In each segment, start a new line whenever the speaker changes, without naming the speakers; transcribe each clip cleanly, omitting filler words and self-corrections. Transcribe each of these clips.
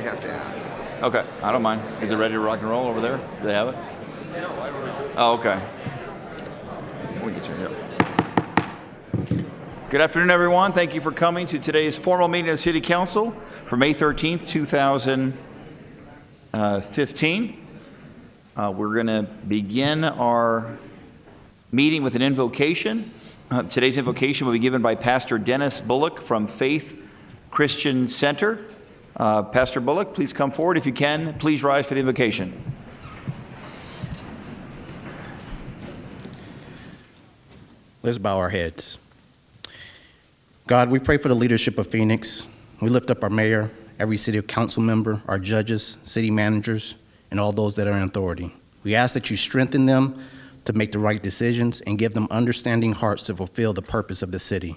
have to ask.
Okay, I don't mind. Is it ready to rock and roll over there? Do they have it?
No, I don't know.
Oh, okay. We can get you here. Good afternoon, everyone. Thank you for coming to today's formal meeting of the City Council for May 13th, 2015. We're going to begin our meeting with an invocation. Today's invocation will be given by Pastor Dennis Bullock from Faith Christian Center. Pastor Bullock, please come forward. If you can, please rise for the invocation.
Let's bow our heads. God, we pray for the leadership of Phoenix. We lift up our mayor, every city council member, our judges, city managers, and all those that are in authority. We ask that you strengthen them to make the right decisions and give them understanding hearts to fulfill the purpose of the city.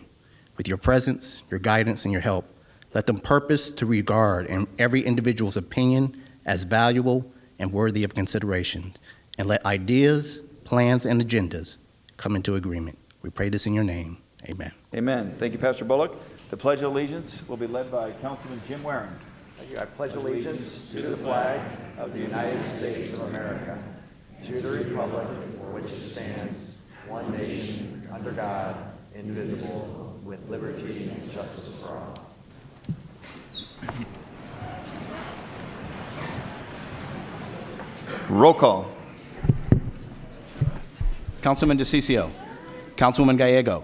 With your presence, your guidance, and your help, let them purpose to regard every individual's opinion as valuable and worthy of consideration, and let ideas, plans, and agendas come into agreement. We pray this in your name. Amen.
Amen. Thank you, Pastor Bullock. The Pledge of Allegiance will be led by Councilman Jim Waring.
Thank you. I pledge allegiance to the flag of the United States of America, to the republic for which it stands, one nation, under God, indivisible, with liberty and justice for all.
Roll call.
Councilman DeCiccio. Councilwoman Gallego.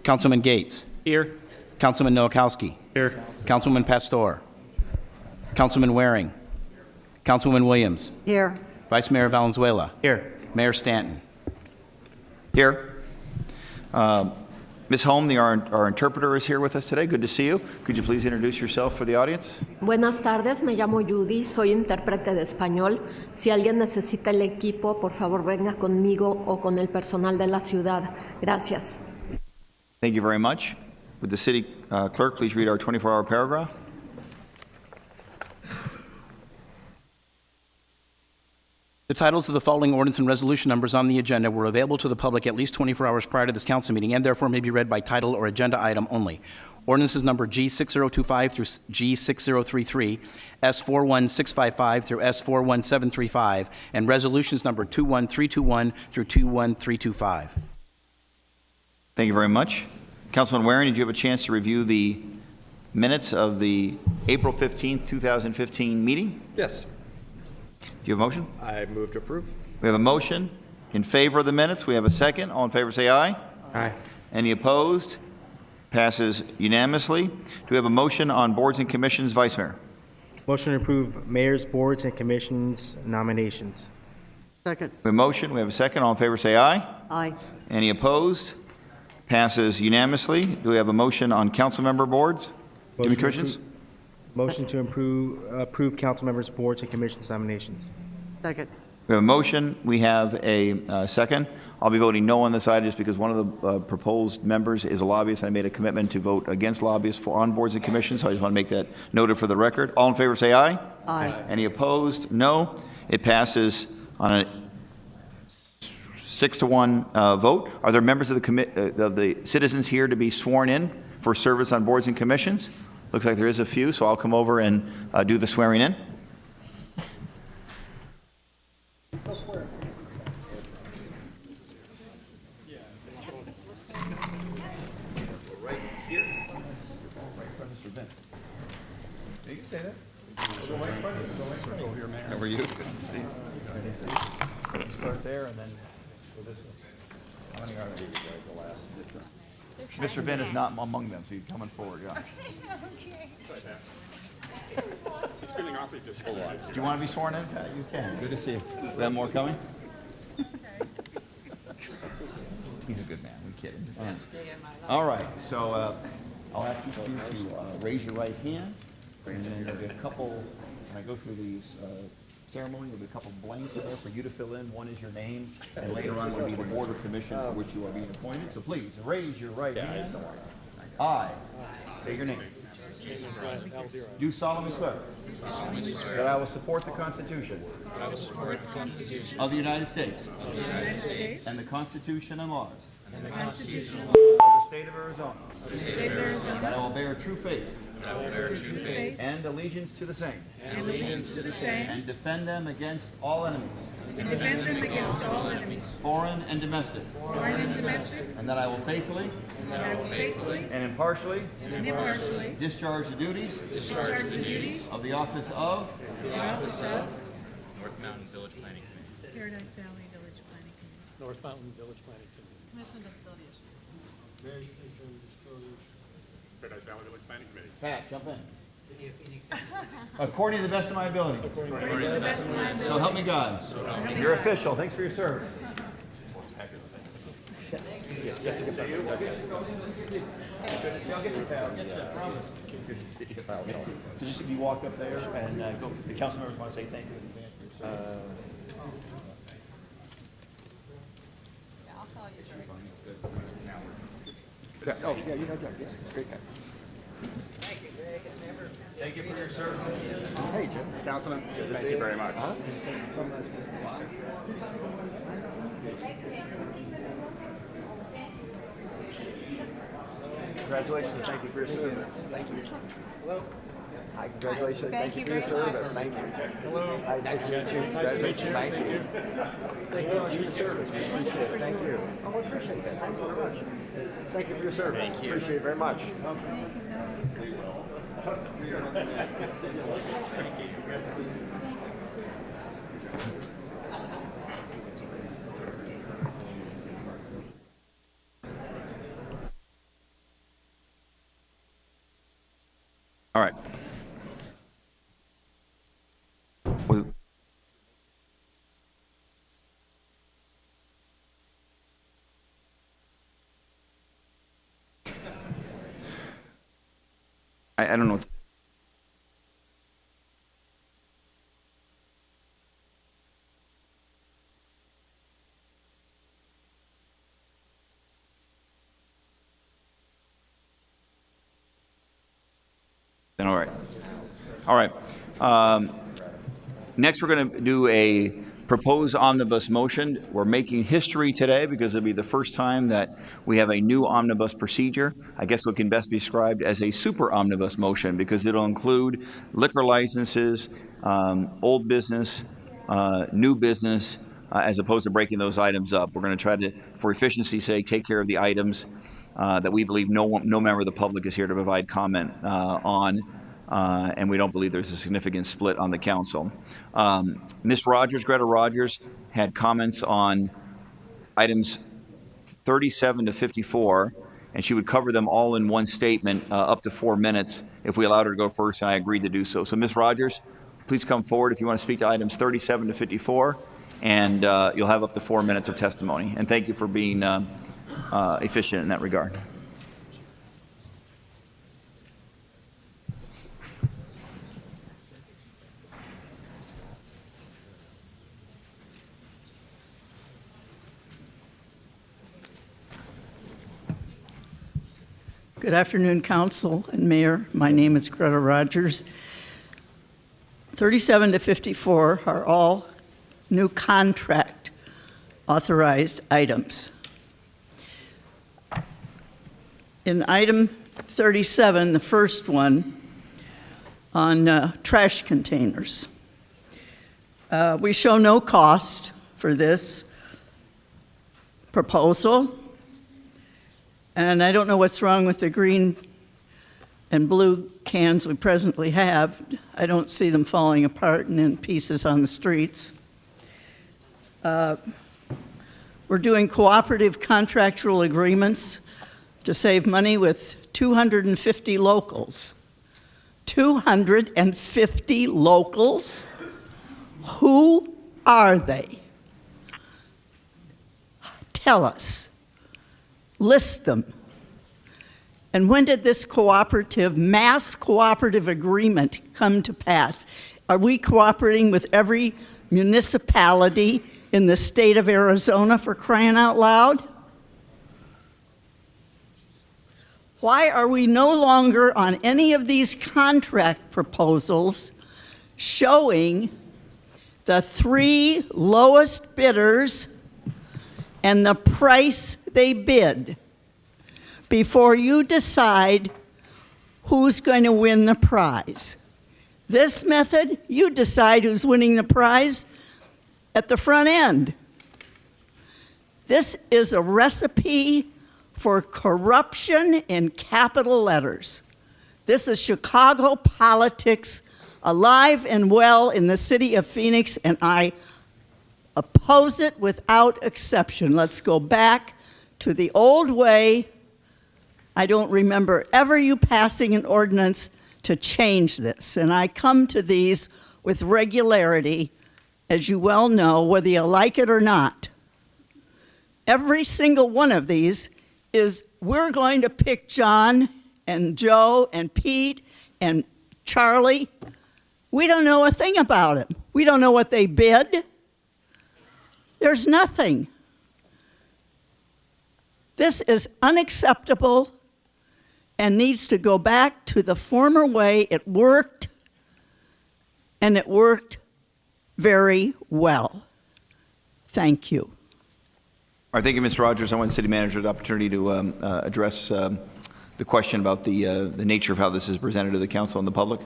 Councilman Gates.
Here.
Councilman Nowakowski.
Here.
Councilman Pastor. Councilman Waring. Councilwoman Williams.
Here.
Vice Mayor Valenzuela.
Here.
Mayor Stanton.
Here. Ms. Holm, our interpreter, is here with us today. Good to see you. Could you please introduce yourself for the audience?
Buenas tardes, me llamo Judy, soy intérprete de español. Si alguien necesita el equipo, por favor venga conmigo o con el personal de la ciudad. Gracias.
Thank you very much. Would the city clerk please read our 24-hour paragraph?
The titles of the following ordinance and resolution numbers on the agenda were available to the public at least 24 hours prior to this council meeting and therefore may be read by title or agenda item only. Ordinances number G6025 through G6033, S41655 through S41735, and resolutions number 21321 through 21325.
Thank you very much. Councilman Waring, did you have a chance to review the minutes of the April 15th, 2015 meeting?
Yes.
Do you have a motion?
I move to approve.
We have a motion in favor of the minutes. We have a second. All in favor say aye.
Aye.
Any opposed? Passes unanimously. Do we have a motion on boards and commissions, Vice Mayor?
Motion to approve mayor's, boards, and commissions nominations.
Second.
We have a motion. We have a second. All in favor say aye.
Aye.
Any opposed? Passes unanimously. Do we have a motion on council member boards?
Motion to
Commissions?
Motion to approve council members, boards, and commissions nominations.
Second.
We have a motion. We have a second. I'll be voting no on this item just because one of the proposed members is a lobbyist. I made a commitment to vote against lobbyists on boards and commissions, so I just want to make that noted for the record. All in favor say aye.
Aye.
Any opposed? No. It passes on a 6-to-1 vote. Are there members of the citizens here to be sworn in for service on boards and commissions? Looks like there is a few, so I'll come over and do the swearing in. Right here. You can say that. Go right in front of you. Go right in front of you. How are you? Good to see you. Start there and then go this way. How many are there? The last. Mr. Vin is not among them, so you're coming forward, yeah.
Okay.
He's feeling awfully disappointed.
Do you want to be sworn in, Pat? You can. Good to see you. Is there more coming? He's a good man. We kid him. All right. So I'll ask you to raise your right hand, and then there'll be a couple. When I go through these ceremony, there'll be a couple blanks there for you to fill in. One is your name, and later on will be the board or commission for which you are being appointed. So please raise your right hand. I say your name. Do solemnly swear that I will support the Constitution of the United States and the Constitution and laws of the state of Arizona, that I will bear true faith and allegiance to the same,
and allegiance to the same,
and defend them against all enemies,
and defend them against all enemies,
foreign and domestic,
foreign and domestic,
and that I will faithfully
and that I will faithfully
and impartially
and impartially
discharge the duties
discharge the duties
of the office of
of the office of
North Mountain Village Planning Committee.
Paradise Valley Village Planning Committee.
North Mountain Village Planning Committee.
Paradise Valley Village Planning Committee.
Pat, jump in. According to the best of my ability.
According to the best of my ability.
So help me God. You're official. Thanks for your service. So just if you walk up there and go, the council members want to say thank you in advance for your service.
Oh, yeah, you know Doug, yeah, great guy.
Thank you for your service.
Hey, Jim.
Councilman, thank you very much.
Congratulations, and thank you for your service. Thank you. Hello. Hi, congratulations, and thank you for your service. Thank you. Hello. Hi, nice to meet you. Congratulations, thank you. Thank you for your service. We appreciate it. Thank you. Oh, I appreciate that. Thank you very much. Thank you for your service. Thank you. Appreciate it very much.
All right. We- I don't know. Then all right. All right. Next, we're going to do a proposed omnibus motion. We're making history today because it'll be the first time that we have a new omnibus procedure. I guess what can best be described as a super omnibus motion because it'll include liquor licenses, old business, new business, as opposed to breaking those items up. We're going to try to, for efficiency's sake, take care of the items that we believe no member of the public is here to provide comment on. And we don't believe there's a significant split on the council. Ms. Rogers, Greta Rogers, had comments on items 37 to 54, and she would cover them all in one statement, up to 4 minutes, if we allowed her to go first, and I agreed to do so. So, Ms. Rogers, please come forward if you want to speak to items 37 to 54, and you'll have up to 4 minutes of testimony. And thank you for being efficient in that regard.
Good afternoon, Council and Mayor. My name is Greta Rogers. 37 to 54 are all new contract authorized items. In item 37, the first one on trash containers, we show no cost for this proposal. And I don't know what's wrong with the green and blue cans we presently have. I don't see them falling apart and in pieces on the streets. We're doing cooperative contractual agreements to save money with 250 locals. 250 locals? Who are they? Tell us. List them. And when did this mass cooperative agreement come to pass? Are we cooperating with every municipality in the state of Arizona, for crying out loud? Why are we no longer on any of these contract proposals showing the 3 lowest bidders and the price they bid before you decide who's going to win the prize. This method, you decide who's winning the prize at the front end. This is a recipe for corruption in capital letters. This is Chicago politics alive and well in the city of Phoenix, and I oppose it without exception. Let's go back to the old way. I don't remember ever you passing an ordinance to change this, and I come to these with regularity, as you well know, whether you like it or not. Every single one of these is, we're going to pick John and Joe and Pete and Charlie. We don't know a thing about them. We don't know what they bid. There's nothing. This is unacceptable and needs to go back to the former way it worked, and it worked very well. Thank you.
All right, thank you, Ms. Rogers. I want the city manager the opportunity to address the question about the nature of how this is presented to the council and the public.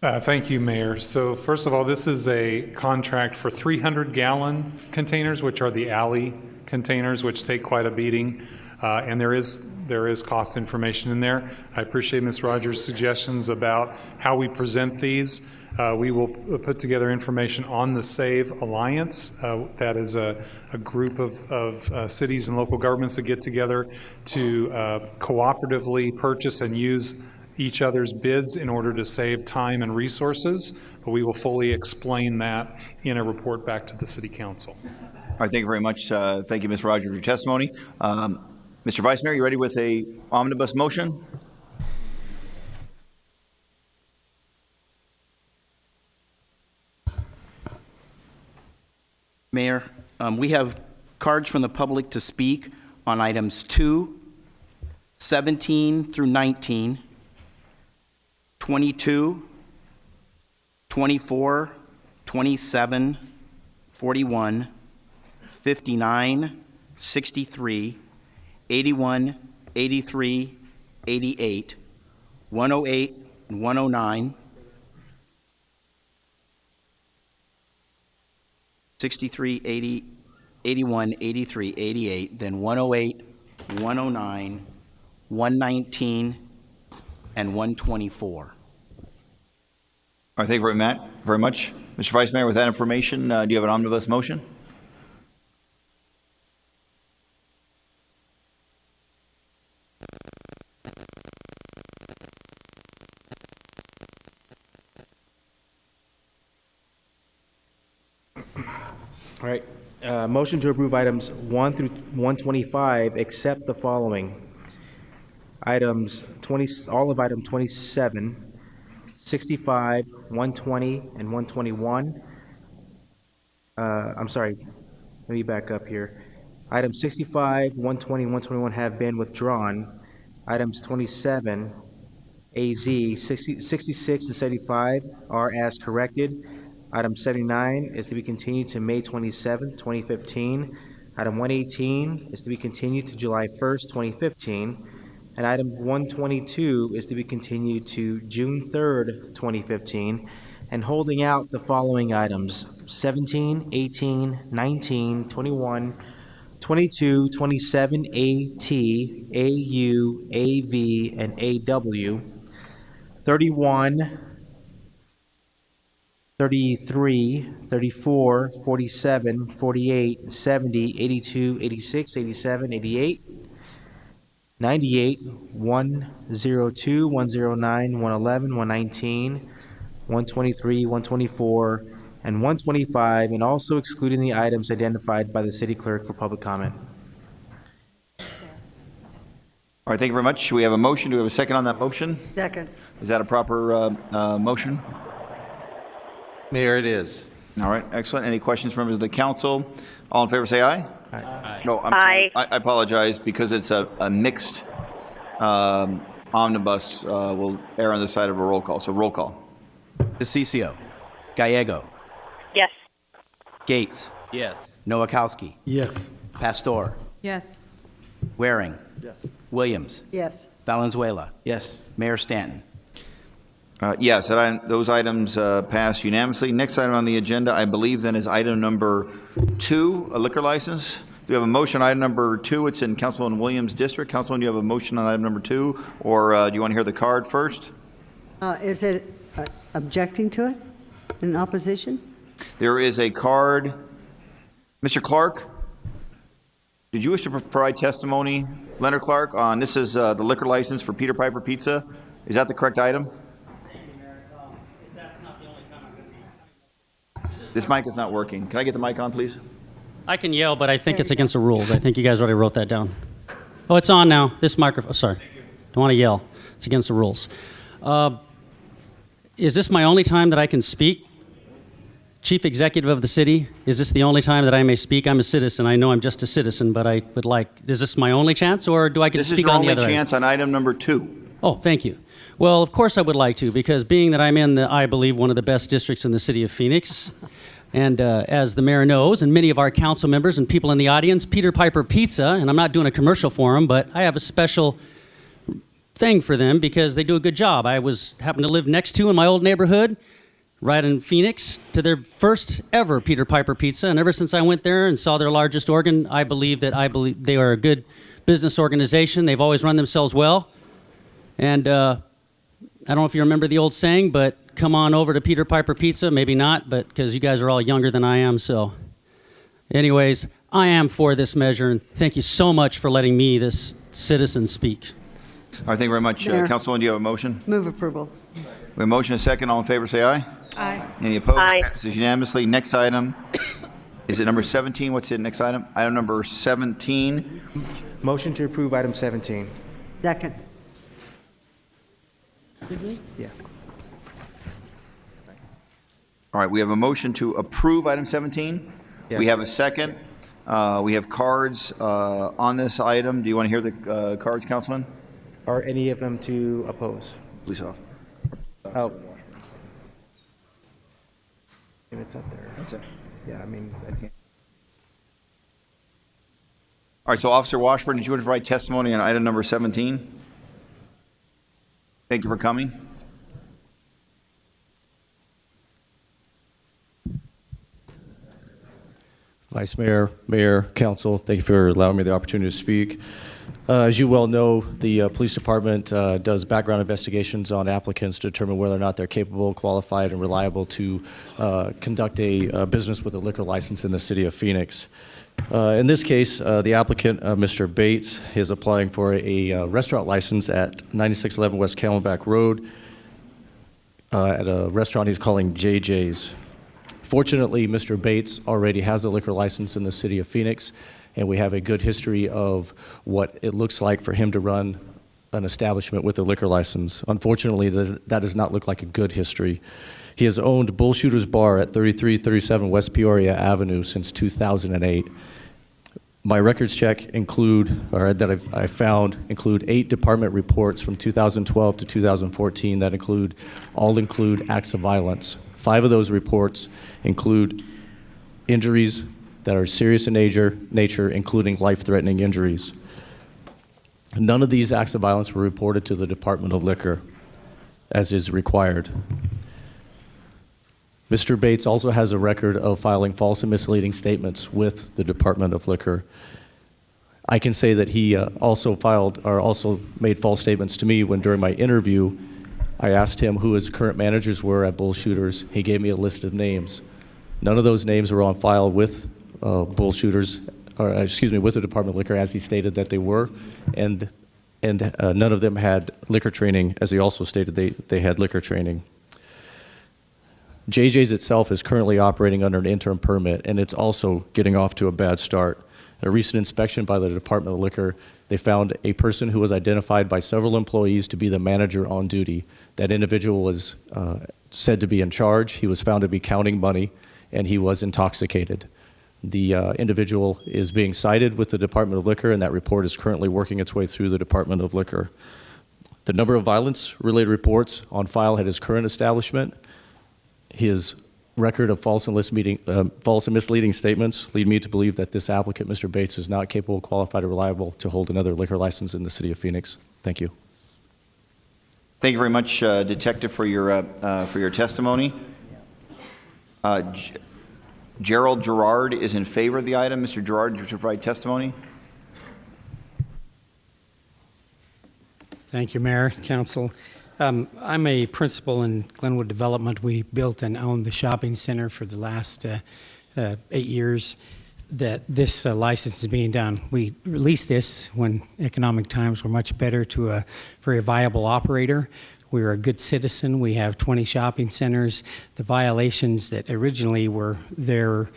Thank you, Mayor. So first of all, this is a contract for 300-gallon containers, which are the alley containers, which take quite a beating. And there is cost information in there. I appreciate Ms. Rogers' suggestions about how we present these. We will put together information on the SAVE Alliance. That is a group of cities and local governments that get together to cooperatively purchase and use each other's bids in order to save time and resources. But we will fully explain that in a report back to the City Council.
All right, thank you very much. Thank you, Ms. Rogers, for your testimony. Mr. Vice Mayor, you ready with a omnibus motion?
Mayor, we have cards from the public to speak on items 2, 17 through 19, 22, 24, 27, 41, 59, 63, 81, 83, 88, 108, and 109, 63, 80, 81, 83, 88, then 108, 109, 119, and 124.
All right, thank you very much. Mr. Vice Mayor, with that information, do you have an omnibus motion?
All right. Motion to approve items 1 through 125, except the following. Items 20, all of item 27, 65, 120, and 121. I'm sorry. Let me back up here. Items 65, 120, and 121 have been withdrawn. Items 27, AZ, 66, and 75 are as corrected. Item 79 is to be continued to May 27th, 2015. Item 118 is to be continued to July 1st, 2015. And item 122 is to be continued to June 3rd, 2015. And holding out the following items: 17, 18, 19, 21, 22, 27, AT, AU, AV, and AW, 31, 33, 34, 47, 48, 70, 82, 86, 87, 88, 98, 102, 109, 111, 119, 123, 124, and 125, and also excluding the items identified by the city clerk for public comment.
All right, thank you very much. We have a motion. Do we have a second on that motion?
Second.
Is that a proper motion?
Mayor, it is.
All right, excellent. Any questions from members of the council? All in favor, say aye.
Aye.
No, I'm sorry. I apologize, because it's a mixed omnibus. We'll err on the side of a roll call. So roll call.
DeCiccio. Gallego.
Yes.
Gates.
Yes.
Nowakowski.
Yes.
Pastor.
Yes.
Waring.
Yes.
Williams.
Yes.
Valenzuela.
Yes.
Mayor Stanton.
Yes, those items pass unanimously. Next item on the agenda, I believe then, is item number 2, a liquor license. Do we have a motion on item number 2? It's in Councilman Williams' district. Councilman, do you have a motion on item number 2? Or do you want to hear the card first?
Is it objecting to it in opposition?
There is a card. Mr. Clark, did you wish to provide testimony, Leonard Clark, on this is the liquor license for Peter Piper Pizza? Is that the correct item? This mic is not working. Can I get the mic on, please?
I can yell, but I think it's against the rules. I think you guys already wrote that down. Oh, it's on now. This microphone, sorry. Don't want to yell. It's against the rules. Is this my only time that I can speak? Chief Executive of the city, is this the only time that I may speak? I'm a citizen. I know I'm just a citizen, but I would like, is this my only chance, or do I get to speak on the other?
This is your only chance on item number 2.
Oh, thank you. Well, of course I would like to, because being that I'm in the, I believe, one of the best districts in the city of Phoenix, and as the mayor knows, and many of our council members and people in the audience, Peter Piper Pizza, and I'm not doing a commercial for them, but I have a special thing for them because they do a good job. I happened to live next to in my old neighborhood, right in Phoenix, to their first ever Peter Piper Pizza, and ever since I went there and saw their largest organ, I believe they are a good business organization. They've always run themselves well, and I don't know if you remember the old saying, but come on over to Peter Piper Pizza. Maybe not, but because you guys are all younger than I am. So anyways, I am for this measure, and thank you so much for letting me, this citizen, speak.
All right, thank you very much.
Mayor.
Councilwoman, do you have a motion?
Move approval.
We have a motion and a second. All in favor, say aye.
Aye.
Any opposed?
Aye.
Passes unanimously. Next item, is it number 17? What's the next item? Item number 17.
Motion to approve item 17.
Second.
Yeah.
All right, we have a motion to approve item 17.
Yes.
We have a second. We have cards on this item. Do you want to hear the cards, Councilman?
Are any of them to oppose?
Please off.
Oh. If it's up there.
That's it.
Yeah, I mean, I can't.
All right, so Officer Washburn, did you want to provide testimony on item number 17? Thank you for coming.
Vice Mayor, Mayor, Council, thank you for allowing me the opportunity to speak. As you well know, the police department does background investigations on applicants to determine whether or not they're capable, qualified, and reliable to conduct a business with a liquor license in the city of Phoenix. In this case, the applicant, Mr. Bates, is applying for a restaurant license at 9611 West Camelback Road at a restaurant he's calling JJ's. Fortunately, Mr. Bates already has a liquor license in the city of Phoenix, and we have a good history of what it looks like for him to run an establishment with a liquor license. Unfortunately, that does not look like a good history. He has owned Bull Shooters Bar at 3337 West Peoria Avenue since 2008. My records check that I found include 8 department reports from 2012 to 2014 that include acts of violence. 5 of those reports include injuries that are serious in nature, including life-threatening injuries. None of these acts of violence were reported to the Department of Liquor, as is required. Mr. Bates also has a record of filing false and misleading statements with the Department of Liquor. I can say that he also made false statements to me when during my interview I asked him who his current managers were at Bull Shooters. He gave me a list of names. None of those names were on file with Bull Shooters, with the Department of Liquor, as he stated that they were, and none of them had liquor training, as he also stated they had liquor training. JJ's itself is currently operating under an interim permit, and it's also getting off to a bad start. A recent inspection by the Department of Liquor, they found a person who was identified by several employees to be the manager on duty. That individual was said to be in charge. He was found to be counting money, and he was intoxicated. The individual is being cited with the Department of Liquor, and that report is currently working its way through the Department of Liquor. The number of violence-related reports on file at his current establishment, his record of false and misleading statements lead me to believe that this applicant, Mr. Bates, is not capable, qualified, or reliable to hold another liquor license in the city of Phoenix. Thank you.
Thank you very much, Detective, for your testimony. Gerald Gerard is in favor of the item. Mr. Gerard, did you provide testimony?
Thank you, Mayor, Council. I'm a principal in Glenwood Development. We built and owned the shopping center for the last 8 years that this license is being done. We released this when economic times were much better to a very viable operator. We're a good citizen. We have 20 shopping centers. The violations that originally were there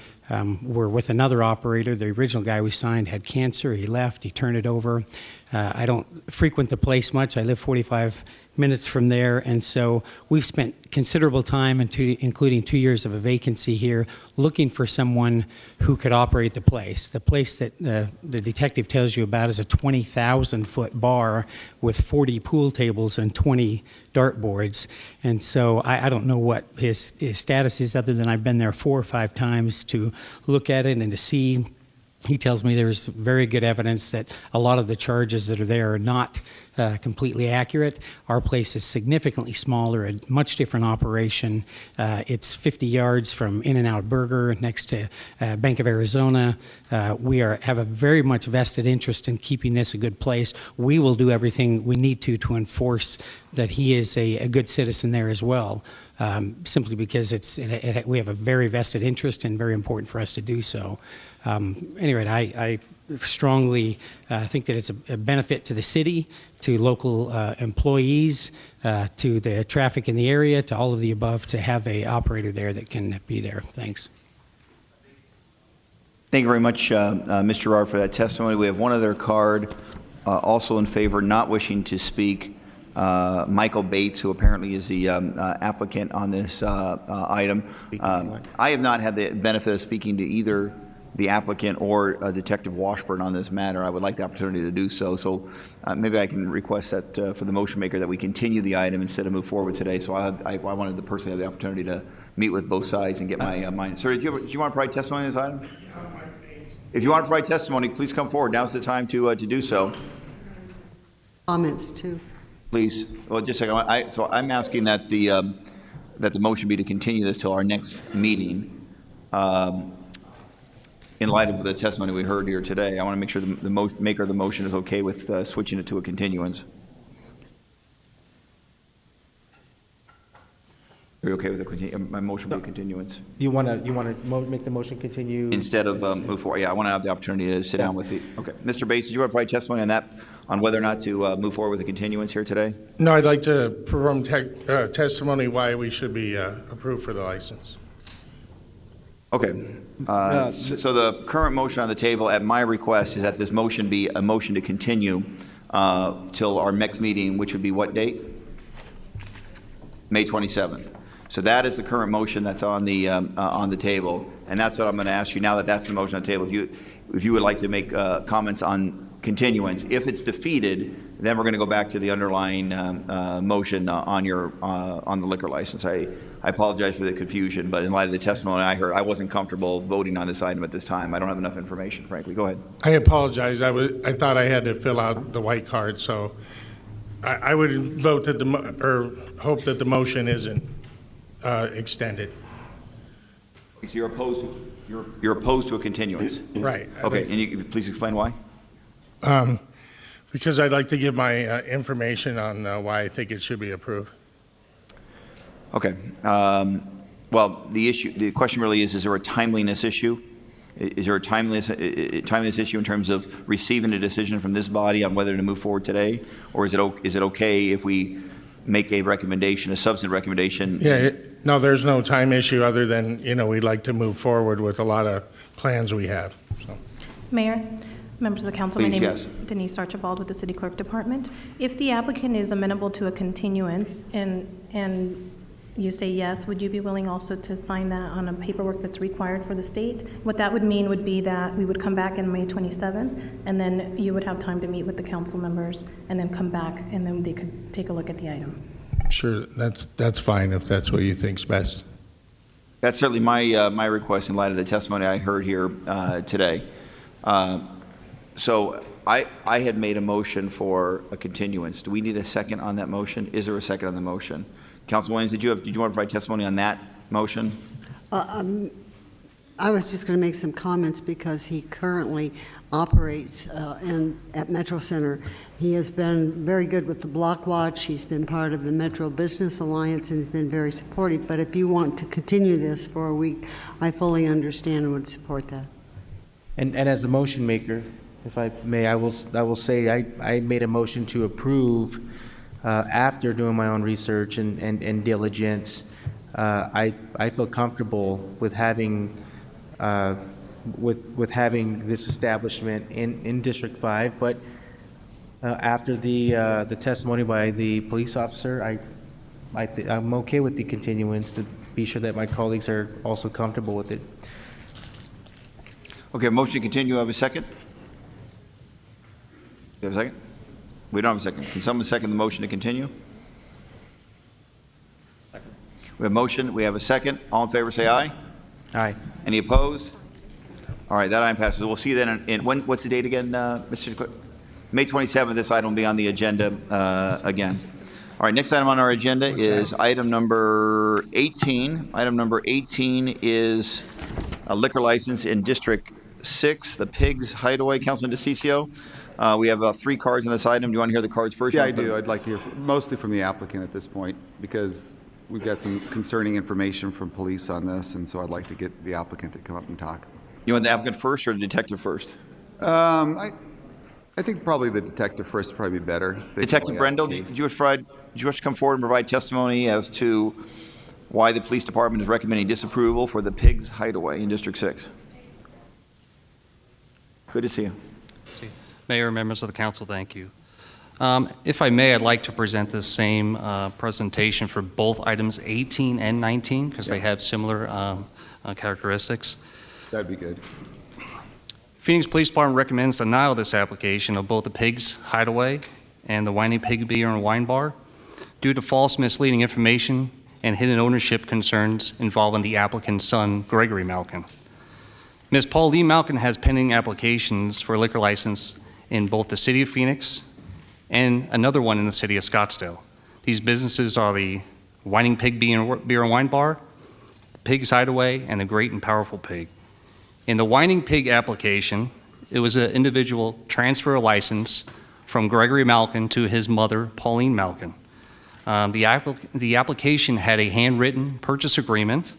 were with another operator. The original guy we signed had cancer. He left. He turned it over. I don't frequent the place much. I live 45 minutes from there, and so we've spent considerable time, including 2 years of a vacancy here, looking for someone who could operate the place. The place that the detective tells you about is a 20,000-foot bar with 40 pool tables and 20 dartboards, and so I don't know what his status is, other than I've been there 4 or 5 times to look at it and to see. He tells me there's very good evidence that a lot of the charges that are there are not completely accurate. Our place is significantly smaller, a much different operation. It's 50 yards from In-N-Out Burger next to Bank of Arizona. We have a very much vested interest in keeping this a good place. We will do everything we need to enforce that he is a good citizen there as well. Simply because we have a very vested interest and very important for us to do so. Anyway, I strongly think that it's a benefit to the city, to local employees, to the traffic in the area, to all of the above, to have a operator there that can be there. Thanks.
Thank you very much, Mr. Gerard, for that testimony. We have one other card also in favor, not wishing to speak. Michael Bates, who apparently is the applicant on this item. I have not had the benefit of speaking to either the applicant or Detective Washburn on this matter. I would like the opportunity to do so. So maybe I can request that for the motion maker that we continue the item instead of move forward today. So I wanted to personally have the opportunity to meet with both sides and get my mind. Sir, do you want to provide testimony on this item? If you want to provide testimony, please come forward. Now's the time to do so.
Comments too.
Please. Well, just a second. So I'm asking that the motion be to continue this till our next meeting. In light of the testimony we heard here today, I want to make sure the maker of the motion is okay with switching it to a continuance. Are you okay with my motion being continuance?
You want to make the motion continue?
Instead of move forward? Yeah, I want to have the opportunity to sit down with the. Okay. Mr. Bates, did you want to provide testimony on that, on whether or not to move forward with the continuance here today?
No, I'd like to provide testimony why we should be approved for the license.
Okay. So the current motion on the table, at my request, is that this motion be a motion to continue till our next meeting, which would be what date? May 27th. So that is the current motion that's on the table, and that's what I'm going to ask you now that that's the motion on the table. If you would like to make comments on continuance, if it's defeated, then we're going to go back to the underlying motion on the liquor license. I apologize for the confusion, but in light of the testimony I heard, I wasn't comfortable voting on this item at this time. I don't have enough information, frankly. Go ahead.
I apologize. I thought I had to fill out the white card, so I would vote that hope that the motion isn't extended.
So you're opposed to a continuance?
Right.
Okay, and you please explain why?
Because I'd like to give my information on why I think it should be approved.
Okay. Well, the question really is there a timeliness issue? Is there a timeliness issue in terms of receiving a decision from this body on whether to move forward today? Or is it okay if we make a recommendation, a substantive recommendation?
Yeah, no, there's no time issue other than, we'd like to move forward with a lot of plans we have. So.
Mayor, members of the council,
Please,
my name
yes.
is Denise Archibald with the City Clerk Department. If the applicant is amenable to a continuance and you say yes, would you be willing also to sign that on a paperwork that's required for the state? What that would mean would be that we would come back in May 27th, and then you would have time to meet with the council members and then come back, and then they could take a look at the item.
Sure, that's fine if that's what you think's best.
That's certainly my request in light of the testimony I heard here today. So I had made a motion for a continuance. Do we need a second on that motion? Is there a second on the motion? Councilman Williams, did you want to provide testimony on that motion?
I was just going to make some comments because he currently operates at Metro Center. He has been very good with the Block Watch. He's been part of the Metro Business Alliance and he's been very supportive. But if you want to continue this for a week, I fully understand and would support that.
And as the motion maker, if I may, I will say I made a motion to approve after doing my own research and diligence. I feel comfortable with having with having this establishment in District 5, but after the testimony by the police officer, I'm okay with the continuance to be sure that my colleagues are also comfortable with it.
Okay, motion to continue. Have a second? You have a second? We don't have a second. Can someone second the motion to continue? We have a motion. We have a second. All in favor, say aye.
Aye.
Any opposed? All right, that item passes. We'll see you then what's the date again, Mr. Clerk? May 27th, this item will be on the agenda again. All right, next item on our agenda is item number 18. Item number 18 is a liquor license in District 6, the Pigs Hideaway. Councilman DeCiccio, we have 3 cards on this item. Do you want to hear the cards first?
Yeah, I do. I'd like to hear mostly from the applicant at this point because we've got some concerning information from police on this, and so I'd like to get the applicant to come up and talk.
You want the applicant first or the detective first?
I think probably the detective first would probably be better.
Detective Brendel, do you wish to come forward and provide testimony as to why the police department is recommending disapproval for the Pigs Hideaway in District 6? Good to see you.
Mayor, members of the council, thank you. If I may, I'd like to present the same presentation for both items 18 and 19 because they have similar characteristics.
That'd be good.
Phoenix Police Department recommends denial of this application of both the Pigs Hideaway and the Whining Pig Beer and Wine Bar due to false misleading information and hidden ownership concerns involving the applicant's son, Gregory Malkin. Ms. Pauline Malkin has pending applications for a liquor license in both the city of Phoenix and another one in the city of Scottsdale. These businesses are the Whining Pig Beer and Wine Bar, the Pigs Hideaway, and the Great and Powerful Pig. In the Whining Pig application, it was an individual transfer a license from Gregory Malkin to his mother, Pauline Malkin. The application had a handwritten purchase agreement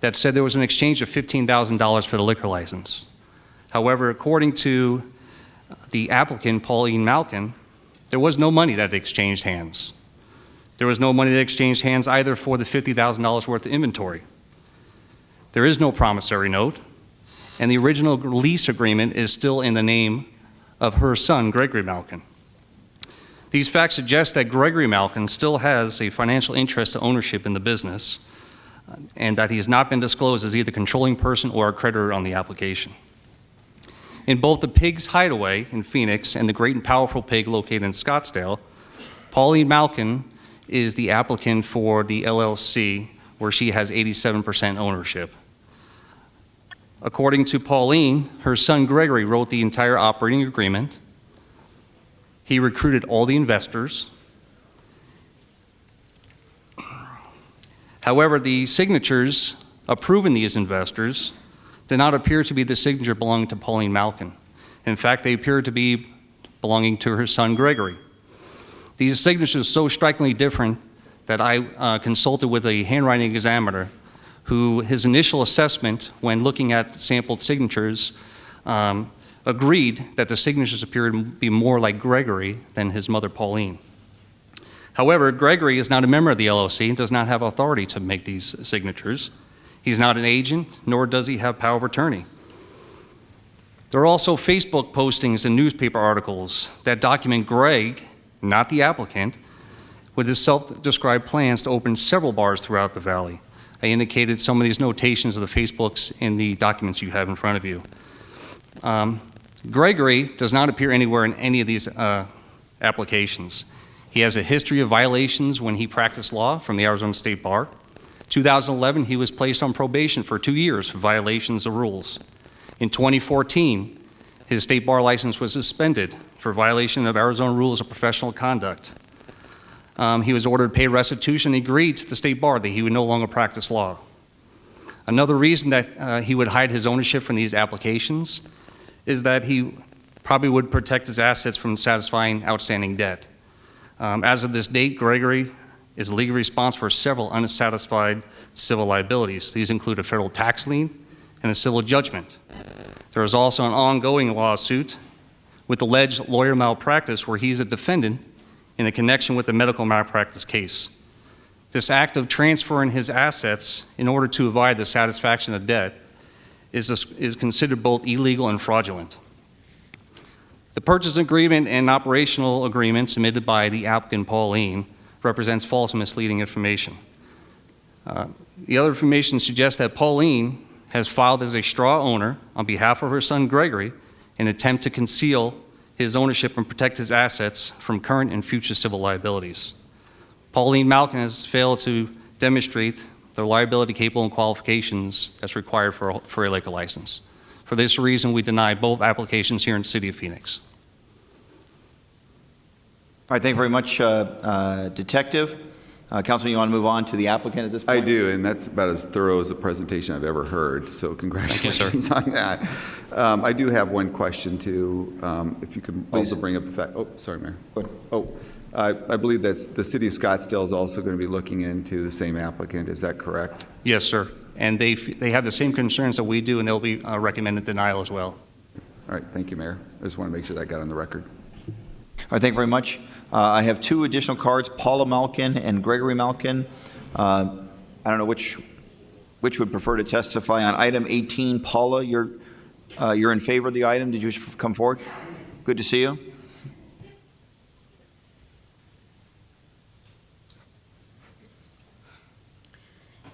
that said there was an exchange of $15,000 for the liquor license. However, according to the applicant, Pauline Malkin, there was no money that exchanged hands. There was no money that exchanged hands either for the $50,000 worth of inventory. There is no promissory note, and the original lease agreement is still in the name of her son, Gregory Malkin. These facts suggest that Gregory Malkin still has a financial interest to ownership in the business, and that he has not been disclosed as either controlling person or a creditor on the application. In both the Pigs Hideaway in Phoenix and the Great and Powerful Pig located in Scottsdale, Pauline Malkin is the applicant for the LLC, where she has 87% ownership. According to Pauline, her son Gregory wrote the entire operating agreement. He recruited all the investors. However, the signatures approving these investors did not appear to be the signature belonging to Pauline Malkin. In fact, they appear to be belonging to her son Gregory. These signatures are so strikingly different that I consulted with a handwriting examiner who his initial assessment when looking at sampled signatures agreed that the signatures appear to be more like Gregory than his mother Pauline. However, Gregory is not a member of the LLC and does not have authority to make these signatures. He's not an agent, nor does he have power of attorney. There are also Facebook postings and newspaper articles that document Greg, not the applicant, with his self-described plans to open several bars throughout the valley. I indicated some of these notations of the Facebooks in the documents you have in front of you. Gregory does not appear anywhere in any of these applications. He has a history of violations when he practiced law from the Arizona State Bar. 2011, he was placed on probation for 2 years for violations of rules. In 2014, his state bar license was suspended for violation of Arizona rules of professional conduct. He was ordered to pay restitution and agreed to the state bar that he would no longer practice law. Another reason that he would hide his ownership from these applications is that he probably would protect his assets from satisfying outstanding debt. As of this date, Gregory is legally responsible for several unsatisfied civil liabilities. These include a federal tax lien and a civil judgment. There is also an ongoing lawsuit with alleged lawyer malpractice where he's a defendant in a connection with the medical malpractice case. This act of transferring his assets in order to avoid the satisfaction of debt is considered both illegal and fraudulent. The purchase agreement and operational agreement submitted by the applicant Pauline represents false and misleading information. The other information suggests that Pauline has filed as a straw owner on behalf of her son Gregory in an attempt to conceal his ownership and protect his assets from current and future civil liabilities. Pauline Malkin has failed to demonstrate the liability capable and qualifications that's required for a liquor license. For this reason, we deny both applications here in the City of Phoenix.
All right, thank you very much, Detective. Councilman, you want to move on to the applicant at this point?
I do, and that's about as thorough as a presentation I've ever heard, so congratulations on that. I do have one question, too, if you could also bring up the fact, oh, sorry, Mayor. Oh, I believe that the city of Scottsdale is also going to be looking into the same applicant, is that correct?
Yes, sir. And they have the same concerns that we do, and they'll be recommended denial as well.
All right, thank you, Mayor. I just want to make sure that got on the record.
All right, thank you very much. I have two additional cards, Paula Malkin and Gregory Malkin. I don't know which would prefer to testify on item 18. Paula, you're in favor of the item. Did you come forward? Good to see you.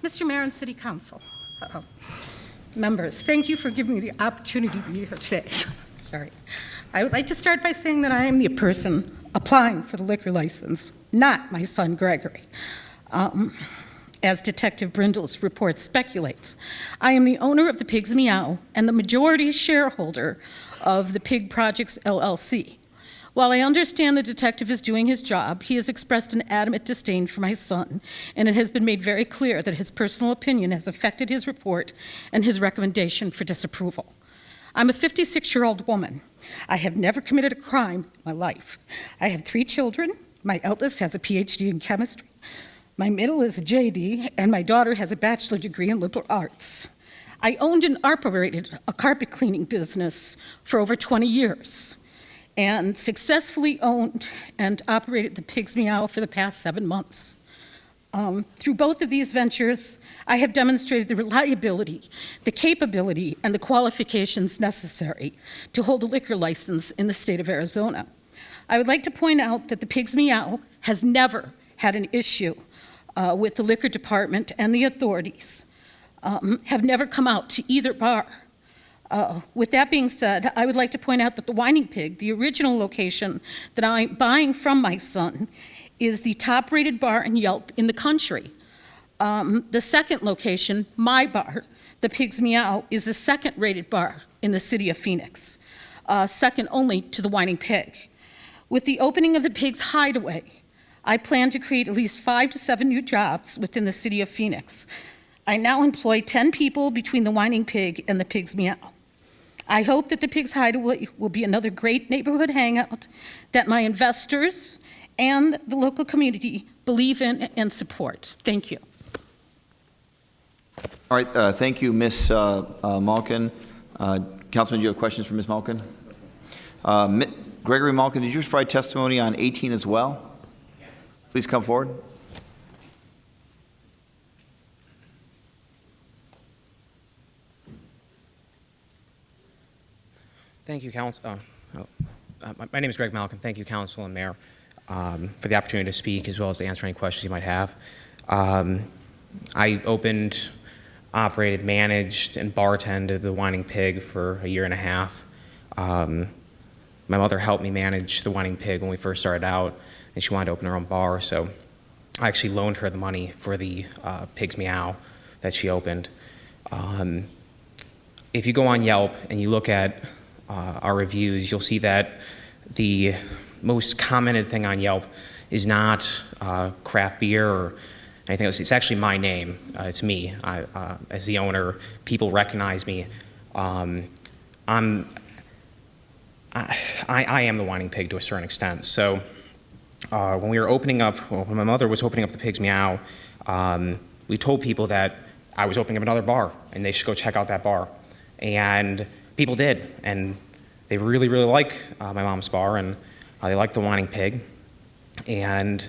Mr. Mayor and City Council, members, thank you for giving me the opportunity to be here today. Sorry. I would like to start by saying that I am the person applying for the liquor license, not my son Gregory. As Detective Brindle's report speculates, I am the owner of the Pigs Meow and the majority shareholder of the Pig Projects LLC. While I understand the detective is doing his job, he has expressed an adamant disdain for my son, and it has been made very clear that his personal opinion has affected his report and his recommendation for disapproval. I'm a 56-year-old woman. I have never committed a crime in my life. I have 3 children. My eldest has a PhD in chemistry. My middle is a JD, and my daughter has a bachelor degree in liberal arts. I owned and operated a carpet cleaning business for over 20 years and successfully owned and operated the Pigs Meow for the past 7 months. Through both of these ventures, I have demonstrated the reliability, the capability, and the qualifications necessary to hold a liquor license in the state of Arizona. I would like to point out that the Pigs Meow has never had an issue with the liquor department, and the authorities have never come out to either bar. With that being said, I would like to point out that the Whining Pig, the original location that I'm buying from my son, is the top-rated bar in Yelp in the country. The second location, my bar, the Pigs Meow, is the second-rated bar in the city of Phoenix, second only to the Whining Pig. With the opening of the Pigs Hideaway, I plan to create at least 5 to 7 new jobs within the city of Phoenix. I now employ 10 people between the Whining Pig and the Pigs Meow. I hope that the Pigs Hideaway will be another great neighborhood hangout that my investors and the local community believe in and support. Thank you.
All right, thank you, Ms. Malkin. Councilman, do you have questions for Ms. Malkin? Gregory Malkin, did you provide testimony on 18 as well? Please come forward.
Thank you, Council. My name is Greg Malkin. Thank you, Council and Mayor, for the opportunity to speak as well as to answer any questions you might have. I opened, operated, managed, and bartended the Whining Pig for a year and a half. My mother helped me manage the Whining Pig when we first started out, and she wanted to open her own bar, so I actually loaned her the money for the Pigs Meow that she opened. If you go on Yelp and you look at our reviews, you'll see that the most commented thing on Yelp is not craft beer or anything else. It's actually my name. It's me. As the owner, people recognize me. I am the whining pig to a certain extent. So when we were when my mother was opening up the Pigs Meow, we told people that I was opening up another bar and they should go check out that bar. And people did, and they really, really like my mom's bar, and they like the Whining Pig. And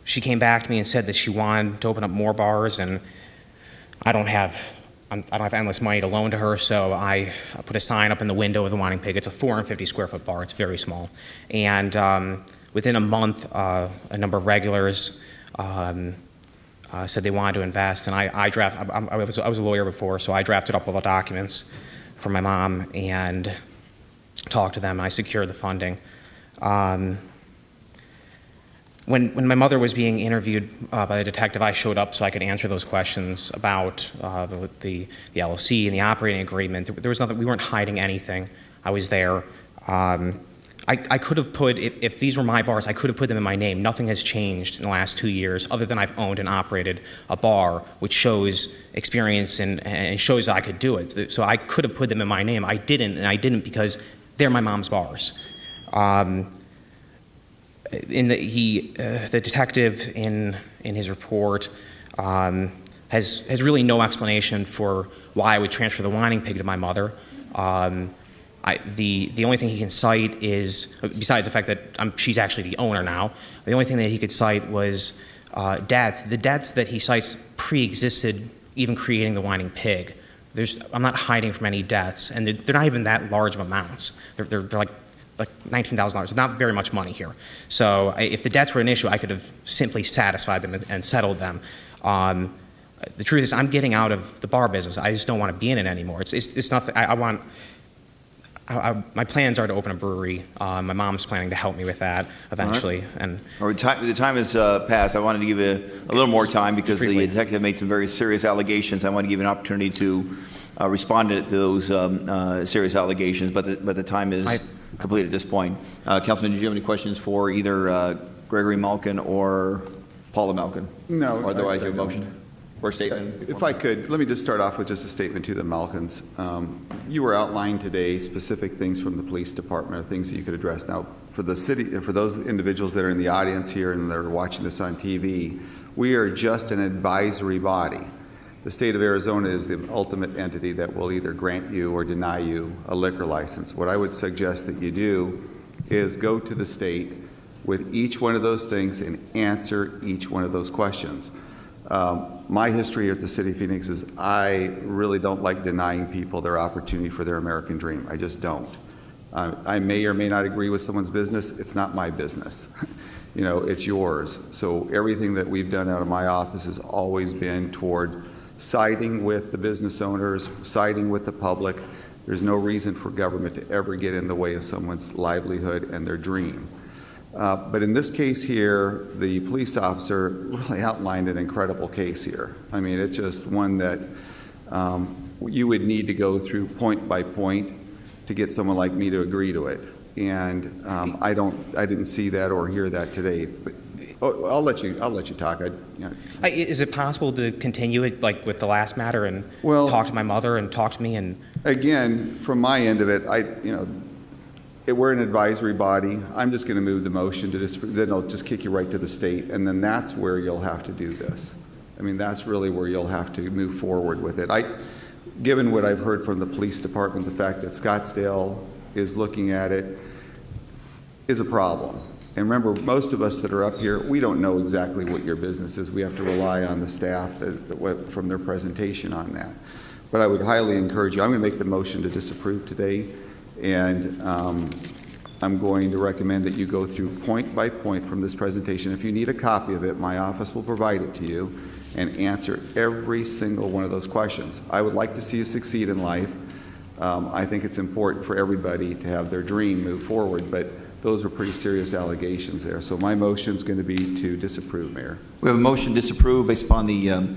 she came back to me and said that she wanted to open up more bars, and I don't have endless money to loan to her, so I put a sign up in the window of the Whining Pig. It's a 450 square foot bar. It's very small. And within a month, a number of regulars said they wanted to invest, and I was a lawyer before, so I drafted up all the documents for my mom and talked to them, and I secured the funding. When my mother was being interviewed by the detective, I showed up so I could answer those questions about the LLC and the operating agreement. There was nothing. We weren't hiding anything. I was there. I could have put, if these were my bars, I could have put them in my name. Nothing has changed in the last 2 years other than I've owned and operated a bar, which shows experience and shows that I could do it. So I could have put them in my name. I didn't, and I didn't because they're my mom's bars. The detective in his report has really no explanation for why I would transfer the Whining Pig to my mother. The only thing he can cite is, besides the fact that she's actually the owner now, the only thing that he could cite was debts. The debts that he cites pre-existed even creating the Whining Pig. I'm not hiding from any debts, and they're not even that large of amounts. They're like $19,000. It's not very much money here. So if the debts were an issue, I could have simply satisfied them and settled them. The truth is, I'm getting out of the bar business. I just don't want to be in it anymore. It's not. My plans are to open a brewery. My mom's planning to help me with that eventually.
All right. The time has passed. I wanted to give you a little more time because the detective made some very serious allegations. I want to give you an opportunity to respond to those serious allegations, but the time is complete at this point. Councilman, did you have any questions for either Gregory Malkin or Paula Malkin?
No.
Or otherwise, your motion? Or a statement?
If I could, let me just start off with just a statement to the Malkins. You were outlined today specific things from the police department, things that you could address. Now, for the city, for those individuals that are in the audience here and they're watching this on TV, we are just an advisory body. The state of Arizona is the ultimate entity that will either grant you or deny you a liquor license. What I would suggest that you do is go to the state with each one of those things and answer each one of those questions. My history at the City of Phoenix is I really don't like denying people their opportunity for their American dream. I just don't. I may or may not agree with someone's business. It's not my business. It's yours. So everything that we've done out of my office has always been toward siding with the business owners, siding with the public. There's no reason for government to ever get in the way of someone's livelihood and their dream. But in this case here, the police officer really outlined an incredible case here. I mean, it's just one that you would need to go through point by point to get someone like me to agree to it. And I didn't see that or hear that today. But I'll let you talk.
Is it possible to continue it like with the last matter and talk to my mother and talk to me? And
again, from my end of it, we're an advisory body. I'm just going to move the motion to this, then I'll just kick you right to the state, and then that's where you'll have to do this. I mean, that's really where you'll have to move forward with it. Given what I've heard from the police department, the fact that Scottsdale is looking at it is a problem. And remember, most of us that are up here, we don't know exactly what your business is. We have to rely on the staff from their presentation on that. But I would highly encourage you, I'm going to make the motion to disapprove today. And I'm going to recommend that you go through point by point from this presentation. If you need a copy of it, my office will provide it to you and answer every single one of those questions. I would like to see you succeed in life. I think it's important for everybody to have their dream move forward, but those were pretty serious allegations there. So my motion's going to be to disapprove, Mayor.
We have a motion to disapprove based upon the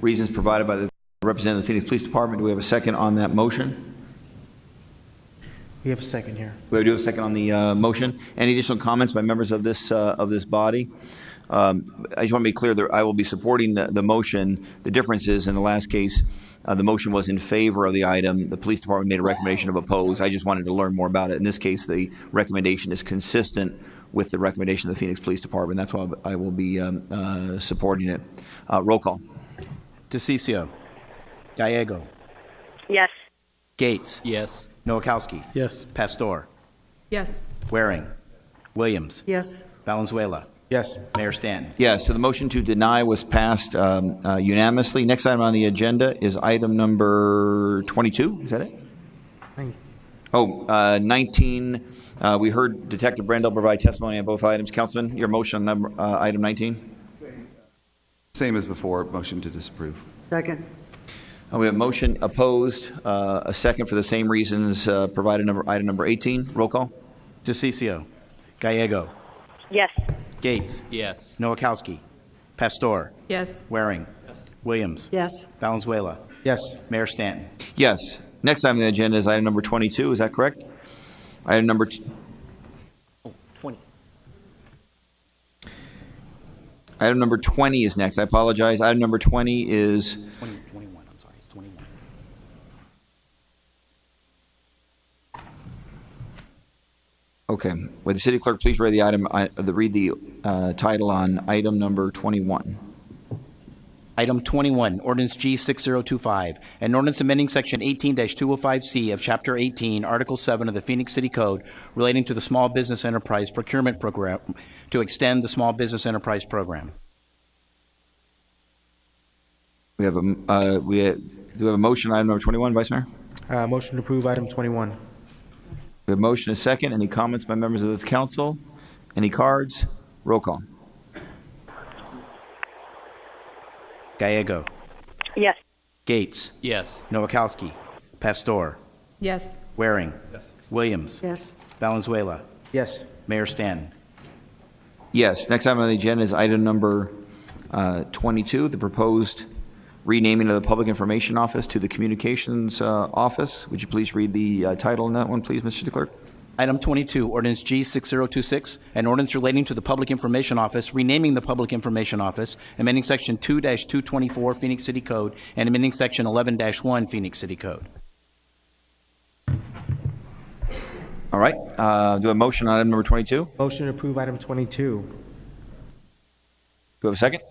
reasons provided by the representative of the Phoenix Police Department. Do we have a second on that motion?
We have a second here.
We do have a second on the motion. Any additional comments by members of this body? I just want to be clear that I will be supporting the motion. The difference is, in the last case, the motion was in favor of the item. The police department made a recommendation of oppose. I just wanted to learn more about it. In this case, the recommendation is consistent with the recommendation of the Phoenix Police Department. That's why I will be supporting it. Roll call.
DeCiccio. Gallego.
Yes.
Gates.
Yes.
Nowakowski.
Yes.
Pastor.
Yes.
Waring. Williams.
Yes.
Valenzuela.
Yes.
Mayor Stanton.
Yes, so the motion to deny was passed unanimously. Next item on the agenda is item number 22. Is that it? 19. We heard Detective Brendel provide testimony on both items. Councilman, your motion on item 19?
Same as before, motion to disapprove.
Second.
We have motion opposed, a second for the same reasons provided item number 18. Roll call.
DeCiccio. Gallego.
Yes.
Gates.
Yes.
Nowakowski. Pastor.
Yes.
Waring. Williams.
Yes.
Valenzuela.
Yes.
Mayor Stanton.
Yes. Next item on the agenda is item number 22. Is that correct? Item number
20.
Item number 20 is next. I apologize. Item number 20 is
21. I'm sorry. It's 21.
okay. Would the city clerk please read the item? Read the title on item number 21.
Item 21, Ordinance G6025, an ordinance amending Section 18-205C of Chapter 18, Article 7 of the Phoenix City Code relating to the Small Business Enterprise Procurement Program to extend the Small Business Enterprise Program.
We have a do we have a motion on item number 21, Vice Mayor?
Motion to approve item 21.
We have a motion and a second. Any comments by members of the council? Any cards? Roll call.
Gallego.
Yes.
Gates.
Yes.
Nowakowski. Pastor.
Yes.
Waring. Yes. Williams.
Yes.
Valenzuela.
Yes.
Mayor Stanton.
Yes. Next item on the agenda is item number 22, the proposed renaming of the Public Information Office to the Communications Office. Would you please read the title on that one, please, Mr. Clerk?
Item 22, Ordinance G6026, an ordinance relating to the Public Information Office, renaming the Public Information Office, amending Section 2-224 Phoenix City Code, and amending Section 11-1 Phoenix City Code.
All right. Do I have a motion on item number 22? Do
Motion to approve item 22.
we have a second?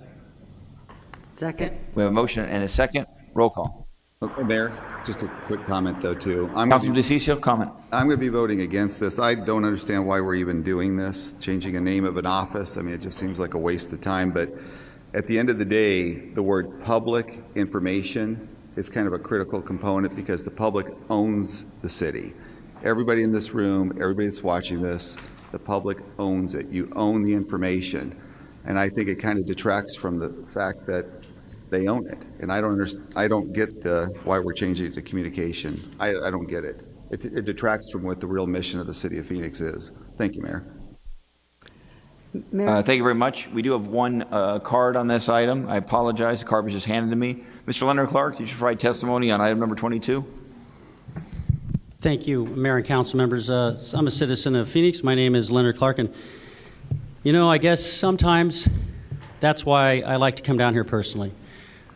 Second.
We have a motion and a second. Roll call.
Mayor, just a quick comment, though, too. I'm going
Councilman DeCiccio, comment.
to be voting against this. I don't understand why we're even doing this, changing a name of an office. I mean, it just seems like a waste of time. But at the end of the day, the word public information is kind of a critical component because the public owns the city. Everybody in this room, everybody that's watching this, the public owns it. You own the information. And I think it kind of detracts from the fact that they own it. And I don't get why we're changing it to communication. I don't get it. It detracts from what the real mission of the city of Phoenix is. Thank you, Mayor.
Thank you very much. We do have one card on this item. I apologize. The card was just handed to me. Mr. Leonard Clark, did you provide testimony on item number 22?
Thank you, Mayor and council members. I'm a citizen of Phoenix. My name is Leonard Clark, and I guess sometimes that's why I like to come down here personally.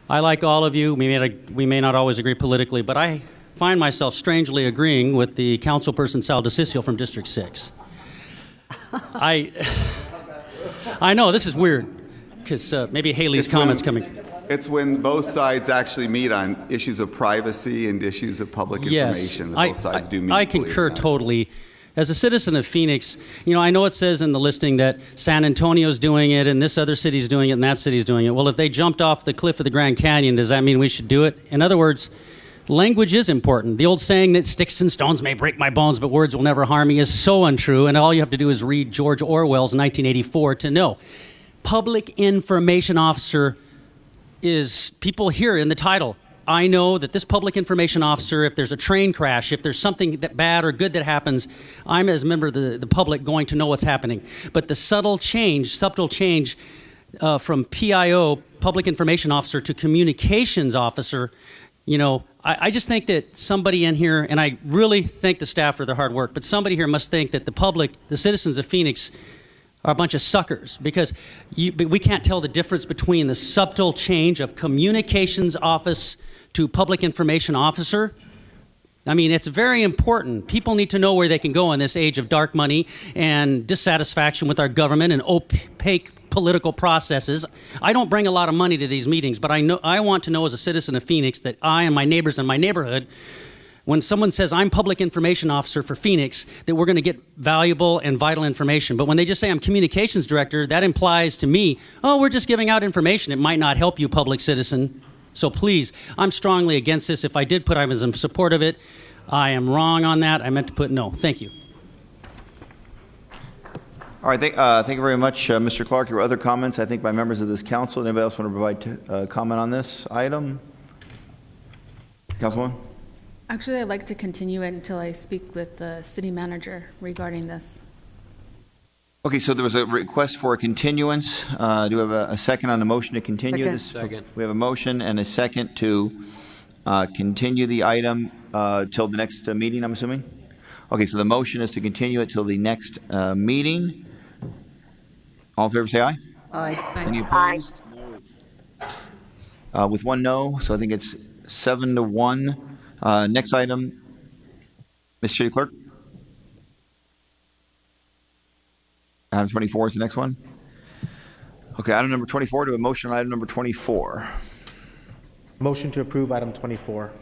I like all of you. We may not always agree politically, but I find myself strangely agreeing with the councilperson Sal DeCiccio from District 6. I know this is weird because maybe Haley's comments coming.
It's when both sides actually meet on issues of privacy and issues of public information. That both sides do meet.
I concur totally. As a citizen of Phoenix, I know it says in the listing that San Antonio's doing it and this other city's doing it and that city's doing it. Well, if they jumped off the cliff of the Grand Canyon, does that mean we should do it? In other words, language is important. The old saying that sticks and stones may break my bones, but words will never harm me is so untrue, and all you have to do is read George Orwell's 1984 to know. Public Information Officer is, people hear in the title, I know that this public information officer, if there's a train crash, if there's something that bad or good that happens, I'm, as a member of the public, going to know what's happening. But the subtle change from PIO, public information officer, to communications officer, you know, I just think that somebody in here, and I really thank the staff for their hard work, but somebody here must think that the public, the citizens of Phoenix, are a bunch of suckers, because we can't tell the difference between the subtle change of communications office to public information officer. I mean, it's very important. People need to know where they can go in this age of dark money and dissatisfaction with our government and opaque political processes. I don't bring a lot of money to these meetings, but I want to know as a citizen of Phoenix that I and my neighbors in my neighborhood, when someone says I'm public information officer for Phoenix, that we're going to get valuable and vital information. But when they just say I'm communications director, that implies to me, oh, we're just giving out information. It might not help you, public citizen. So please, I'm strongly against this. If I did put I was in support of it, I am wrong on that. I meant to put no. Thank you.
All right, thank you very much, Mr. Clark. There were other comments, I think, by members of this council. Anybody else want to provide comment on this item? Councilwoman?
Actually, I'd like to continue it until I speak with the city manager regarding this.
Okay, so there was a request for a continuance. Do we have a second on the motion to continue this?
Second.
We have a motion and a second to continue the item till the next meeting, I'm assuming? Okay, so the motion is to continue it till the next meeting. All in favor, say aye.
Aye.
Any opposed? With one no, so I think it's 7-1. Next item, Ms. City Clerk. Item 24 is the next one. Okay, item number 24, do a motion on item number 24.
Motion to approve item 24.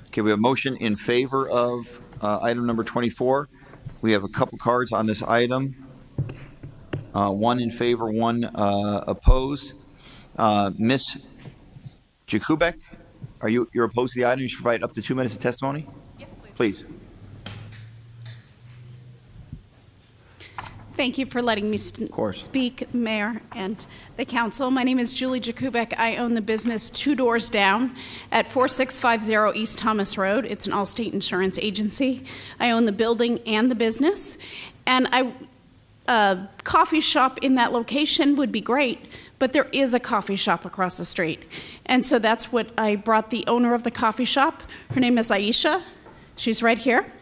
Okay, we have a motion in favor of item number 24. We have a couple cards on this item. One in favor, one opposed. Ms. Jakubek, you're opposed to the item? You should provide up to 2 minutes of testimony?
Yes, please.
Please.
Thank you for letting me speak, Mayor and the council. My name is Julie Jakubek. I own the business 2 doors down at 4650 East Thomas Road. It's an Allstate insurance agency. I own the building and the business. And a coffee shop in that location would be great, but there is a coffee shop across the street. And so that's what I brought the owner of the coffee shop. Her name is Aisha. She's right here.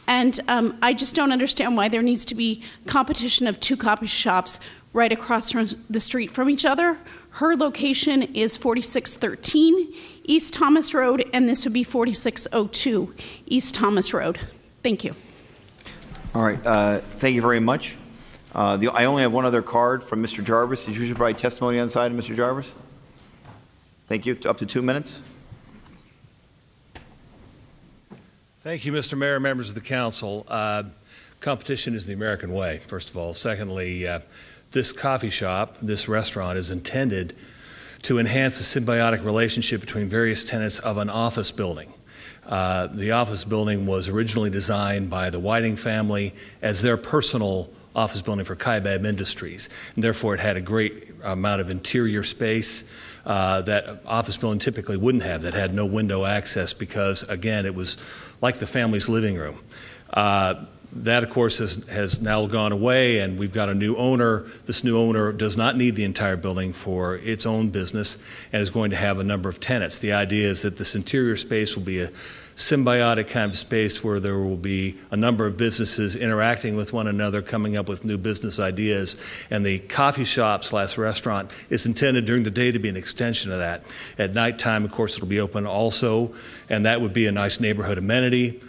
And I just don't understand why there needs to be competition of 2 coffee shops right across from the street from each other. Her location is 4613 East Thomas Road, and this would be 4602 East Thomas Road. Thank you.
All right, thank you very much. I only have one other card from Mr. Jarvis. Did you usually provide testimony on the side of Mr. Jarvis? Thank you. Up to 2 minutes.
Thank you, Mr. Mayor, members of the council. Competition is the American way, first of all. Secondly, this coffee shop, this restaurant, is intended to enhance the symbiotic relationship between various tenants of an office building. The office building was originally designed by the Whiting family as their personal office building for Kaibab Industries, and therefore it had a great amount of interior space that office building typically wouldn't have, that had no window access because, again, it was like the family's living room. That, of course, has now gone away, and we've got a new owner. This new owner does not need the entire building for its own business and is going to have a number of tenants. The idea is that this interior space will be a symbiotic kind of space where there will be a number of businesses interacting with one another, coming up with new business ideas, and the coffee shop / restaurant is intended during the day to be an extension of that. At nighttime, of course, it'll be open also, and that would be a nice neighborhood amenity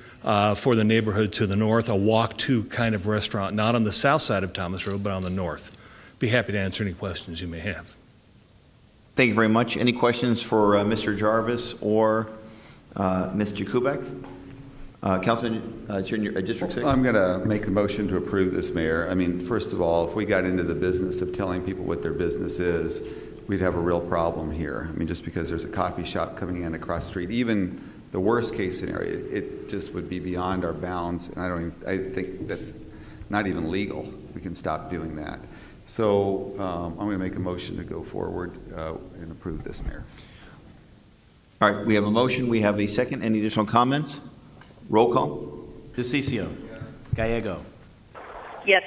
for the neighborhood to the north, a walk-to kind of restaurant, not on the south side of Thomas Road, but on the north. Be happy to answer any questions you may have.
Thank you very much. Any questions for Mr. Jarvis or Ms. Jakubek? Councilman, it's your District 6.
I'm going to make the motion to approve this, Mayor. I mean, first of all, if we got into the business of telling people what their business is, we'd have a real problem here. I mean, just because there's a coffee shop coming in across the street, even the worst case scenario, it just would be beyond our bounds, and I think that's not even legal. We can stop doing that. So I'm going to make a motion to go forward and approve this, Mayor.
All right, we have a motion, we have a second. Any additional comments? Roll call.
DeCiccio. Gallego.
Yes.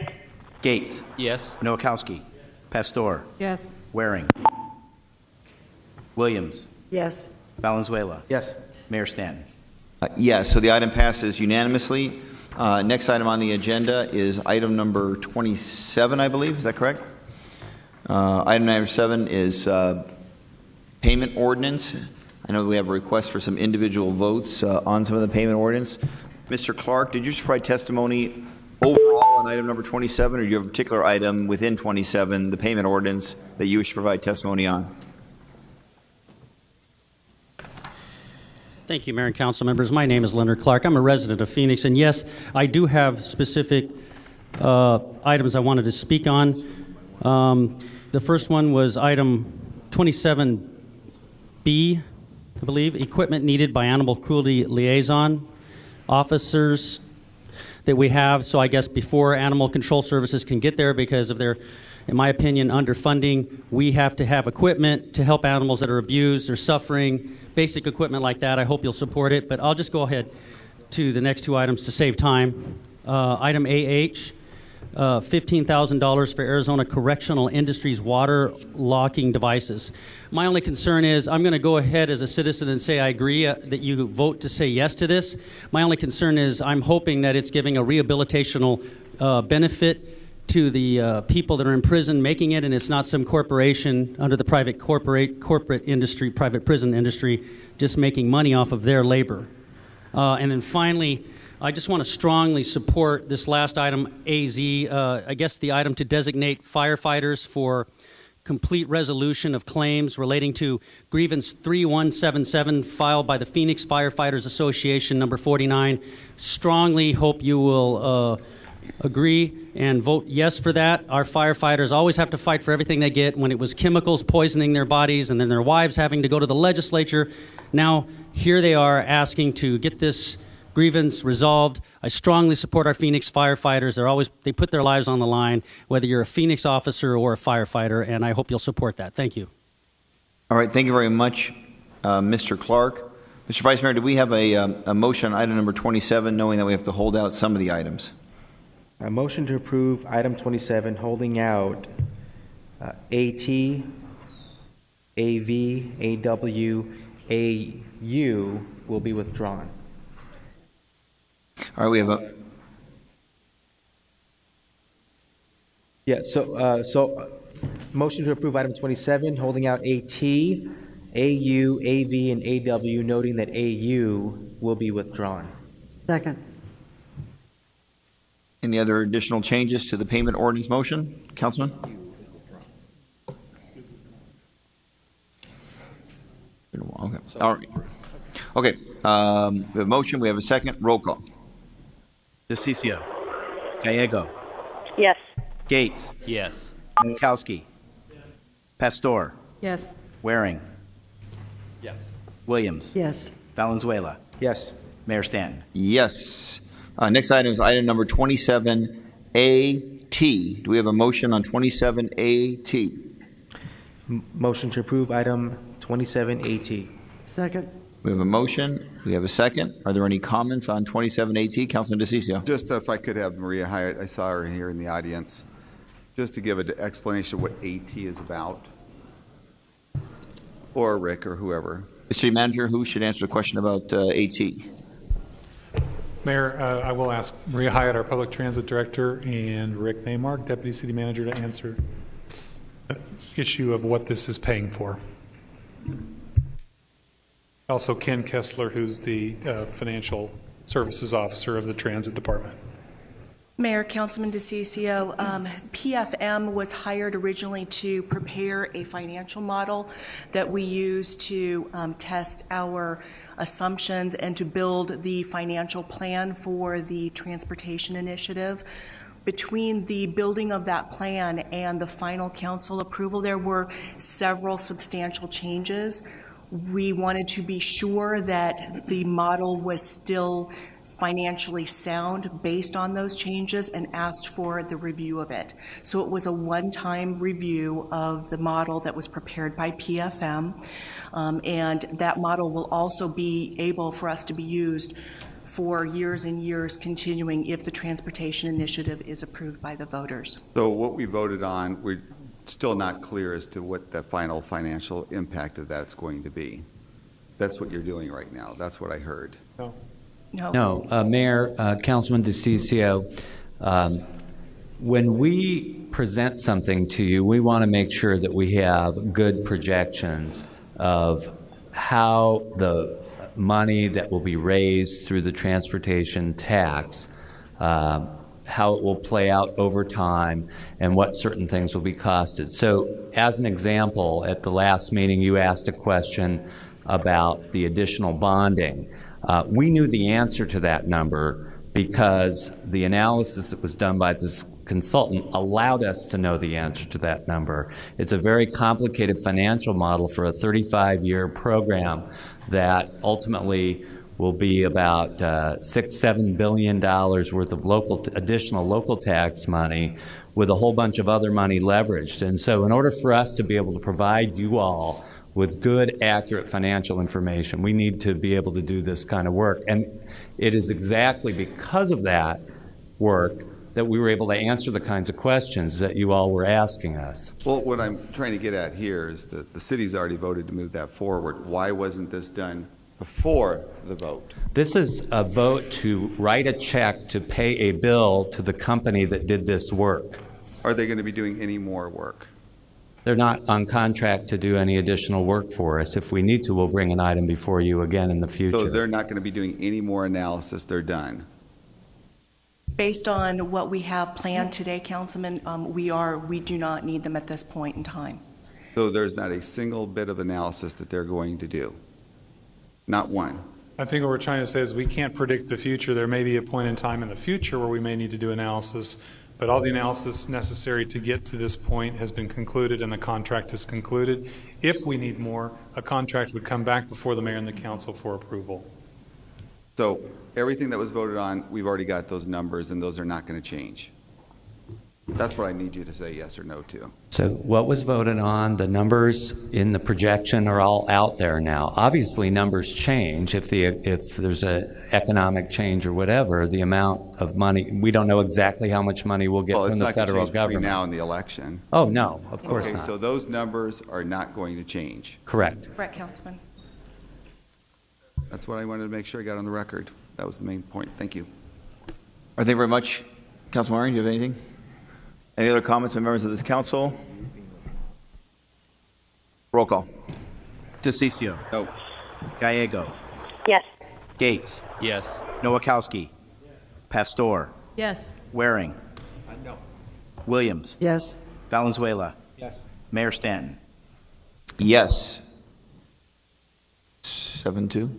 Gates.
Yes.
Noakowski. Pastor.
Yes.
Waring. Williams.
Yes.
Valenzuela.
Yes.
Mayor Stanton.
Yes, so the item passes unanimously. Next item on the agenda is item number 27, I believe. Is that correct? Item number 7 is payment ordinance. I know we have a request for some individual votes on some of the payment ordinance. Mr. Clark, did you just provide testimony overall on item number 27, or do you have a particular item within 27, the payment ordinance, that you wish to provide testimony on?
Thank you, Mayor and Council members. My name is Leonard Clark. I'm a resident of Phoenix, and yes, I do have specific items I wanted to speak on. The first one was item 27B, I believe, equipment needed by animal cruelty liaison officers that we have. So I guess before Animal Control Services can get there, because of their, in my opinion, underfunding, we have to have equipment to help animals that are abused or suffering, basic equipment like that. I hope you'll support it, but I'll just go ahead to the next two items to save time. Item AH, $15,000 for Arizona Correctional Industries water locking devices. My only concern is I'm going to go ahead as a citizen and say I agree that you vote to say yes to this. My only concern is I'm hoping that it's giving a rehabilitational benefit to the people that are in prison making it, and it's not some corporation under the private corporate industry, private prison industry, just making money off of their labor. And then finally, I just want to strongly support this last item, AZ, I guess the item to designate firefighters for complete resolution of claims relating to grievance 3177 filed by the Phoenix Firefighters Association, number 49. Strongly hope you will agree and vote yes for that. Our firefighters always have to fight for everything they get. When it was chemicals poisoning their bodies and then their wives having to go to the legislature, now here they are asking to get this grievance resolved. I strongly support our Phoenix firefighters. They put their lives on the line, whether you're a Phoenix officer or a firefighter, and I hope you'll support that. Thank you.
All right, thank you very much, Mr. Clark. Mr. Vice Mayor, do we have a motion on item number 27, knowing that we have to hold out some of the items?
A motion to approve item 27, holding out AT, AV, AW, AU will be withdrawn.
All right, we have a...
Yeah, so motion to approve item 27, holding out AT, AU, AV, and AW, noting that AU will be withdrawn.
Second.
Any other additional changes to the payment ordinance motion, Councilman? Okay. All right. Okay. We have a motion. We have a second. Roll call.
DeCiccio. Gallego.
Yes.
Gates.
Yes.
Noakowski. Pastor.
Yes.
Waring.
Yes.
Williams.
Yes.
Valenzuela.
Yes.
Mayor Stanton.
Yes. Next item is item number 27AT. Do we have a motion on 27AT?
Motion to approve item 27AT.
Second.
We have a motion. We have a second. Are there any comments on 27AT? Councilman DeCiccio.
Just if I could have Maria Hyatt, I saw her here in the audience, just to give an explanation of what AT is about. Or Rick or whoever.
The city manager, who should answer the question about AT?
Mayor, I will ask Maria Hyatt, our public transit director, and Rick Maymark, deputy city manager, to answer the issue of what this is paying for. Also, Ken Kessler, who's the financial services officer of the transit department.
Mayor, Councilman DeCiccio, PFM was hired originally to prepare a financial model that we use to test our assumptions and to build the financial plan for the transportation initiative. Between the building of that plan and the final council approval, there were several substantial changes. We wanted to be sure that the model was still financially sound based on those changes and asked for the review of it. So it was a one-time review of the model that was prepared by PFM, and that model will also be able for us to be used for years and years continuing if the transportation initiative is approved by the voters.
So what we voted on, we're still not clear as to what the final financial impact of that's going to be. That's what you're doing right now. That's what I heard.
No.
Mayor, Councilman DeCiccio, when we present something to you, we want to make sure that we have good projections of how the money that will be raised through the transportation tax, how it will play out over time, and what certain things will be costed. So, as an example, at the last meeting, you asked a question about the additional bonding. We knew the answer to that number because the analysis that was done by this consultant allowed us to know the answer to that number. It's a very complicated financial model for a 35-year program that ultimately will be about $6-7 billion worth of additional local tax money with a whole bunch of other money leveraged. And so in order for us to be able to provide you all with good, accurate financial information, we need to be able to do this kind of work. And it is exactly because of that work that we were able to answer the kinds of questions that you all were asking us.
Well, what I'm trying to get at here is that the city's already voted to move that forward. Why wasn't this done before the vote?
This is a vote to write a check to pay a bill to the company that did this work.
Are they going to be doing any more work?
They're not on contract to do any additional work for us. If we need to, we'll bring an item before you again in the future.
So they're not going to be doing any more analysis. They're done.
Based on what we have planned today, Councilman, we do not need them at this point in time.
So there's not a single bit of analysis that they're going to do. Not one.
I think what we're trying to say is we can't predict the future. There may be a point in time in the future where we may need to do analysis, but all the analysis necessary to get to this point has been concluded and the contract is concluded. If we need more, a contract would come back before the mayor and the council for approval.
So everything that was voted on, we've already got those numbers, and those are not going to change. That's what I need you to say yes or no to.
So what was voted on, the numbers in the projection are all out there now. Obviously, numbers change. If there's an economic change or whatever, the amount of money, we don't know exactly how much money we'll get from the federal government.
Well, it's not going to change between now and the election.
Oh, no, of course not.
Okay, so those numbers are not going to change.
Correct.
Correct, Councilman.
That's what I wanted to make sure I got on the record. That was the main point. Thank you.
Thank you very much. Councilman Warren, do you have anything? Any other comments from members of this council? Roll call.
DeCiccio.
No.
Gallego.
Yes.
Gates.
Yes.
Nowakowski. Pastor.
Yes.
Waring.
No.
Williams.
Yes.
Valenzuela.
Yes.
Mayor Stanton.
Yes. 7-2.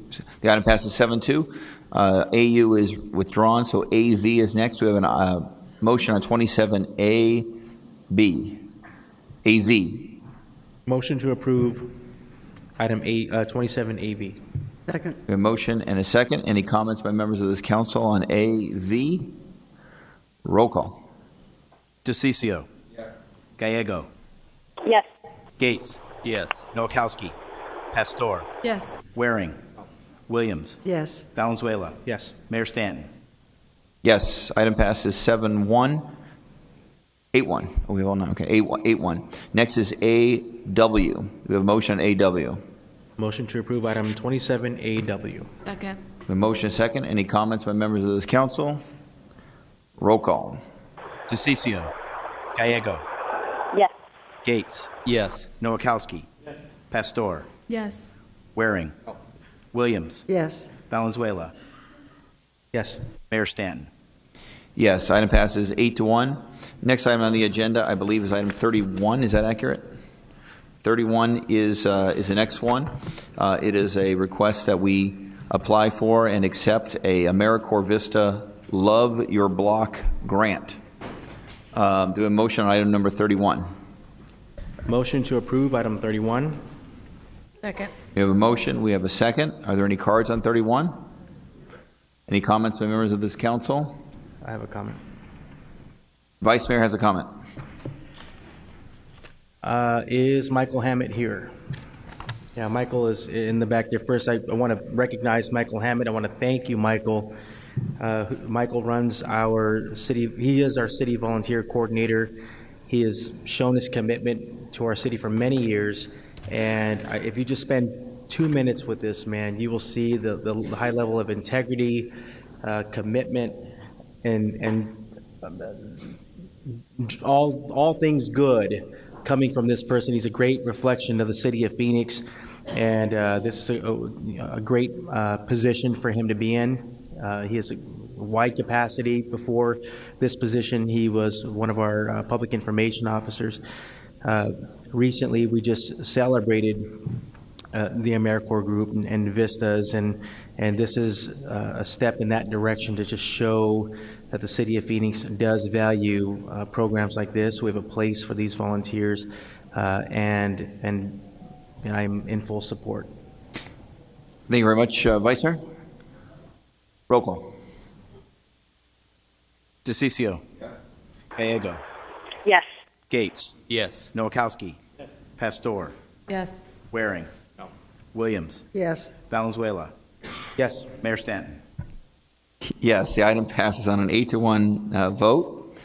The item passes 7-2. AU is withdrawn, so AV is next. We have a motion on 27AB. AV.
Motion to approve item 27AV.
Second.
We have a motion and a second. Any comments by members of this council on AV? Roll call.
DeCiccio.
Yes.
Gallego.
Yes.
Gates.
Yes.
Nowakowski. Pastor.
Yes.
Waring. Williams.
Yes.
Valenzuela.
Yes.
Mayor Stanton.
Yes, item passes 7-1. 8-1. Oh, we have all nine. Okay, 8-1. Next is AW. We have a motion on AW.
Motion to approve item 27AW.
Second.
We have a motion and a second. Any comments by members of this council? Roll call.
DeCiccio. Gallego.
Yes.
Gates.
Yes.
Nowakowski. Pastor.
Yes.
Waring. Williams.
Yes.
Valenzuela.
Yes.
Mayor Stanton.
Yes, item passes 8-1. Next item on the agenda, I believe, is item 31. Is that accurate? 31 is the next one. It is a request that we apply for and accept a AmeriCorps Vista Love Your Block grant. Do a motion on item number 31.
Motion to approve item 31.
Second.
We have a motion. We have a second. Are there any cards on 31? Any comments by members of this council?
I have a comment.
Vice Mayor has a comment.
Is Michael Hammett here? Yeah, Michael is in the back there. First, I want to recognize Michael Hammett. I want to thank you, Michael. Michael runs our city, he is our city volunteer coordinator. He has shown his commitment to our city for many years. And if you just spend 2 minutes with this man, you will see the high level of integrity, commitment, and all things good coming from this person. He's a great reflection of the city of Phoenix, and this is a great position for him to be in. He has a wide capacity. Before this position, he was one of our public information officers. Recently, we just celebrated the AmeriCorps Group and Vistas, and this is a step in that direction to just show that the city of Phoenix does value programs like this. We have a place for these volunteers, and I'm in full support.
Thank you very much, Vice Mayor. Roll call.
DeCiccio. Yes. Gallego.
Yes.
Gates.
Yes.
Nowakowski. Yes. Pastor.
Yes.
Waring.
No.
Williams.
Yes.
Valenzuela.
Yes.
Mayor Stanton.
Yes, the item passes on an 8-1 vote.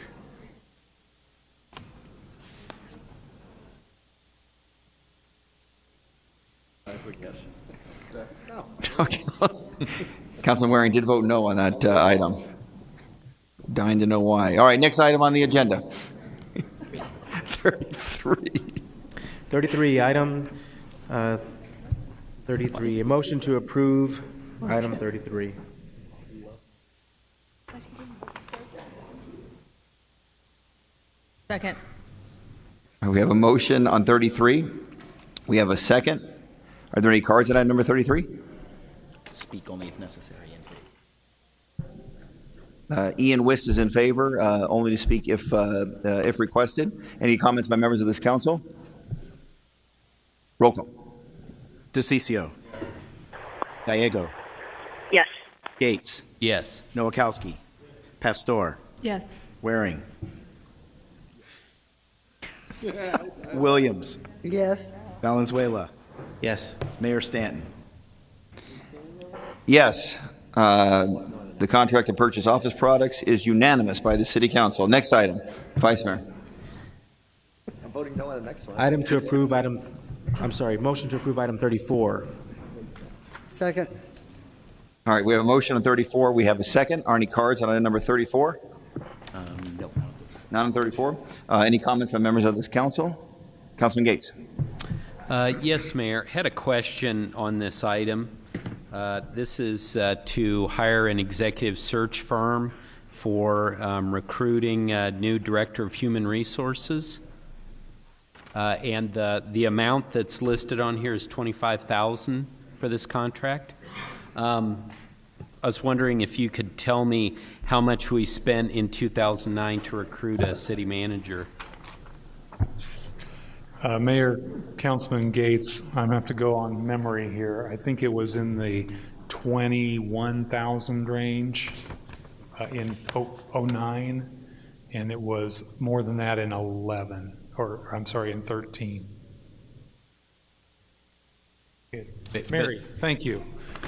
Okay. Councilman Waring did vote no on that item. Dying to know why. All right, next item on the agenda.
33, item 33, a motion to approve item 33.
Second.
We have a motion on 33. We have a second. Are there any cards on item number 33?
Speak only if necessary.
Ian Wist is in favor, only to speak if requested. Any comments by members of this council? Roll call.
DeCiccio. Gallego.
Yes.
Gates.
Yes.
Nowakowski. Pastor.
Yes.
Waring. Williams.
Yes.
Valenzuela.
Yes.
Mayor Stanton.
Yes. The contract to purchase office products is unanimous by the City Council. Next item, Vice Mayor.
I'm voting no on the next one.
Motion to approve item 34.
Second.
All right, we have a motion on 34. We have a second. Are any cards on item number 34?
No.
Not on 34. Any comments by members of this council? Councilman Gates.
Yes, Mayor. Had a question on this item. This is to hire an executive search firm for recruiting a new director of human resources. And the amount that's listed on here is $25,000 for this contract. I was wondering if you could tell me how much we spent in 2009 to recruit a city manager.
Mayor, Councilman Gates, I'm going to have to go on memory here. I think it was in the 21,000 range in 09, and it was more than that in 11, or I'm sorry, in 13. Mary, thank you.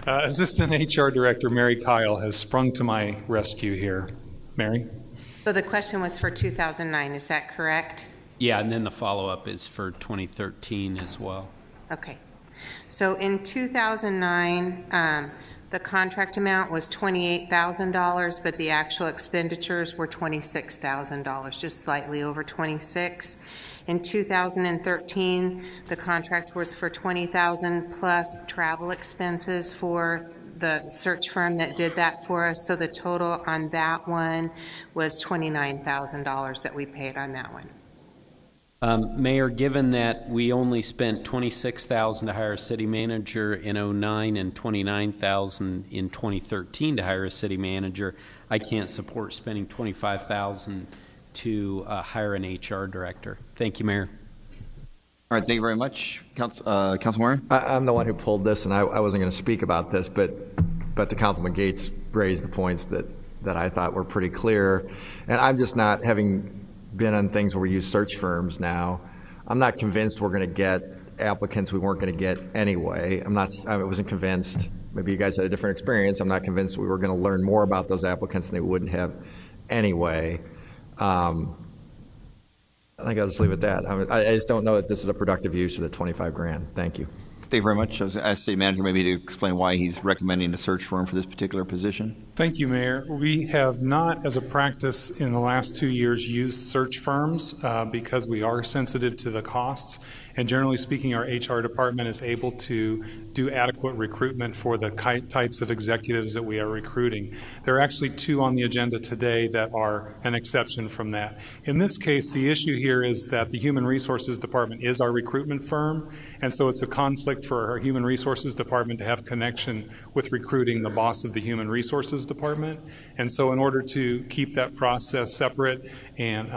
Assistant HR Director Mary Kyle has sprung to my rescue here. Mary?
So the question was for 2009, is that correct?
Yeah, and then the follow-up is for 2013 as well.
Okay. So in 2009, the contract amount was $28,000, but the actual expenditures were $26,000, just slightly over 26. In 2013, the contract was for $20,000 plus travel expenses for the search firm that did that for us. So the total on that one was $29,000 that we paid on that one.
Mayor, given that we only spent $26,000 to hire a city manager in 09 and $29,000 in 2013 to hire a city manager, I can't support spending $25,000 to hire an HR director. Thank you, Mayor.
All right, thank you very much. Councilman Warren?
I'm the one who pulled this, and I wasn't going to speak about this, but but the Councilman Gates raised the points that I thought were pretty clear. And I'm just not, having been on things where we use search firms now, I'm not convinced we're going to get applicants we weren't going to get anyway. I wasn't convinced. Maybe you guys had a different experience. I'm not convinced we were going to learn more about those applicants than they wouldn't have anyway. I think I'll just leave it at that. I just don't know that this is a productive use of the 25 grand. Thank you.
Thank you very much. I was going to ask City Manager maybe to explain why he's recommending a search firm for this particular position.
Thank you, Mayor. We have not, as a practice in the last 2 years, used search firms because we are sensitive to the costs. And generally speaking, our HR department is able to do adequate recruitment for the types of executives that we are recruiting. There are actually 2 on the agenda today that are an exception from that. In this case, the issue here is that the Human Resources Department is our recruitment firm, and so it's a conflict for our Human Resources Department to have connection with recruiting the boss of the Human Resources Department. And so in order to keep that process separate and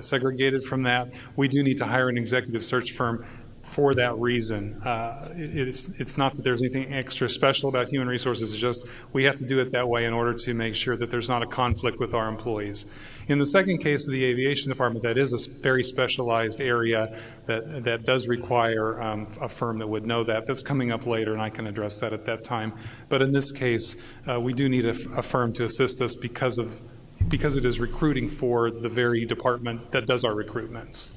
segregated from that, we do need to hire an executive search firm for that reason. It's not that there's anything extra special about human resources, it's just we have to do it that way in order to make sure that there's not a conflict with our employees. In the second case of the aviation department, that is a very specialized area that does require a firm that would know that. That's coming up later, and I can address that at that time. But in this case, we do need a firm to assist us because it is recruiting for the very department that does our recruitments.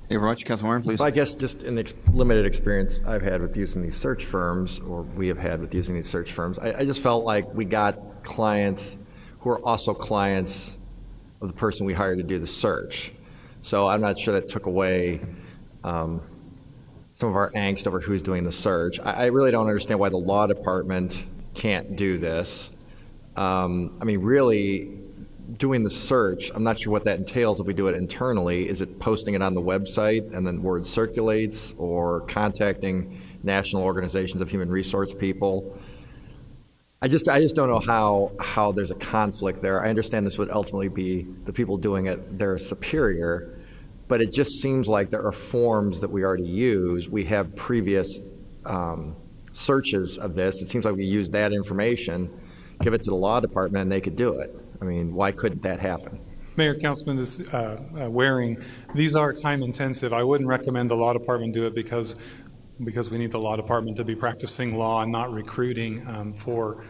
Thank you very much. Councilman Warren, please.
Well, I guess just in the limited experience I've had with using these search firms, or we have had with using these search firms, I just felt like we got clients who are also clients of the person we hired to do the search. So I'm not sure that took away some of our angst over who's doing the search. I really don't understand why the law department can't do this. I mean, really, doing the search, I'm not sure what that entails if we do it internally. Is it posting it on the website and then word circulates, or contacting national organizations of human resource people? I just don't know how there's a conflict there. I understand this would ultimately be the people doing it, their superior, but it just seems like there are forms that we already use. We have previous searches of this. It seems like we use that information, give it to the law department, and they could do it. I mean, why couldn't that happen?
Mayor, Councilman Waring, these are time intensive. I wouldn't recommend the law department do it because we need the law department to be practicing law and not recruiting for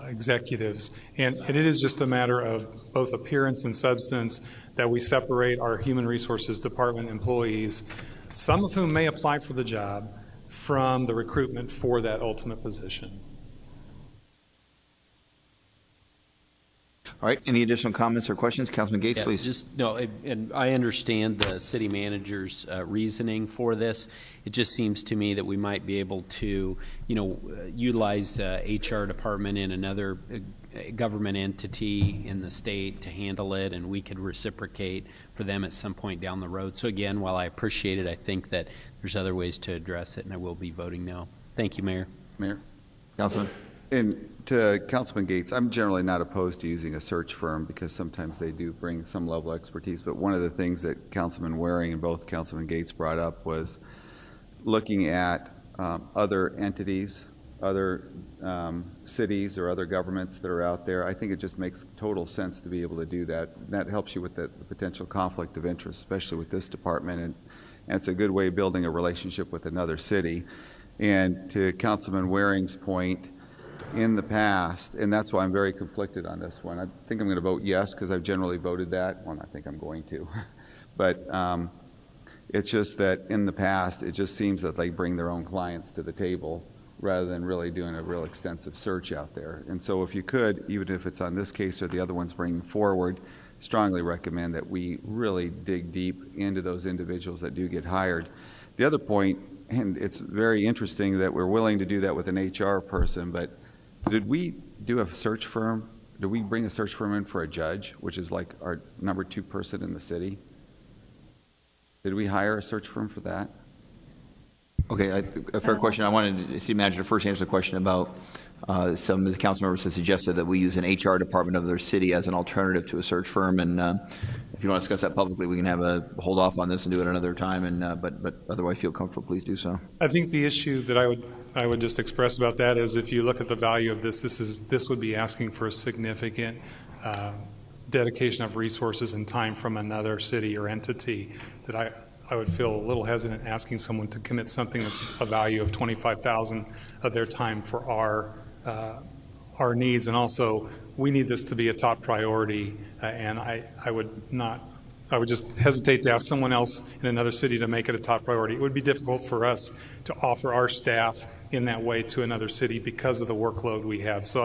executives. And it is just a matter of both appearance and substance that we separate our Human Resources Department employees, some of whom may apply for the job, from the recruitment for that ultimate position.
All right, any additional comments or questions? Councilman Gates, please.
And I understand the city manager's reasoning for this. It just seems to me that we might be able to, utilize HR department in another government entity in the state to handle it, and we could reciprocate for them at some point down the road. So again, while I appreciate it, I think that there's other ways to address it, and I will be voting no. Thank you, Mayor.
Mayor?
Councilman?
And to Councilman Gates, I'm generally not opposed to using a search firm because sometimes they do bring some level of expertise. But one of the things that Councilman Waring and both Councilman Gates brought up was looking at other entities, other cities or other governments that are out there. I think it just makes total sense to be able to do that. And that helps you with the potential conflict of interest, especially with this department. And it's a good way of building a relationship with another city. And to Councilman Waring's point, in the past, and that's why I'm very conflicted on this one. I think I'm going to vote yes because I've generally voted that. Well, I think I'm going to. But it's just that in the past, it just seems that they bring their own clients to the table rather than really doing a real extensive search out there. And so if you could, even if it's on this case or the other ones bringing forward, strongly recommend that we really dig deep into those individuals that do get hired. The other point, and it's very interesting that we're willing to do that with an HR person, but did we do a search firm? Did we bring a search firm in for a judge, which is like our number 2 person in the city? Did we hire a search firm for that?
Okay, a fair question. I wanted the city manager to first answer the question about some of the council members have suggested that we use an HR department of their city as an alternative to a search firm, and if you want to discuss that publicly, we can have a hold off on this and do it another time, and, but otherwise feel comfortable, please do so.
I think the issue that I would just express about that is if you look at the value of this would be asking for a significant dedication of resources and time from another city or entity that I would feel a little hesitant asking someone to commit something that's a value of $25,000 of their time for our needs. And also, we need this to be a top priority, and I would just hesitate to ask someone else in another city to make it a top priority. It would be difficult for us to offer our staff in that way to another city because of the workload we have. So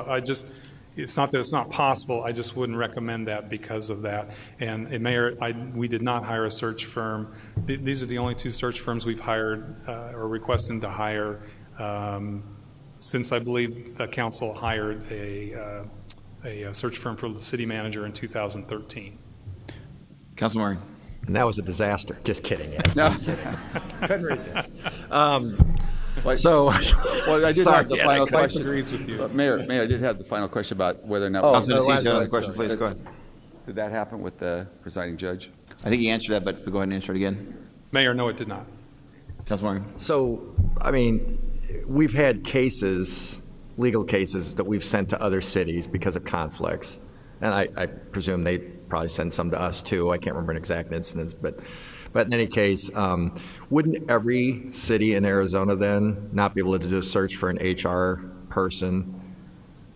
it's not that it's not possible, I just wouldn't recommend that because of that. And Mayor, we did not hire a search firm. These are the only two search firms we've hired or requested to hire since I believe the council hired a search firm for the city manager in 2013.
Councilman Murray.
And that was a disaster. Just kidding. Yeah.
No.
Couldn't resist.
Well, I did have the final question.
Agrees with you.
Mayor, I did have the final question about whether or not.
Councilman DeCiccio, another question, please, go ahead.
Did that happen with the presiding judge?
I think he answered that, but go ahead and answer it again.
Mayor, no, it did not.
Councilman Morgan.
So, I mean, we've had cases, legal cases, that we've sent to other cities because of conflicts. And I presume they probably send some to us too. I can't remember an exact instance, but in any case, wouldn't every city in Arizona then not be able to just search for an HR person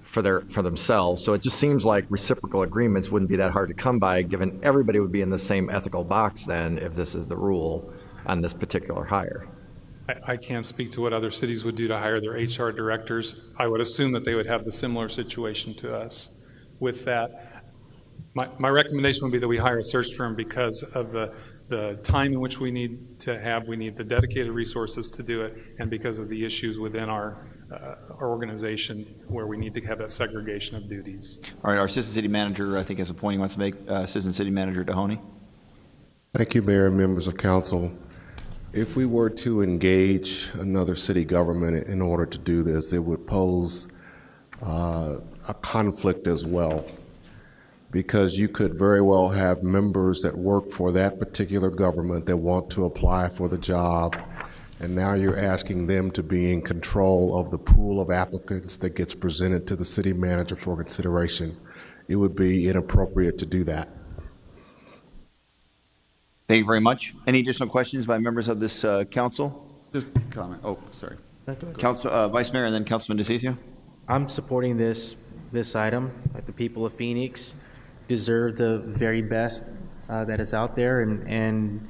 for themselves? So it just seems like reciprocal agreements wouldn't be that hard to come by, given everybody would be in the same ethical box then if this is the rule on this particular hire.
I can't speak to what other cities would do to hire their HR directors. I would assume that they would have the similar situation to us with that. My recommendation would be that we hire a search firm because of the time in which we need the dedicated resources to do it, and because of the issues within our organization where we need to have that segregation of duties.
All right, our Assistant City Manager, I think, has a point he wants to make. Assistant City Manager Dohoney.
Thank you, Mayor and members of council. If we were to engage another city government in order to do this, it would pose a conflict as well, because you could very well have members that work for that particular government that want to apply for the job, and now you're asking them to be in control of the pool of applicants that gets presented to the city manager for consideration. It would be inappropriate to do that.
Thank you very much. Any additional questions by members of this council?
Just comment. Oh, sorry.
Council,
Vice Mayor and then Councilman DeCiccio.
I'm supporting this item. The people of Phoenix deserve the very best that is out there, and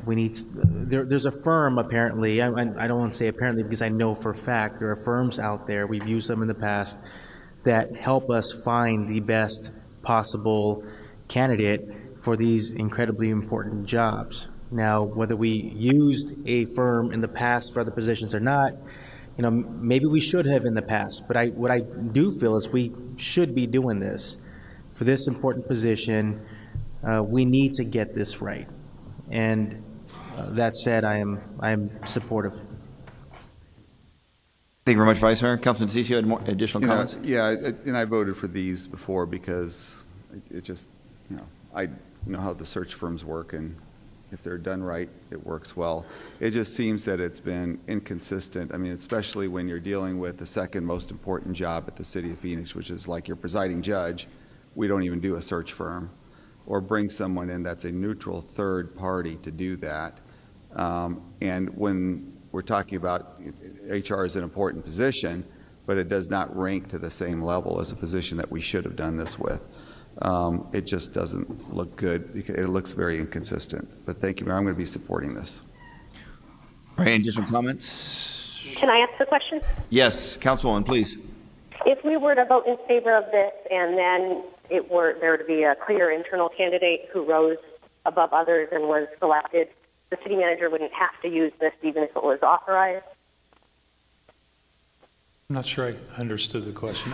we need. There's a firm apparently. I don't want to say apparently because I know for a fact there are firms out there. We've used them in the past that help us find the best possible candidate for these incredibly important jobs. Now, whether we used a firm in the past for other positions or not, maybe we should have in the past, but what I do feel is we should be doing this. For this important position, we need to get this right. And that said, I am supportive.
Thank you very much, Vice Mayor. Councilman DeCiccio, had more additional comments?
And I voted for these before because it just, I know how the search firms work, and if they're done right, it works well. It just seems that it's been inconsistent. I mean, especially when you're dealing with the second most important job at the city of Phoenix, which is like your presiding judge. We don't even do a search firm or bring someone in that's a neutral third party to do that. And when we're talking about HR is an important position, but it does not rank to the same level as a position that we should have done this with. It just doesn't look good because it looks very inconsistent. But thank you, Mayor. I'm going to be supporting this.
All right, additional comments?
Can I ask a question?
Yes, Councilwoman, please.
If we were to vote in favor of this and then there to be a clear internal candidate who rose above others and was selected, the city manager wouldn't have to use this even if it was authorized?
I'm not sure I understood the question.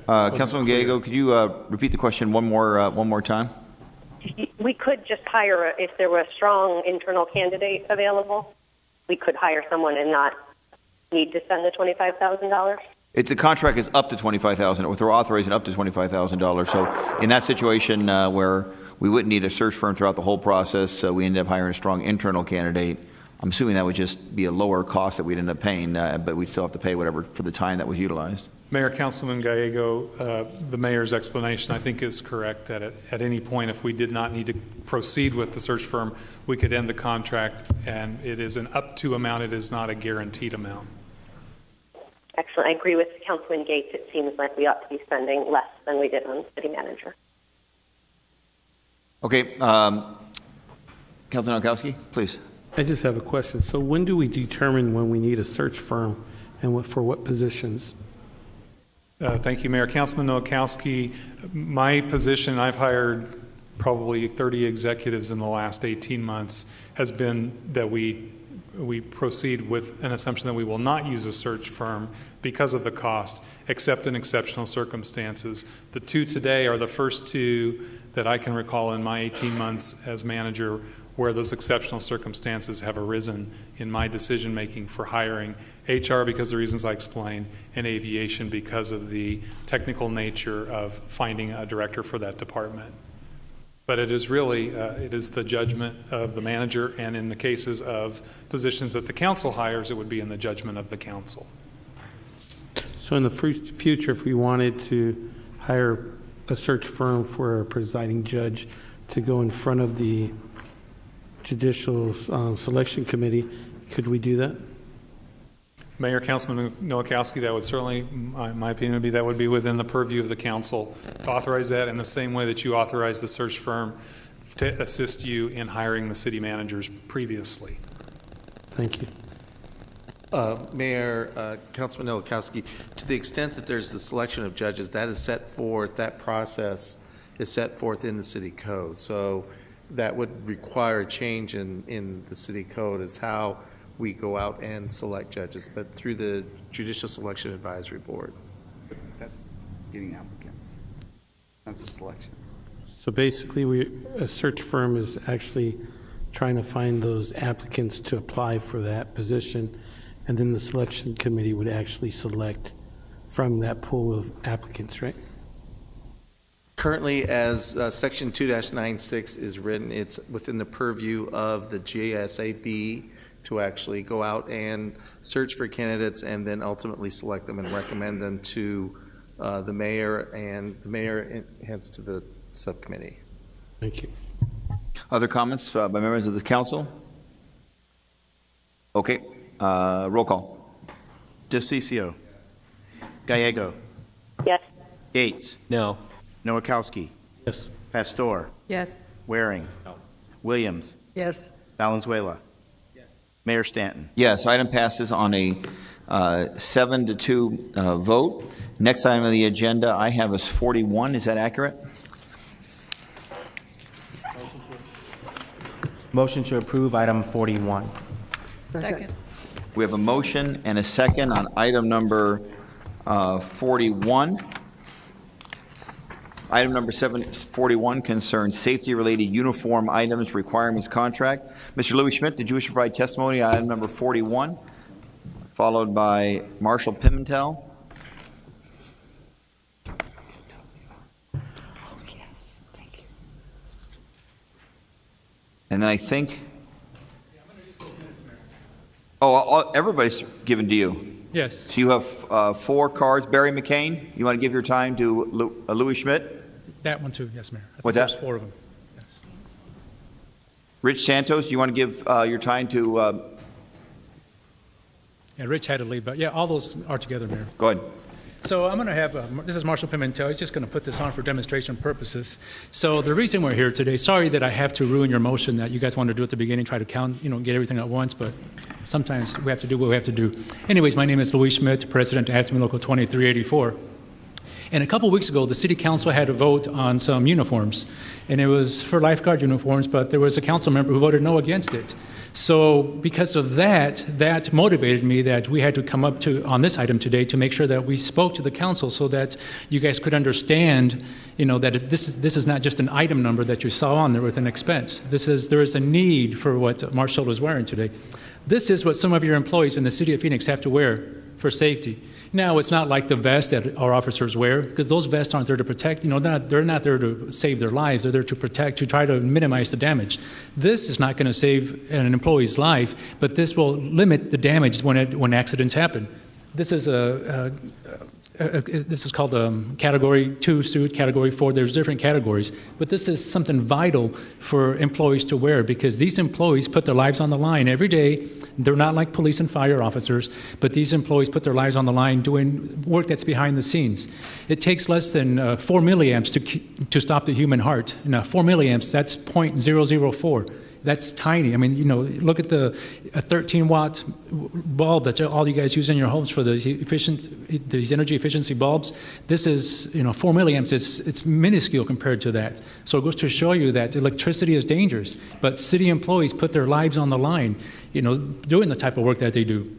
Councilman Gallego, could you repeat the question one more time?
We could just hire, if there were a strong internal candidate available, we could hire someone and not need to spend the $25,000?
The contract is up to $25,000, or they're authorizing up to $25,000. So in that situation where we wouldn't need a search firm throughout the whole process, we ended up hiring a strong internal candidate. I'm assuming that would just be a lower cost that we'd end up paying, but we'd still have to pay whatever for the time that was utilized.
Mayor, Councilman Gallego, the mayor's explanation, I think, is correct, that at any point, if we did not need to proceed with the search firm, we could end the contract, and it is an up to amount. It is not a guaranteed amount.
Excellent. I agree with Councilman Gates. It seems like we ought to be spending less than we did on city manager.
Okay, Councilman Nowakowski, please.
I just have a question. So when do we determine when we need a search firm and for what positions?
Thank you, Mayor. Councilman Nowakowski, my position, I've hired probably 30 executives in the last 18 months, has been that we proceed with an assumption that we will not use a search firm because of the cost, except in exceptional circumstances. The two today are the first two that I can recall in my 18 months as manager where those exceptional circumstances have arisen in my decision-making for hiring. HR because of the reasons I explained, and aviation because of the technical nature of finding a director for that department. But it is really, it is the judgment of the manager, and in the cases of positions that the council hires, it would be in the judgment of the council.
So in the future, if we wanted to hire a search firm for a presiding judge to go in front of the Judicial Selection Committee, could we do that?
Mayor, Councilman Nowakowski, that would certainly, my opinion would be that would be within the purview of the council to authorize that in the same way that you authorized the search firm to assist you in hiring the city managers previously.
Thank you.
Mayor, Councilman Nowakowski, to the extent that there's the selection of judges, that is set forth, that process is set forth in the city code. So that would require a change in the city code as how we go out and select judges, but through the Judicial Selection Advisory Board.
That's getting applicants, not the selection.
So basically, a search firm is actually trying to find those applicants to apply for that position, and then the selection committee would actually select from that pool of applicants, right?
Currently, as Section 2-96 is written, it's within the purview of the JSAB to actually go out and search for candidates and then ultimately select them and recommend them to the mayor, and the mayor hence to the subcommittee.
Thank you.
Other comments by members of the council? Okay, roll call.
DeCiccio. Gallego.
Yes.
Gates.
No.
Nowakowski.
Yes.
Pastor.
Yes.
Waring.
No.
Williams.
Yes.
Valenzuela. Yes. Mayor Stanton.
Yes, item passes on a 7-2 vote. Next item on the agenda I have is 41. Is that accurate?
Motion to approve item 41.
Second.
We have a motion and a second on item number 41. Item number 41 concerns safety-related uniform items requirements contract. Mr. Louis Schmidt, did you wish to provide testimony on item number 41, followed by Marshall Pimentel? And then I think, everybody's given to you.
Yes.
So you have 4 cards. Barry McCain, you want to give your time to Louis Schmidt?
That one too, yes, Mayor. I think
What's that?
there's 4 of them. Yes.
Rich Santos, you want to give your time to,
Yeah, Rich had to leave, but yeah, all those are together, Mayor.
go ahead.
So I'm going to have, this is Marshall Pimentel. He's just going to put this on for demonstration purposes. So the reason we're here today, sorry that I have to ruin your motion that you guys wanted to do at the beginning, try to count, get everything at once, but sometimes we have to do what we have to do. Anyways, my name is Louis Schmidt, President of ASME Local 2384. And a couple weeks ago, the City Council had a vote on some uniforms, and it was for lifeguard uniforms, but there was a council member who voted no against it. So because of that motivated me that we had to come up on this item today to make sure that we spoke to the council so that you guys could understand, that this is not just an item number that you saw on there with an expense. There is a need for what Marshall was wearing today. This is what some of your employees in the city of Phoenix have to wear for safety. Now, it's not like the vest that our officers wear, because those vests aren't there to protect, they're not there to save their lives, they're there to protect, to try to minimize the damage. This is not going to save an employee's life, but this will limit the damage when accidents happen. This is this is called a Category 2 suit, Category 4. There's different categories. But this is something vital for employees to wear, because these employees put their lives on the line every day. They're not like police and fire officers, but these employees put their lives on the line doing work that's behind the scenes. It takes less than 4 milliamps to stop the human heart. Now, 4 milliamps, that's 0.004. That's tiny. I mean, look at a 13-watt bulb that all you guys use in your homes for these energy efficiency bulbs. This is, 4 milliamps. It's minuscule compared to that. So it goes to show you that electricity is dangerous. But city employees put their lives on the line, doing the type of work that they do.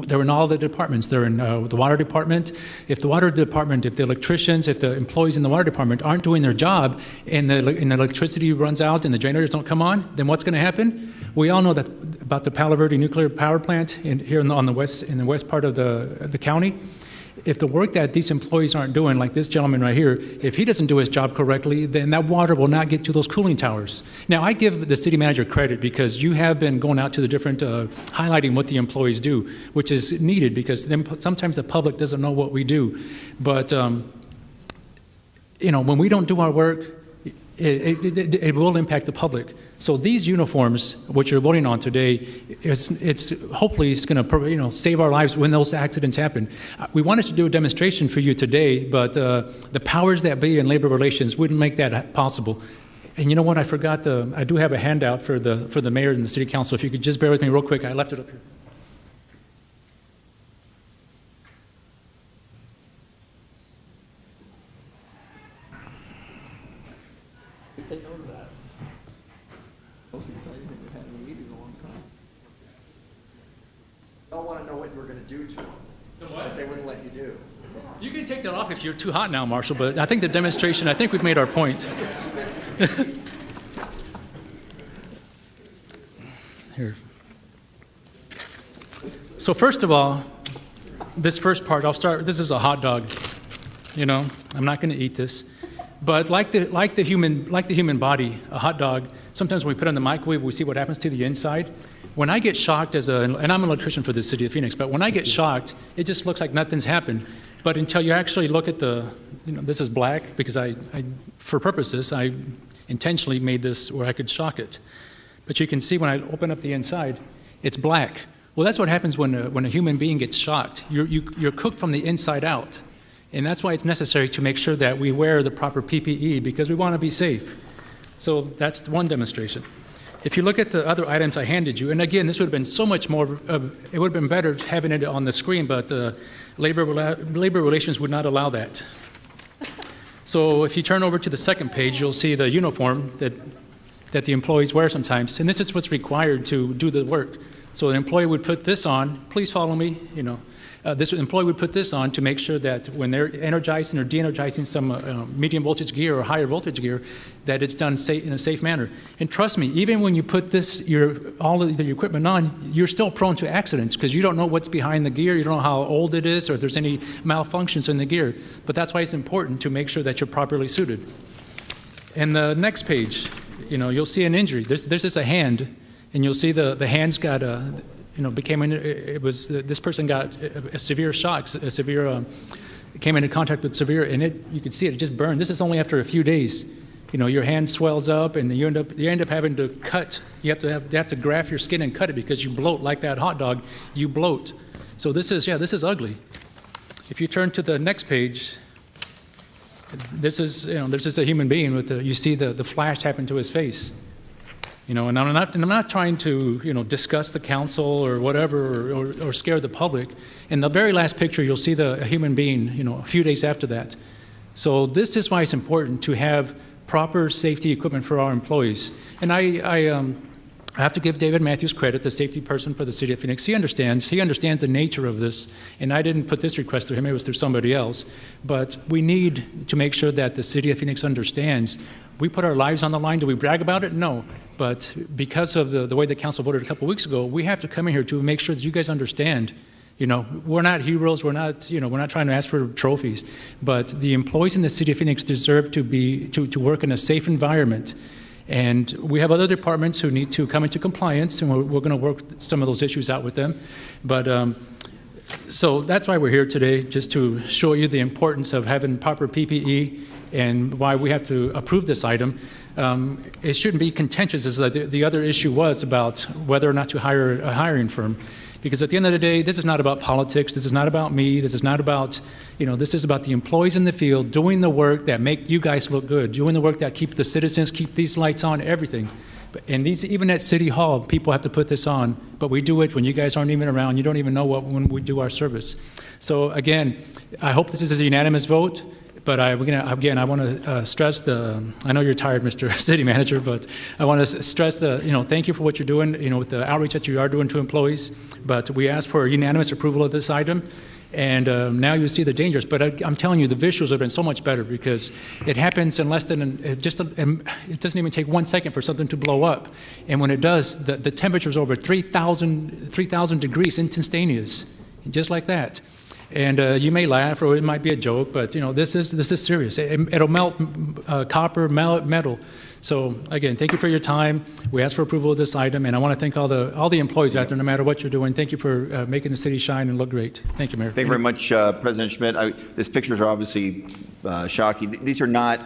They're in all the departments. They're in the water department. If the electricians, if the employees in the water department aren't doing their job and the electricity runs out and the generators don't come on, then what's going to happen? We all know that about the Palo Verde nuclear power plant here in the west part of the county. If the work that these employees aren't doing, like this gentleman right here, if he doesn't do his job correctly, then that water will not get to those cooling towers. Now, I give the city manager credit, because you have been going out to the different, highlighting what the employees do, which is needed, because sometimes the public doesn't know what we do. But, when we don't do our work, it will impact the public. So these uniforms, which you're voting on today, it's hopefully it's going to save our lives when those accidents happen. We wanted to do a demonstration for you today, but the powers that be in labor relations wouldn't make that possible. And you know what? I forgot I do have a handout for the mayor and the city council. If you could just bear with me real quick, I left it up here.
Say no to that. Most exciting thing we've had in a meeting in a long time. They all want to know what you were going to do to them. That they wouldn't let you do.
You can take that off if you're too hot now, Marshall, but I think the demonstration, I think we've made our point. Here. So first of all, this first part, this is a hot dog. I'm not going to eat this. But like the human body, a hot dog, sometimes when we put it in the microwave, we see what happens to the inside. When I get shocked and I'm an electrician for the city of Phoenix, but when I get shocked, it just looks like nothing's happened. But until you actually look at this is black, because for purposes, I intentionally made this where I could shock it. But you can see when I open up the inside, it's black. Well, that's what happens when a human being gets shocked. You're cooked from the inside out. And that's why it's necessary to make sure that we wear the proper PPE, because we want to be safe. So that's one demonstration. If you look at the other items I handed you, and again, this would have been so much more, it would have been better having it on the screen, but labor relations would not allow that. So if you turn over to the second page, you'll see the uniform that the employees wear sometimes. And this is what's required to do the work. So an employee would put this on. Please follow me, this employee would put this on to make sure that when they're energizing or de-energizing some medium voltage gear or higher voltage gear, that it's done in a safe manner. And trust me, even when you put all of the equipment on, you're still prone to accidents, because you don't know what's behind the gear, you don't know how old it is, or if there's any malfunctions in the gear. But that's why it's important to make sure that you're properly suited. And the next page, you'll see an injury. There's just a hand, and you'll see the hand's got this person got a severe shock, came into contact with severe, and you can see it just burned. This is only after a few days. Your hand swells up, and you end up having to cut. You have to graft your skin and cut it, because you bloat like that hot dog. You bloat. So this is ugly. If you turn to the next page, this is just a human being you see the flash happen to his face. And I'm not trying to, discuss the council or whatever, or scare the public. In the very last picture, you'll see a human being, a few days after that. So this is why it's important to have proper safety equipment for our employees. And I have to give David Matthews credit, the safety person for the city of Phoenix. He understands the nature of this. And I didn't put this request through him, it was through somebody else. But we need to make sure that the city of Phoenix understands. We put our lives on the line. Do we brag about it? No. But because of the way the council voted a couple weeks ago, we have to come in here to make sure that you guys understand You know, we're not heroes. We're not, you know, we're not trying to ask for trophies. But the employees in the city of Phoenix deserve to work in a safe environment. And we have other departments who need to come into compliance, and we're going to work some of those issues out with them. But so that's why we're here today, just to show you the importance of having proper PPE and why we have to approve this item. It shouldn't be contentious, as the other issue was about whether or not to hire a hiring firm. Because at the end of the day, this is not about politics. This is not about me. This is not about, you know, this is about the employees in the field doing the work that make you guys look good, doing the work that keep the citizens, keep these lights on, everything. And these, even at City Hall, people have to put this on, but we do it when you guys aren't even around. You don't even know when we do our service. So again, I hope this is a unanimous vote. But I want to stress I know you're tired, Mr. City Manager, but I want to stress thank you for what you're doing, with the outreach that you are doing to employees. But we ask for unanimous approval of this item. And now you see the dangers. But I'm telling you, the visuals have been so much better because it happens in less than, it doesn't even take 1 second for something to blow up. And when it does, the temperature is over 3,000 degrees instantaneous, just like that. And you may laugh, or it might be a joke, but this is serious. It'll melt copper, metal. So again, thank you for your time. We ask for approval of this item, and I want to thank all the employees out there, no matter what you're doing. Thank you for making the city shine and look great. Thank you, Mayor.
Thank you very much, President Schmidt. These pictures are obviously shocking. These are not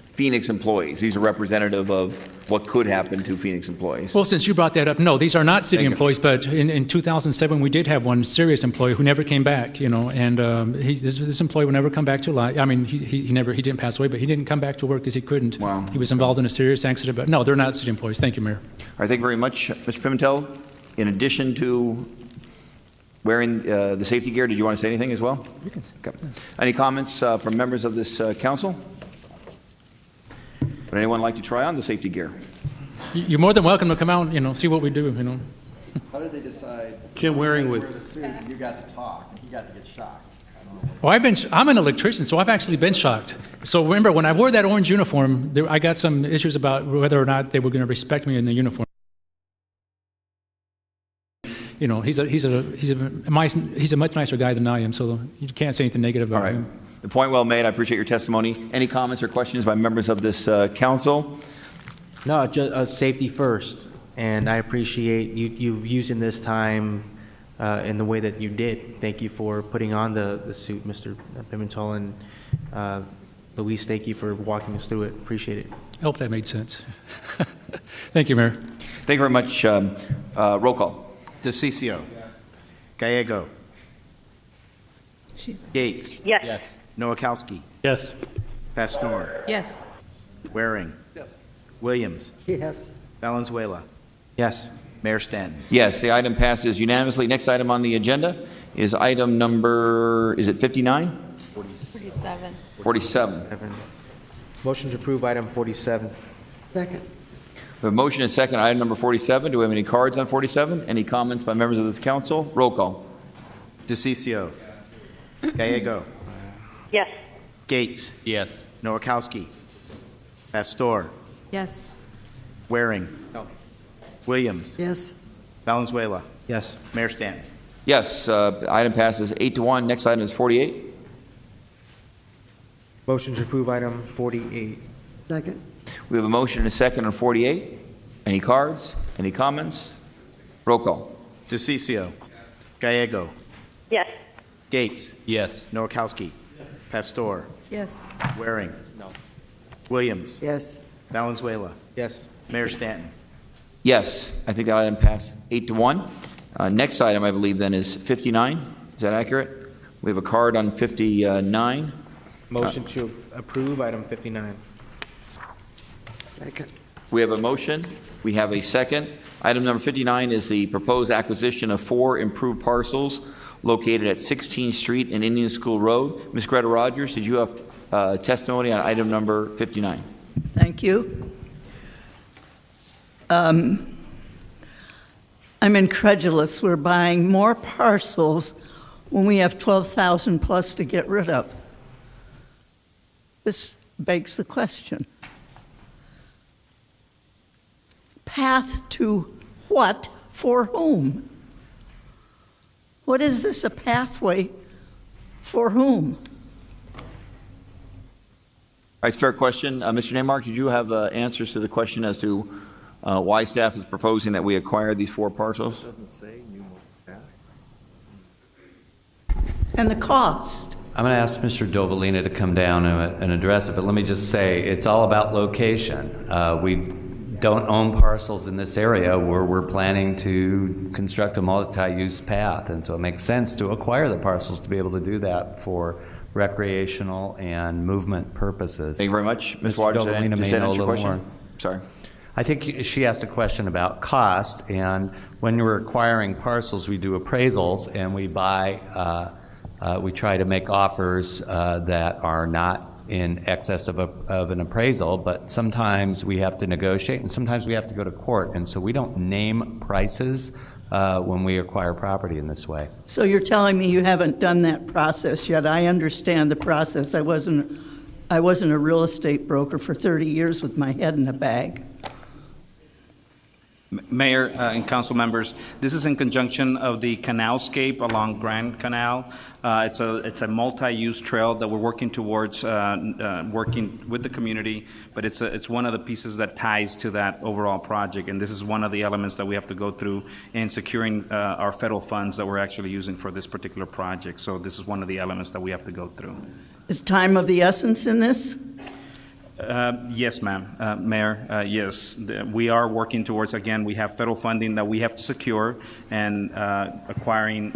Phoenix employees. These are representative of what could happen to Phoenix employees.
Well, since you brought that up, no, these are not city employees, but in 2007, we did have one serious employee who never came back, and this employee will never come back to life. I mean, he didn't pass away, but he didn't come back to work because he couldn't.
Wow.
He was involved in a serious accident, but no, they're not city employees. Thank you, Mayor.
All right, thank you very much. Mr. Pimentel, in addition to wearing the safety gear, did you want to say anything as well? Okay. Any comments from members of this council? Would anyone like to try on the safety gear?
You're more than welcome to come out and, see what we do,
How did they decide?
Jim Waring with.
You got to talk. You got to get shocked.
Well, I'm an electrician, so I've actually been shocked. So remember, when I wore that orange uniform, I got some issues about whether or not they were going to respect me in the uniform. He's a much nicer guy than I am, so you can't say anything negative about him.
The point well made. I appreciate your testimony. Any comments or questions by members of this council?
No, just safety first. And I appreciate you using this time in the way that you did. Thank you for putting on the suit, Mr. Pimentel, and Luis, thank you for walking us through it. Appreciate it.
I hope that made sense. Thank you, Mayor.
Thank you very much. Roll call. DeCiccio. Gallego. Gates.
Yes.
Nowakowski.
Yes.
Pastor.
Yes.
Waring. Yes. Williams.
Yes.
Valenzuela.
Yes.
Mayor Stanton. Yes, the item passes unanimously. Next item on the agenda is item number, is it 59?
47.
47.
Motion to approve item 47.
Second.
We have a motion and second, item number 47. Do we have any cards on 47? Any comments by members of this council? Roll call. DeCiccio. Gallego.
Yes.
Gates.
Yes.
Nowakowski. Pastor.
Yes.
Waring. No. Williams.
Yes.
Valenzuela.
Yes.
Mayor Stanton. Yes, item passes 8-1. Next item is 48.
Motion to approve item 48.
Second.
We have a motion and a second on 48. Any cards? Any comments? Roll call. DeCiccio. Gallego.
Yes.
Gates.
Yes.
Nowakowski. Pastor.
Yes.
Waring. No. Williams.
Yes.
Valenzuela.
Yes.
Mayor Stanton. Yes, I think that item passed 8-1. Next item, I believe, then is 59. Is that accurate? We have a card on 59.
Motion to approve item 59.
Second.
We have a motion. We have a second. Item number 59 is the proposed acquisition of 4 improved parcels located at 16th Street and Indian School Road. Ms. Greta Rogers, did you have testimony on item number 59?
Thank you. I'm incredulous. We're buying more parcels when we have 12,000 plus to get rid of. This begs the question. Path to what? For whom? What is this, a pathway for whom?
All right, fair question. Mr. Naymark, did you have answers to the question as to why staff is proposing that we acquire these 4 parcels?
And the cost?
I'm going to ask Mr. Dovalina to come down and address it, but let me just say, it's all about location. We don't own parcels in this area where we're planning to construct a multi-use path, and so it makes sense to acquire the parcels to be able to do that for recreational and movement purposes.
Thank you very much. Ms. Waters,
Dovalina
does
may
that
know a
answer your
little
question?
more.
Sorry.
I think she asked a question about cost, and when we're acquiring parcels, we do appraisals, and we buy, we try to make offers that are not in excess of an appraisal, but sometimes we have to negotiate, and sometimes we have to go to court, and so we don't name prices when we acquire property in this way.
So you're telling me you haven't done that process yet? I understand the process. I wasn't a real estate broker for 30 years with my head in a bag.
Mayor and council members, this is in conjunction of the canalscape along Grand Canal. It's a multi-use trail that we're working towards, working with the community, but it's one of the pieces that ties to that overall project, and this is one of the elements that we have to go through in securing our federal funds that we're actually using for this particular project. So this is one of the elements that we have to go through.
Is time of the essence in this?
Yes, ma'am. Mayor, yes. We are working towards, again, we have federal funding that we have to secure, and acquiring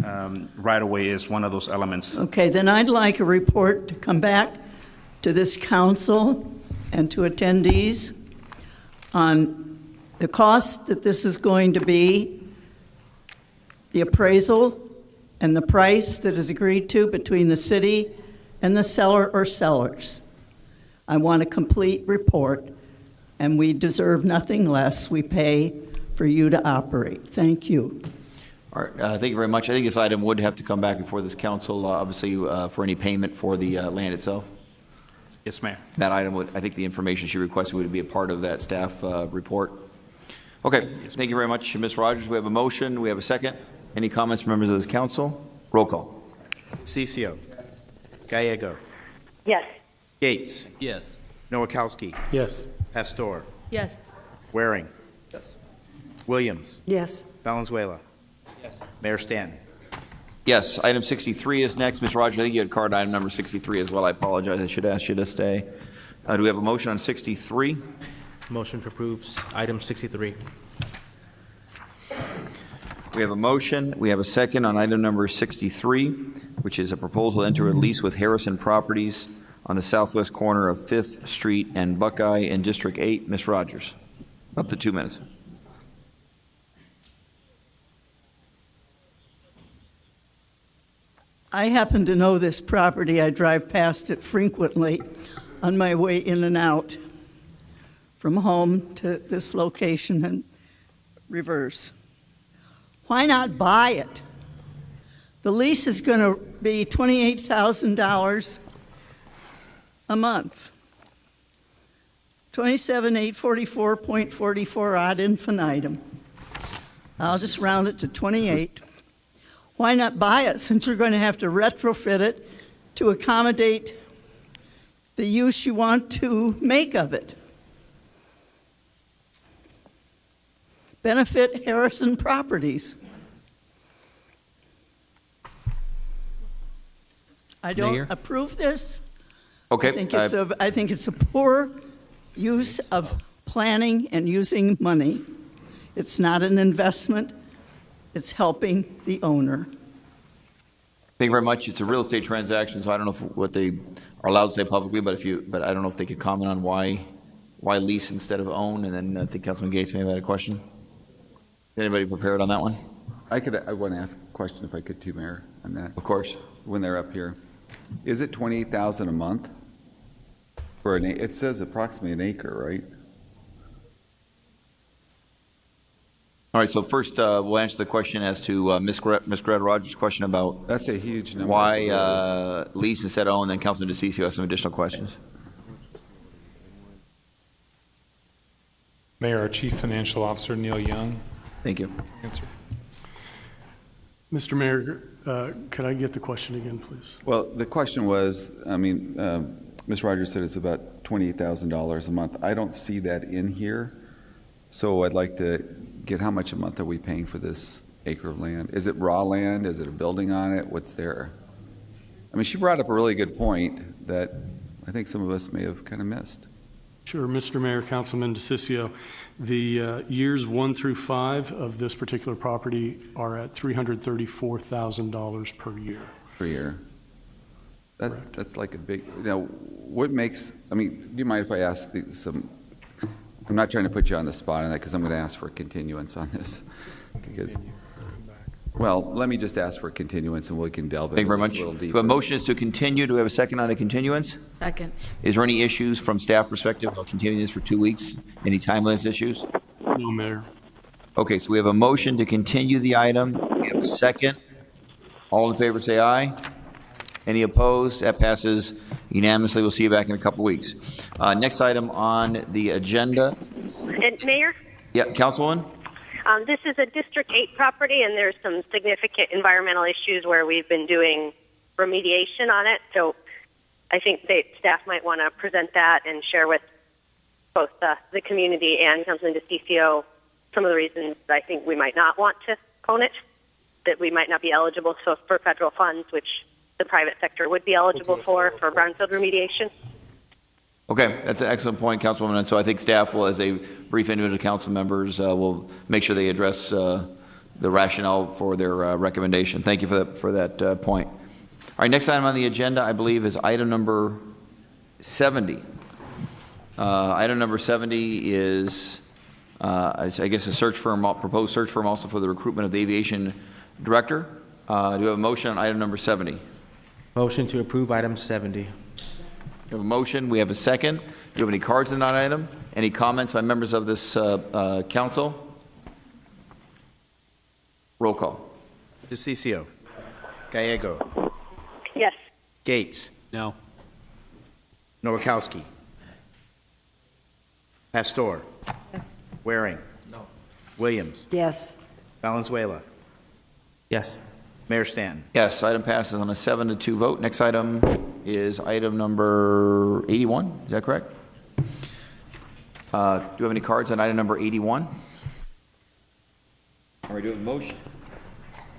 right-of-way is one of those elements.
Okay, then I'd like a report to come back to this council and to attendees on the cost that this is going to be, the appraisal, and the price that is agreed to between the city and the seller or sellers. I want a complete report, and we deserve nothing less. We pay for you to operate. Thank you.
All right, thank you very much. I think this item would have to come back before this council, obviously, for any payment for the land itself.
Yes, Mayor.
That item would, I think the information she requested would be a part of that staff report. Okay, thank you very much, Ms. Rogers. We have a motion. We have a second. Any comments from members of this council? Roll call.
Cicio. Gallego.
Yes.
Gates.
Yes.
Nowakowski.
Yes.
Pastor.
Yes.
Waring. Yes. Williams.
Yes.
Valenzuela. Yes. Mayor Stanton.
Yes, item 63 is next. Ms. Rogers, I think you had card item number 63 as well. I apologize. I should ask you to stay. Do we have a motion on 63?
Motion to approve item 63.
We have a motion. We have a second on item number 63, which is a proposal to enter a lease with Harrison Properties on the southwest corner of 5th Street and Buckeye in District 8. Ms. Rogers, up to 2 minutes.
I happen to know this property. I drive past it frequently on my way in and out from home to this location and reverse. Why not buy it? The lease is going to be $28,000 a month. 27,844.44 ad infinitum. I'll just round it to 28. Why not buy it, since you're going to have to retrofit it to accommodate the use you want to make of it? Benefit Harrison Properties. I don't
Mayor?
approve this.
Okay.
I think it's a poor use of planning and using money. It's not an investment. It's helping the owner.
Thank you very much. It's a real estate transaction, so I don't know what they are allowed to say publicly, but I don't know if they could comment on why lease instead of own, and then I think Councilman Gates may have had a question. Anybody prepared on that one?
I want to ask a question if I could too, Mayor, on that.
Of course.
When they're up here. Is it $28,000 a month? For it says approximately an acre, right?
All right, so first we'll answer the question as to Ms. Greta Rogers' question about
That's a huge number.
why lease instead of own, then Councilman DeCiccio has some additional questions.
Mayor, our Chief Financial Officer, Neil Young.
Thank you.
Answer.
Mr. Mayor, could I get the question again, please?
Well, the question was, I mean, Ms. Rogers said it's about $28,000 a month. I don't see that in here. So I'd like to get how much a month are we paying for this acre of land? Is it raw land? Is it a building on it? What's there? I mean, she brought up a really good point that I think some of us may have kind of missed.
Sure, Mr. Mayor, Councilman DeCiccio, the years 1 through 5 of this particular property are at $334,000 per year.
Per year. That's like a big, what makes, I mean, do you mind if I ask some, I'm not trying to put you on the spot on that because I'm going to ask for a continuance on this. Because, well, let me just ask for a continuance and we can delve into this a little deeper.
So a motion is to continue. Do we have a second on a continuance?
Second.
Is there any issues from staff perspective of continuing this for 2 weeks? Any timeliness issues?
No, Mayor.
Okay, so we have a motion to continue the item. We have a second. All in favor say aye. Any opposed? That passes unanimously. We'll see you back in a couple weeks. Next item on the agenda.
And Mayor?
Yeah, Councilwoman?
This is a District 8 property, and there's some significant environmental issues where we've been doing remediation on it. So I think staff might want to present that and share with both the community and Councilman DeCiccio some of the reasons I think we might not want to own it, that we might not be eligible for federal funds, which the private sector would be eligible for brownfield remediation.
Okay, that's an excellent point, Councilwoman. And so I think staff will, as a brief individual council members, will make sure they address the rationale for their recommendation. Thank you for that point. All right, next item on the agenda, I believe, is item number 70. Item number 70 is, I guess, a search firm, proposed search firm also for the recruitment of the aviation director. Do we have a motion on item number 70?
Motion to approve item 70.
We have a motion. We have a second. Do you have any cards in that item? Any comments by members of this council? Roll call.
DeCiccio. Gallego.
Yes.
Gates.
No.
Nowakowski. Pastor.
Yes.
Waring. No. Williams.
Yes.
Valenzuela. Yes. Mayor Stanton.
Yes, item passes on a 7-2 vote. Next item is item number 81. Is that correct? Do you have any cards on item number 81? Or do we have a motion?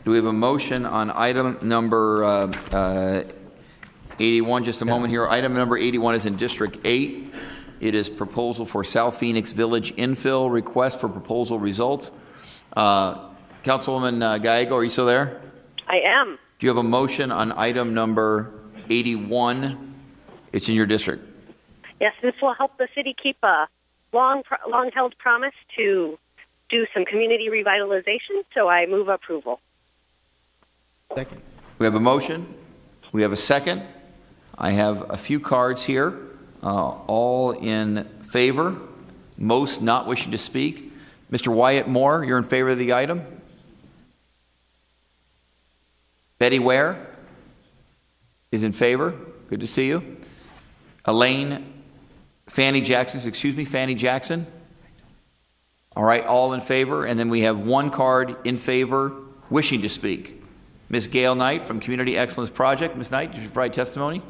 Do we have a motion on item number 81? Just a moment here. Item number 81 is in District 8. It is proposal for South Phoenix Village infill. Request for proposal results. Councilwoman Gallego, are you still there?
I am.
Do you have a motion on item number 81? It's in your district.
Yes, this will help the city keep a long-held promise to do some community revitalization, so I move approval.
Second.
We have a motion. We have a second. I have a few cards here, all in favor, most not wishing to speak. Mr. Wyatt Moore, you're in favor of the item? Betty Ware is in favor. Good to see you. Fanny Jackson. All right, all in favor. And then we have one card in favor wishing to speak. Ms. Gail Knight from Community Excellence Project. Ms. Knight, did you provide testimony?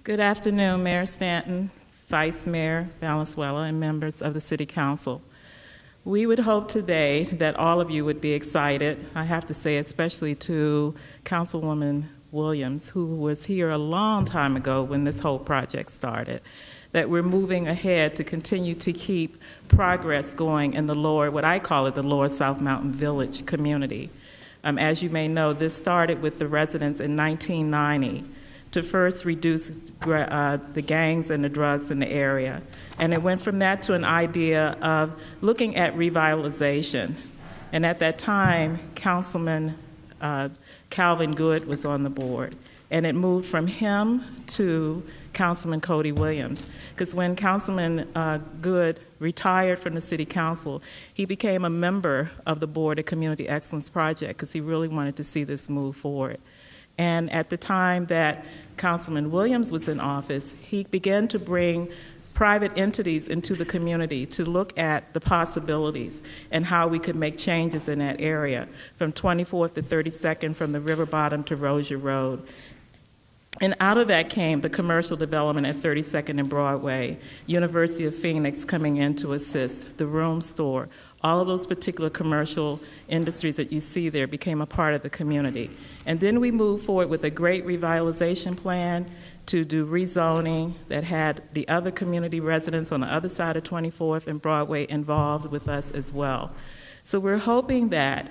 Good afternoon, Mayor Stanton, Vice Mayor Valenzuela, and members of the City Council. We would hope today that all of you would be excited, I have to say especially to Councilwoman Williams, who was here a long time ago when this whole project started, that we're moving ahead to continue to keep progress going in the lower, what I call it, the lower South Mountain Village community. As you may know, this started with the residents in 1990 to first reduce the gangs and the drugs in the area. And it went from that to an idea of looking at revitalization. And at that time, Councilman Calvin Good was on the board. And it moved from him to Councilman Cody Williams. Because when Councilman Good retired from the City Council, he became a member of the board of Community Excellence Project because he really wanted to see this move forward. And at the time that Councilman Williams was in office, he began to bring private entities into the community to look at the possibilities and how we could make changes in that area from 24th to 32nd, from the river bottom to Rozier Road. And out of that came the commercial development at 32nd and Broadway, University of Phoenix coming in to assist, the Room Store. All of those particular commercial industries that you see there became a part of the community. And then we moved forward with a great revitalization plan to do rezoning that had the other community residents on the other side of 24th and Broadway involved with us as well. So we're hoping that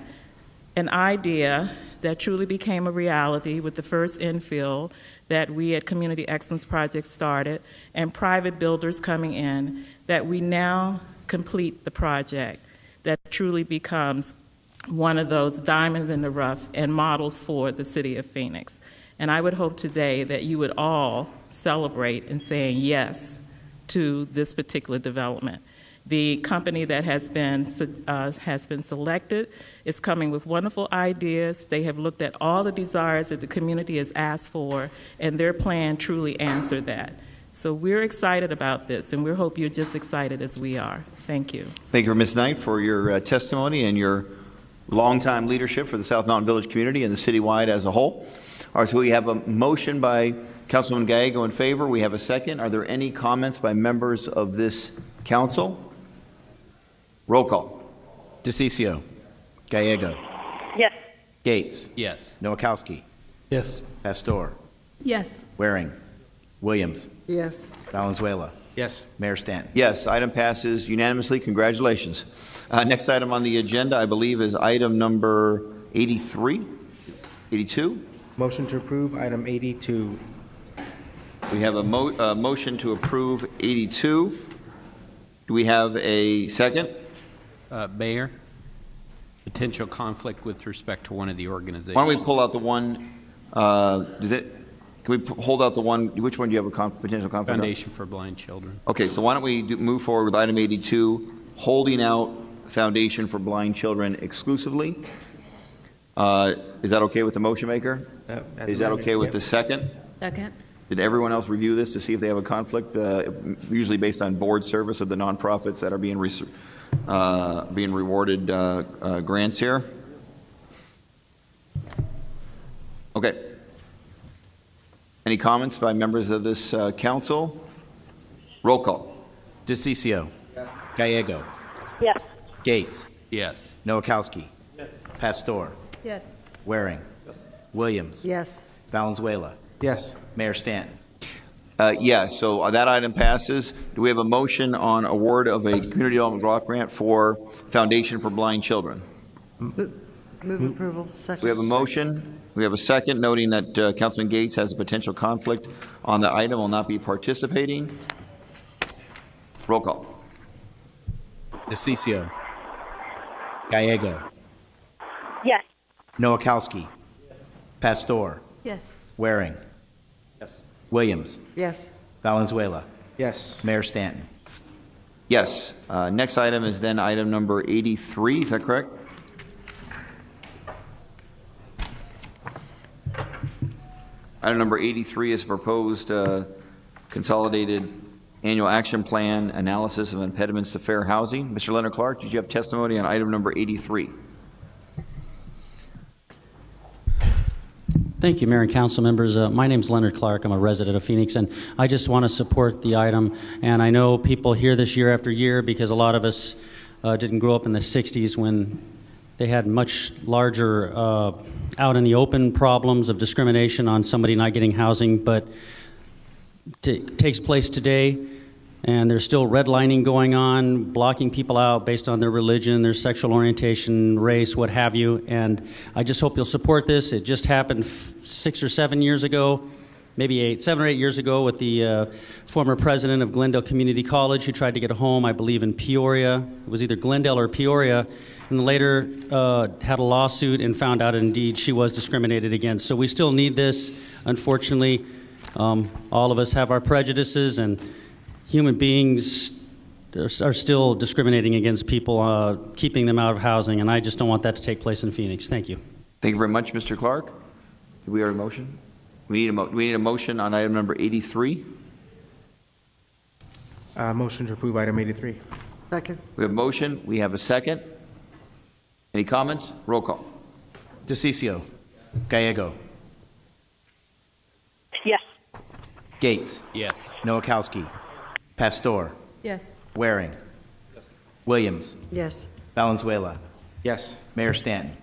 an idea that truly became a reality with the first infill that we at Community Excellence Project started and private builders coming in, that we now complete the project that truly becomes one of those diamonds in the rough and models for the city of Phoenix. And I would hope today that you would all celebrate in saying yes to this particular development. The company that has been selected is coming with wonderful ideas. They have looked at all the desires that the community has asked for, and their plan truly answered that. So we're excited about this, and we hope you're just excited as we are. Thank you.
Thank you, Ms. Knight, for your testimony and your longtime leadership for the South Mountain Village community and the citywide as a whole. All right, so we have a motion by Councilman Gallego in favor. We have a second. Are there any comments by members of this council? Roll call.
DeCiccio. Gallego.
Yes.
Gates.
Yes.
Nowakowski.
Yes.
Pastor.
Yes.
Waring. Williams.
Yes.
Valenzuela.
Yes.
Mayor Stanton.
Yes, item passes unanimously. Congratulations. Next item on the agenda, I believe, is item number 83, 82.
Motion to approve item 82.
We have a motion to approve 82. Do we have a second?
Mayor, potential conflict with respect to one of the organizations.
Why don't we pull out the one, can we hold out the one, which one do you have a potential conflict on?
Foundation for Blind Children.
Okay, so why don't we move forward with item 82, holding out Foundation for Blind Children exclusively? Is that okay with the motion maker? Is that okay with the second?
Second.
Did everyone else review this to see if they have a conflict, usually based on board service of the nonprofits that are being rewarded grants here? Okay. Any comments by members of this council? Roll call.
DeCiccio. Gallego.
Yes.
Gates.
Yes.
Nowakowski. Pastor.
Yes.
Waring. Williams.
Yes.
Valenzuela.
Yes.
Mayor Stanton.
Yes, so that item passes. Do we have a motion on award of a community development block grant for Foundation for Blind Children?
Move approval. Second.
We have a motion. We have a second, noting that Councilman Gates has a potential conflict on the item, will not be participating. Roll call.
DeCiccio. Gallego.
Yes.
Nowakowski. Pastor.
Yes.
Waring. Williams.
Yes.
Valenzuela.
Yes.
Mayor Stanton.
Yes. Next item is then item number 83. Is that correct? Item number 83 is proposed consolidated annual action plan analysis of impediments to fair housing. Mr. Leonard Clark, did you have testimony on item number 83?
Thank you, Mayor and Council members. My name is Leonard Clark. I'm a resident of Phoenix, and I just want to support the item. And I know people hear this year after year because a lot of us didn't grow up in the 60s when they had much larger out in the open problems of discrimination on somebody not getting housing, but it takes place today, and there's still redlining going on, blocking people out based on their religion, their sexual orientation, race, what have you. And I just hope you'll support this. It just happened 6 or 7 years ago, maybe 7 or 8 years ago, with the former president of Glendale Community College who tried to get a home, I believe, in Peoria. It was either Glendale or Peoria, and later had a lawsuit and found out indeed she was discriminated against. So we still need this. Unfortunately, all of us have our prejudices, and human beings are still discriminating against people, keeping them out of housing, and I just don't want that to take place in Phoenix. Thank you.
Thank you very much, Mr. Clark. Do we have a motion? We need a motion on item number 83.
Motion to approve item 83.
Second.
We have a motion, we have a second. Any comments? Roll call.
DeCiccio. Gallego.
Yes.
Gates.
Yes.
Noakowski. Pastor.
Yes.
Waring. Williams.
Yes.
Valenzuela.
Yes.
Mayor Stanton.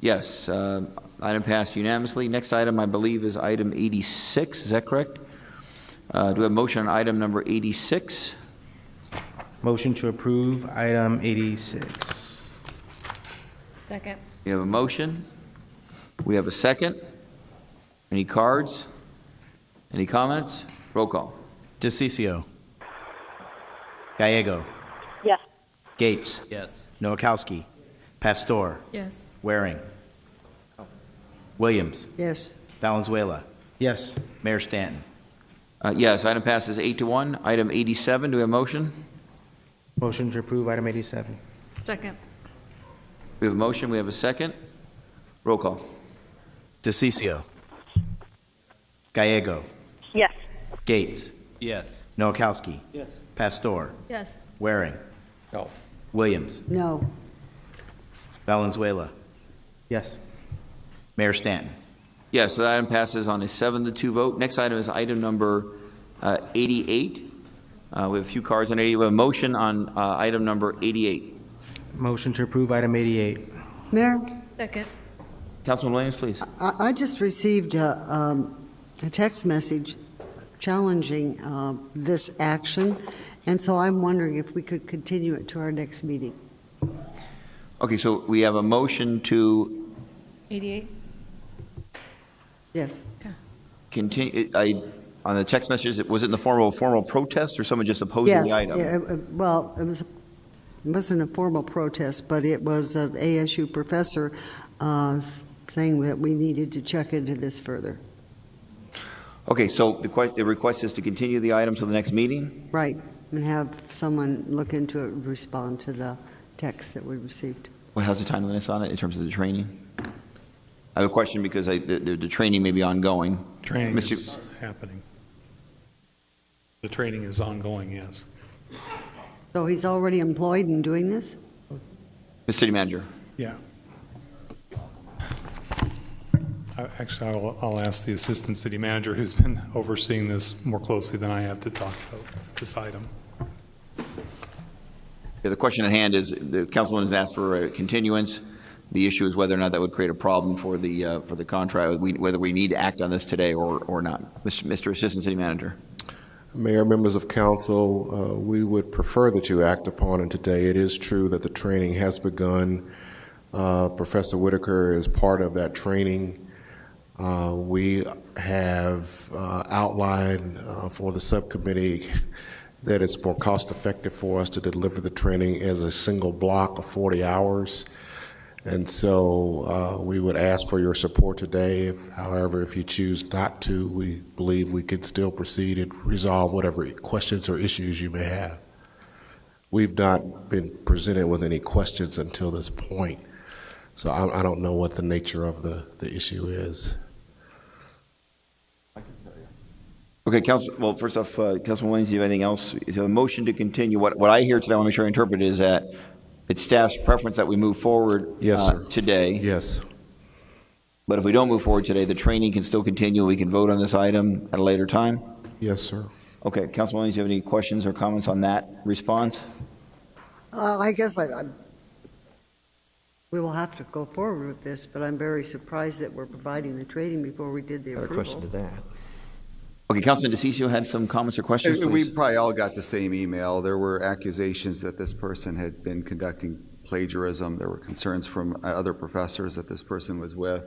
Yes, item passed unanimously. Next item, I believe, is item 86. Is that correct? Do we have a motion on item number 86?
Motion to approve item 86.
Second.
We have a motion. We have a second. Any cards? Any comments? Roll call.
DeCiccio. Gallego.
Yes.
Gates.
Yes.
Noakowski. Pastor.
Yes.
Waring. Williams.
Yes.
Valenzuela.
Yes.
Mayor Stanton.
Yes, item passes 8-1. Item 87, do we have a motion?
Motion to approve item 87.
Second.
We have a motion, we have a second. Roll call.
DeCiccio. Gallego.
Yes.
Gates.
Yes.
Noakowski.
Yes.
Pastor.
Yes.
Waring.
No.
Williams.
No.
Valenzuela.
Yes.
Mayor Stanton.
Yes, so that item passes on a 7-2 vote. Next item is item number 88. We have a few cards on 80. We have a motion on item number 88.
Motion to approve item 88.
Mayor,
Second.
Councilman Williams, please.
I just received a text message challenging this action, and so I'm wondering if we could continue it to our next meeting.
Okay, so we have a motion to
88.
Yes.
continue. On the text message, was it in the form of a formal protest or someone just opposing
Yes.
the item?
Well, it wasn't a formal protest, but it was an ASU professor saying that we needed to check into this further.
Okay, so the request is to continue the item to the next meeting?
Right, and have someone look into it and respond to the text that we received.
Well, how's the timeliness on it in terms of the training? I have a question because the training may be ongoing.
Training
Mr.
is happening. The training is ongoing, yes.
So he's already employed in doing this?
Mr. City Manager.
Yeah. Actually, I'll ask the Assistant City Manager, who's been overseeing this more closely than I have, to talk about this item.
Yeah, the question at hand is, the councilman has asked for a continuance. The issue is whether or not that would create a problem for the contract, whether we need to act on this today or not. Mr. Assistant City Manager.
Mayor, members of council, we would prefer that you act upon it today. It is true that the training has begun. Professor Whitaker is part of that training. We have outlined for the subcommittee that it's more cost-effective for us to deliver the training as a single block of 40 hours. And so we would ask for your support today. However, if you choose not to, we believe we can still proceed and resolve whatever questions or issues you may have. We've not been presented with any questions until this point, so I don't know what the nature of the issue is.
Okay, Council. Well, first off, Councilman Williams, do you have anything else? Is there a motion to continue? What I hear today, I want to make sure I interpret it, is that it's staff's preference that we move forward today.
Yes.
But if we don't move forward today, the training can still continue. We can vote on this item at a later time?
Yes, sir.
Okay, Councilman Williams, do you have any questions or comments on that response?
I guess we will have to go forward with this, but I'm very surprised that we're providing the training before we did the approval.
question to that.
Okay, Councilman DeCiccio had some comments or questions,
We
please.
probably all got the same email. There were accusations that this person had been conducting plagiarism. There were concerns from other professors that this person was with.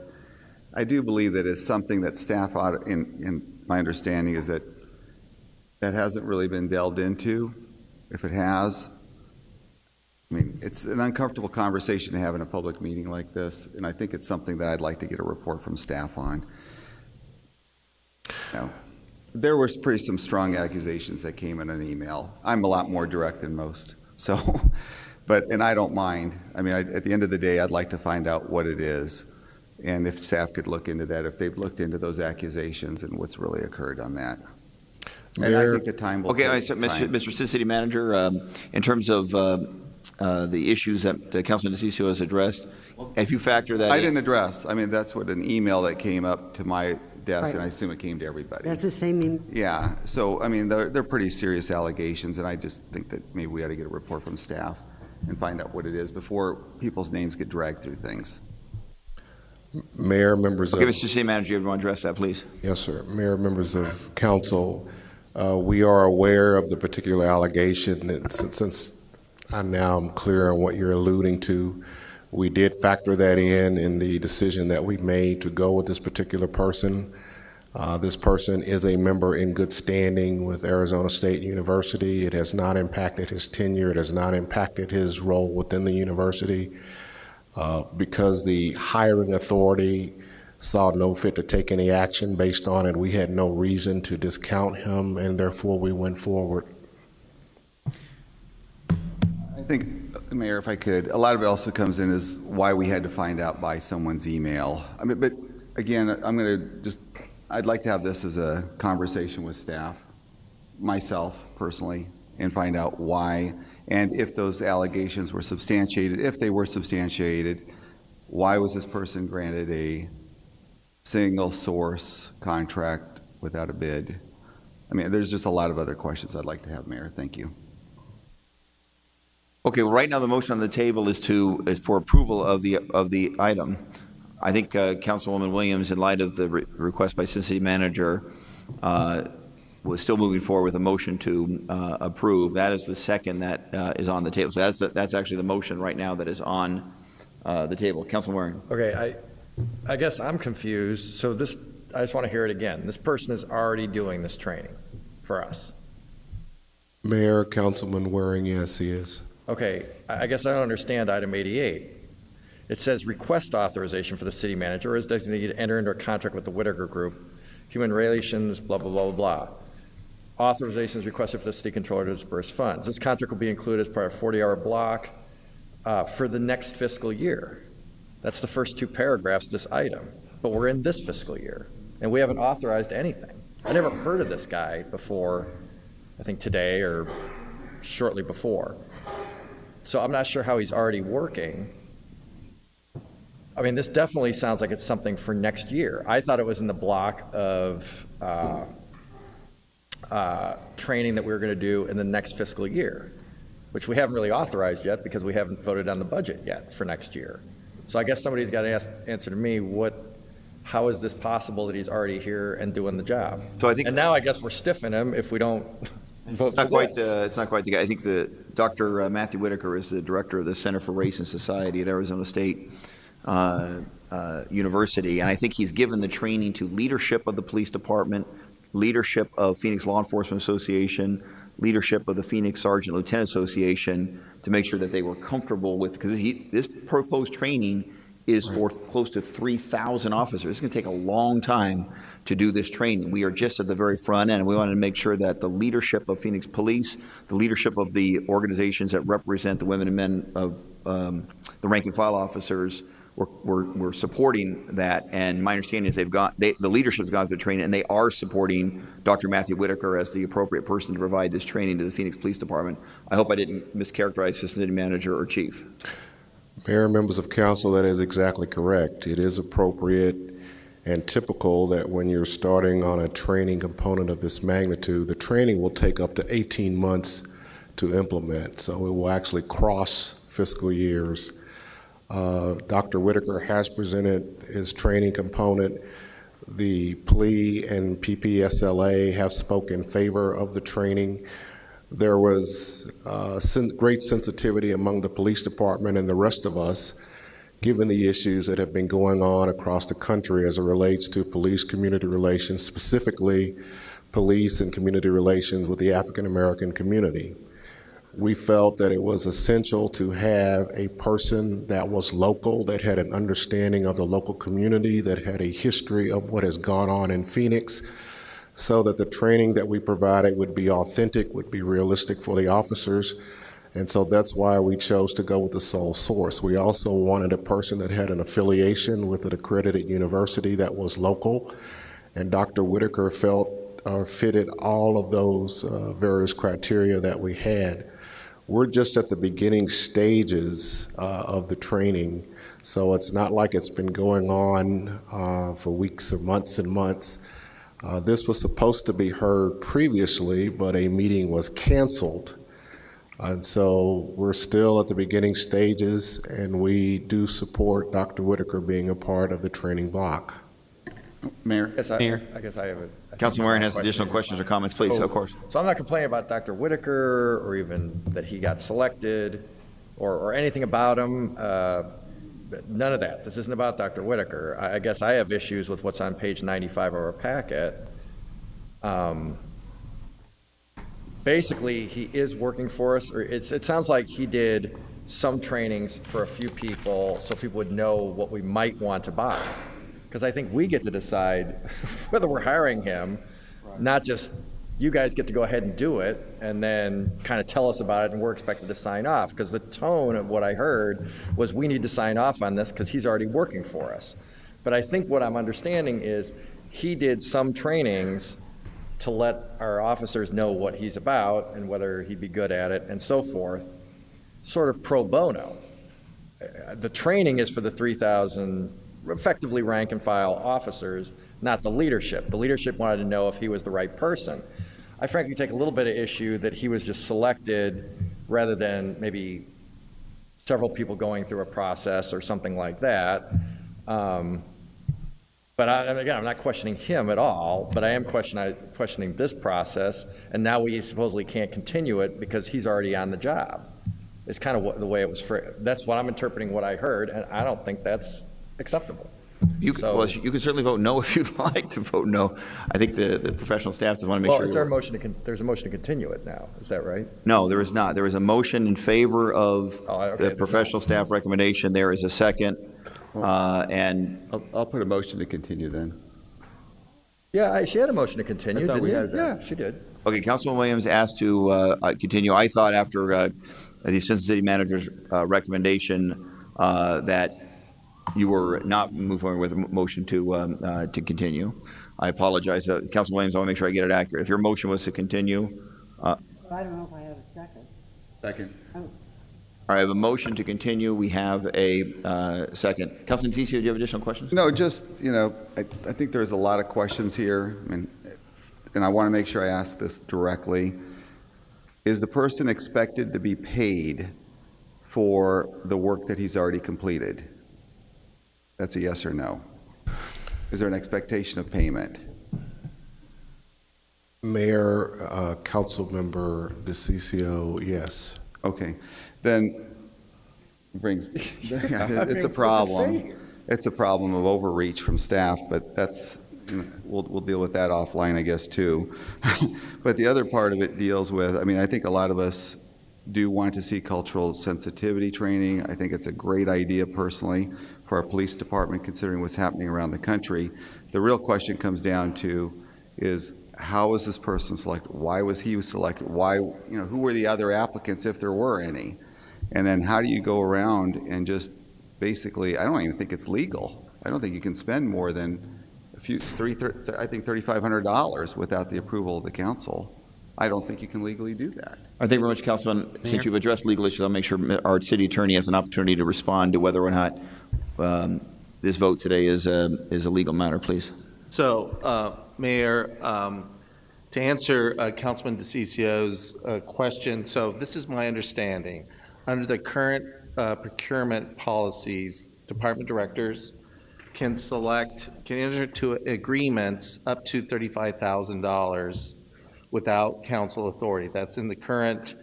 I do believe that it's something that staff ought, in my understanding, is that hasn't really been delved into. If it has, I mean, it's an uncomfortable conversation to have in a public meeting like this, and I think it's something that I'd like to get a report from staff on. Now, there were some strong accusations that came in an email. I'm a lot more direct than most, so, and I don't mind. I mean, at the end of the day, I'd like to find out what it is, and if staff could look into that, if they've looked into those accusations and what's really occurred on that. And I think the time will
Okay,
take
so
time.
Mr. City Manager, in terms of the issues that Councilman DeCiccio has addressed, if you factor that
I
in.
didn't address. I mean, that's what an email that came up to my desk,
Right.
and I assume it came to everybody.
That's the same,
Yeah, so, I mean, they're pretty serious allegations, and I just think that maybe we ought to get a report from staff and find out what it is before people's names get dragged through things.
Mayor, members of...
Okay, Mr. City Manager, you want to address that, please?
Yes, sir. Mayor, members of council, we are aware of the particular allegation, and since I now am clear on what you're alluding to, we did factor that in the decision that we made to go with this particular person. This person is a member in good standing with Arizona State University. It has not impacted his tenure. It has not impacted his role within the university. Because the hiring authority saw no fit to take any action based on it, we had no reason to discount him, and therefore we went forward.
I think, Mayor, if I could, a lot of it also comes in is why we had to find out by someone's email. I mean, but again, I'd like to have this as a conversation with staff, myself personally, and find out why, and if those allegations were substantiated. If they were substantiated, why was this person granted a single source contract without a bid? I mean, there's just a lot of other questions I'd like to have, Mayor. Thank you.
Okay, well, right now the motion on the table is for approval of the item. I think Councilwoman Williams, in light of the request by City Manager, was still moving forward with a motion to approve. That is the second that is on the table. So that's actually the motion right now that is on the table. Councilman Waring.
Okay, I guess I'm confused. So I just want to hear it again. This person is already doing this training for us.
Mayor, Councilman Waring, yes, he is.
Okay, I guess I don't understand item 88. It says request authorization for the city manager or is designated to enter into a contract with the Whitaker Group, human relations, blah, blah, blah, blah, blah. Authorization is requested for the city controller to disperse funds. This contract will be included as part of a 40-hour block for the next fiscal year. That's the first two paragraphs of this item, but we're in this fiscal year and we haven't authorized anything. I never heard of this guy before, I think today or shortly before. So I'm not sure how he's already working. I mean, this definitely sounds like it's something for next year. I thought it was in the block of training that we were going to do in the next fiscal year, which we haven't really authorized yet because we haven't voted on the budget yet for next year. So I guess somebody's got to answer to me, how is this possible that he's already here and doing the job?
So I think,
and now I guess we're stiffing him if we don't vote for this.
It's not quite the guy. I think Dr. Matthew Whitaker is the director of the Center for Race and Society at Arizona State University, and I think he's given the training to leadership of the police department, leadership of Phoenix Law Enforcement Association, leadership of the Phoenix Sergeant Lieutenant Association to make sure that they were comfortable with, because this proposed training is for close to 3,000 officers. It's going to take a long time to do this training. We are just at the very front end, and we wanted to make sure that the leadership of Phoenix Police, the leadership of the organizations that represent the women and men of the rank and file officers were supporting that. And my understanding is the leadership's gone through the training, and they are supporting Dr. Matthew Whitaker as the appropriate person to provide this training to the Phoenix Police Department. I hope I didn't mischaracterize Assistant City Manager or Chief.
Mayor, members of council, that is exactly correct. It is appropriate and typical that when you're starting on a training component of this magnitude, the training will take up to 18 months to implement. So it will actually cross fiscal years. Dr. Whitaker has presented his training component. The PLE and PPSLA have spoken in favor of the training. There was great sensitivity among the police department and the rest of us, given the issues that have been going on across the country as it relates to police-community relations, specifically police and community relations with the African American community. We felt that it was essential to have a person that was local, that had an understanding of the local community, that had a history of what has gone on in Phoenix, so that the training that we provided would be authentic, would be realistic for the officers. And so that's why we chose to go with the sole source. We also wanted a person that had an affiliation with an accredited university that was local. And Dr. Whitaker felt or fitted all of those various criteria that we had. We're just at the beginning stages of the training, so it's not like it's been going on for weeks or months and months. This was supposed to be heard previously, but a meeting was canceled. And so we're still at the beginning stages, and we do support Dr. Whitaker being a part of the training block.
Mayor?
Yes,
Mayor.
I guess I have a.
Councilman Waring has additional questions or comments, please, of course.
So I'm not complaining about Dr. Whitaker or even that he got selected or anything about him. None of that. This isn't about Dr. Whitaker. I guess I have issues with what's on page 95 of our packet. Basically, he is working for us, or it sounds like he did some trainings for a few people so people would know what we might want to buy. Because I think we get to decide whether we're hiring him, not just you guys get to go ahead and do it and then kind of tell us about it and we're expected to sign off. Because the tone of what I heard was we need to sign off on this because he's already working for us. But I think what I'm understanding is he did some trainings to let our officers know what he's about and whether he'd be good at it and so forth, sort of pro bono. The training is for the 3,000 effectively rank and file officers, not the leadership. The leadership wanted to know if he was the right person. I frankly take a little bit of issue that he was just selected rather than maybe several people going through a process or something like that. But again, I'm not questioning him at all, but I am questioning this process, and now we supposedly can't continue it because he's already on the job. It's kind of the way it was. That's what I'm interpreting what I heard, and I don't think that's acceptable.
You can certainly vote no if you'd like to vote no. I think the professional staff just want to make sure.
Well, is there a motion there's a motion to continue it now? Is that right?
No, there is not. There is a motion in favor of the professional staff recommendation. There is a second. And
I'll put a motion to continue then.
Yeah, she had a motion to continue,
I thought
didn't
we
you?
had that.
Yeah, she did.
Okay, Councilman Williams asked to continue. I thought after the Assistant City Manager's recommendation that you were not moving forward with a motion to continue. I apologize. Councilman Williams, I want to make sure I get it accurate. If your motion was to continue.
I don't know if I have a second.
Second.
Oh.
All right, I have a motion to continue. We have a second. Councilman Tizio, do you have additional questions?
No, just, I think there's a lot of questions here, and I want to make sure I ask this directly. Is the person expected to be paid for the work that he's already completed? That's a yes or no. Is there an expectation of payment?
Mayor, Councilmember DeCiccio, yes.
Okay, then it's a problem. It's a problem of overreach from staff, but that's, we'll deal with that offline, I guess, too. But the other part of it deals with, I think a lot of us do want to see cultural sensitivity training. I think it's a great idea personally for our police department, considering what's happening around the country. The real question comes down to is, how was this person selected? Why was he selected? Why, who were the other applicants if there were any? And then how do you go around and just basically, I don't even think it's legal. I don't think you can spend more than I think $3,500 without the approval of the council. I don't think you can legally do that.
Thank you very much, Councilman.
Mayor?
Since you've addressed legal issues, I'll make sure our city attorney has an opportunity to respond to whether or not this vote today is a legal matter, please.
So, Mayor, to answer Councilman DeCicio's question, so this is my understanding. Under the current procurement policies, department directors can enter into agreements up to $35,000 without council authority. That's in the current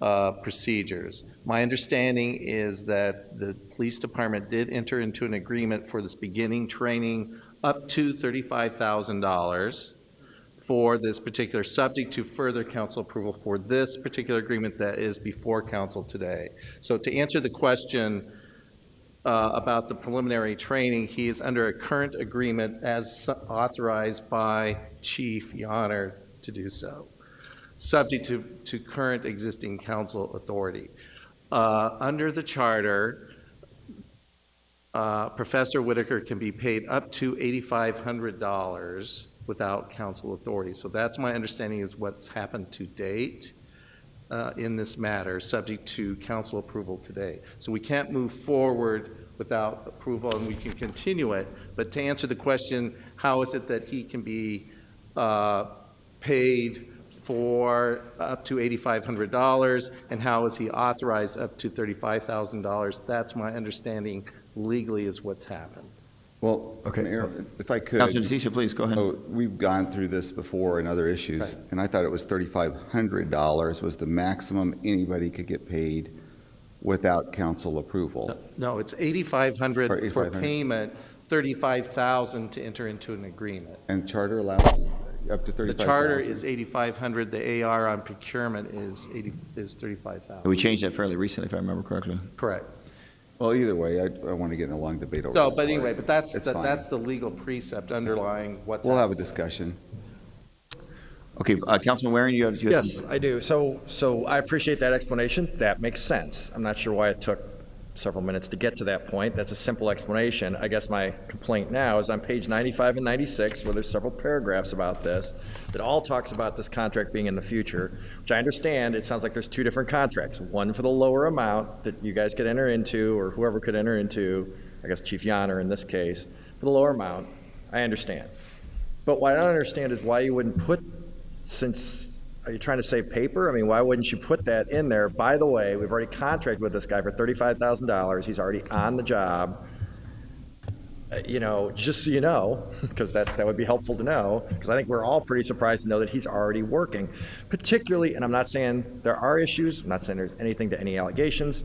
procedures. My understanding is that the police department did enter into an agreement for this beginning training up to $35,000 for this particular, subject to further council approval for this particular agreement that is before council today. So to answer the question about the preliminary training, he is under a current agreement as authorized by Chief Yonner to do so, subject to current existing council authority. Under the charter, Professor Whitaker can be paid up to $8,500 without council authority. So that's my understanding is what's happened to date in this matter, subject to council approval today. So we can't move forward without approval, and we can continue it. But to answer the question, how is it that he can be paid for up to $8,500, and how is he authorized up to $35,000? That's my understanding legally is what's happened.
Well, Mayor, if I could.
Councilor DeCiccio, please go ahead.
We've gone through this before in other issues,
Right.
and I thought it was $3,500 was the maximum anybody could get paid without council approval.
No, it's $8,500 for
$8,500.
payment, $35,000 to enter into an agreement.
And charter allows up to $35,000.
The charter is $8,500, the AR on procurement is $35,000.
We changed that fairly recently, if I remember correctly.
Correct.
Well, either way, I want to get in a long debate over
So,
that
but
part.
anyway, but that's,
It's
the-
fine.
that's the legal precept underlying what's
We'll have a
happening.
discussion.
Okay, Councilman Waring, you had
Yes,
some-
I do. So I appreciate that explanation. That makes sense. I'm not sure why it took several minutes to get to that point. That's a simple explanation. I guess my complaint now is on page 95 and 96, where there's several paragraphs about this, that all talks about this contract being in the future, which I understand. It sounds like there's two different contracts. One for the lower amount that you guys could enter into, or whoever could enter into, I guess Chief Yonner in this case, for the lower amount. I understand. But what I don't understand is why you wouldn't put, since, are you trying to save paper? I mean, why wouldn't you put that in there? By the way, we've already contracted with this guy for $35,000. He's already on the job. Just so you know, because that would be helpful to know, because I think we're all pretty surprised to know that he's already working. Particularly, and I'm not saying there are issues, I'm not saying there's anything to any allegations.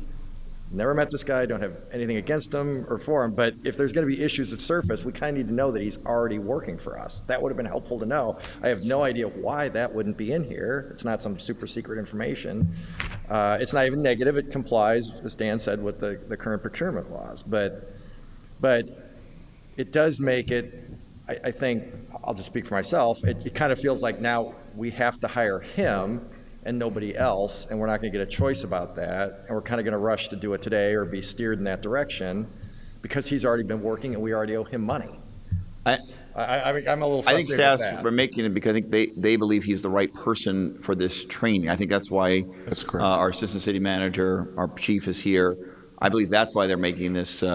Never met this guy, don't have anything against him or for him, but if there's going to be issues that surface, we kind of need to know that he's already working for us. That would have been helpful to know. I have no idea why that wouldn't be in here. It's not some super secret information. It's not even negative. It complies, as Dan said, with the current procurement laws. But it does make it, I think, I'll just speak for myself, it kind of feels like now we have to hire him and nobody else, and we're not going to get a choice about that, and we're kind of going to rush to do it today or be steered in that direction because he's already been working and we already owe him money. I'm a little
I think
frustrated with
staff's
that.
we're making it because I think they believe he's the right person for this training. I think that's why our assistant city manager, our chief is here. I believe that's why they're making this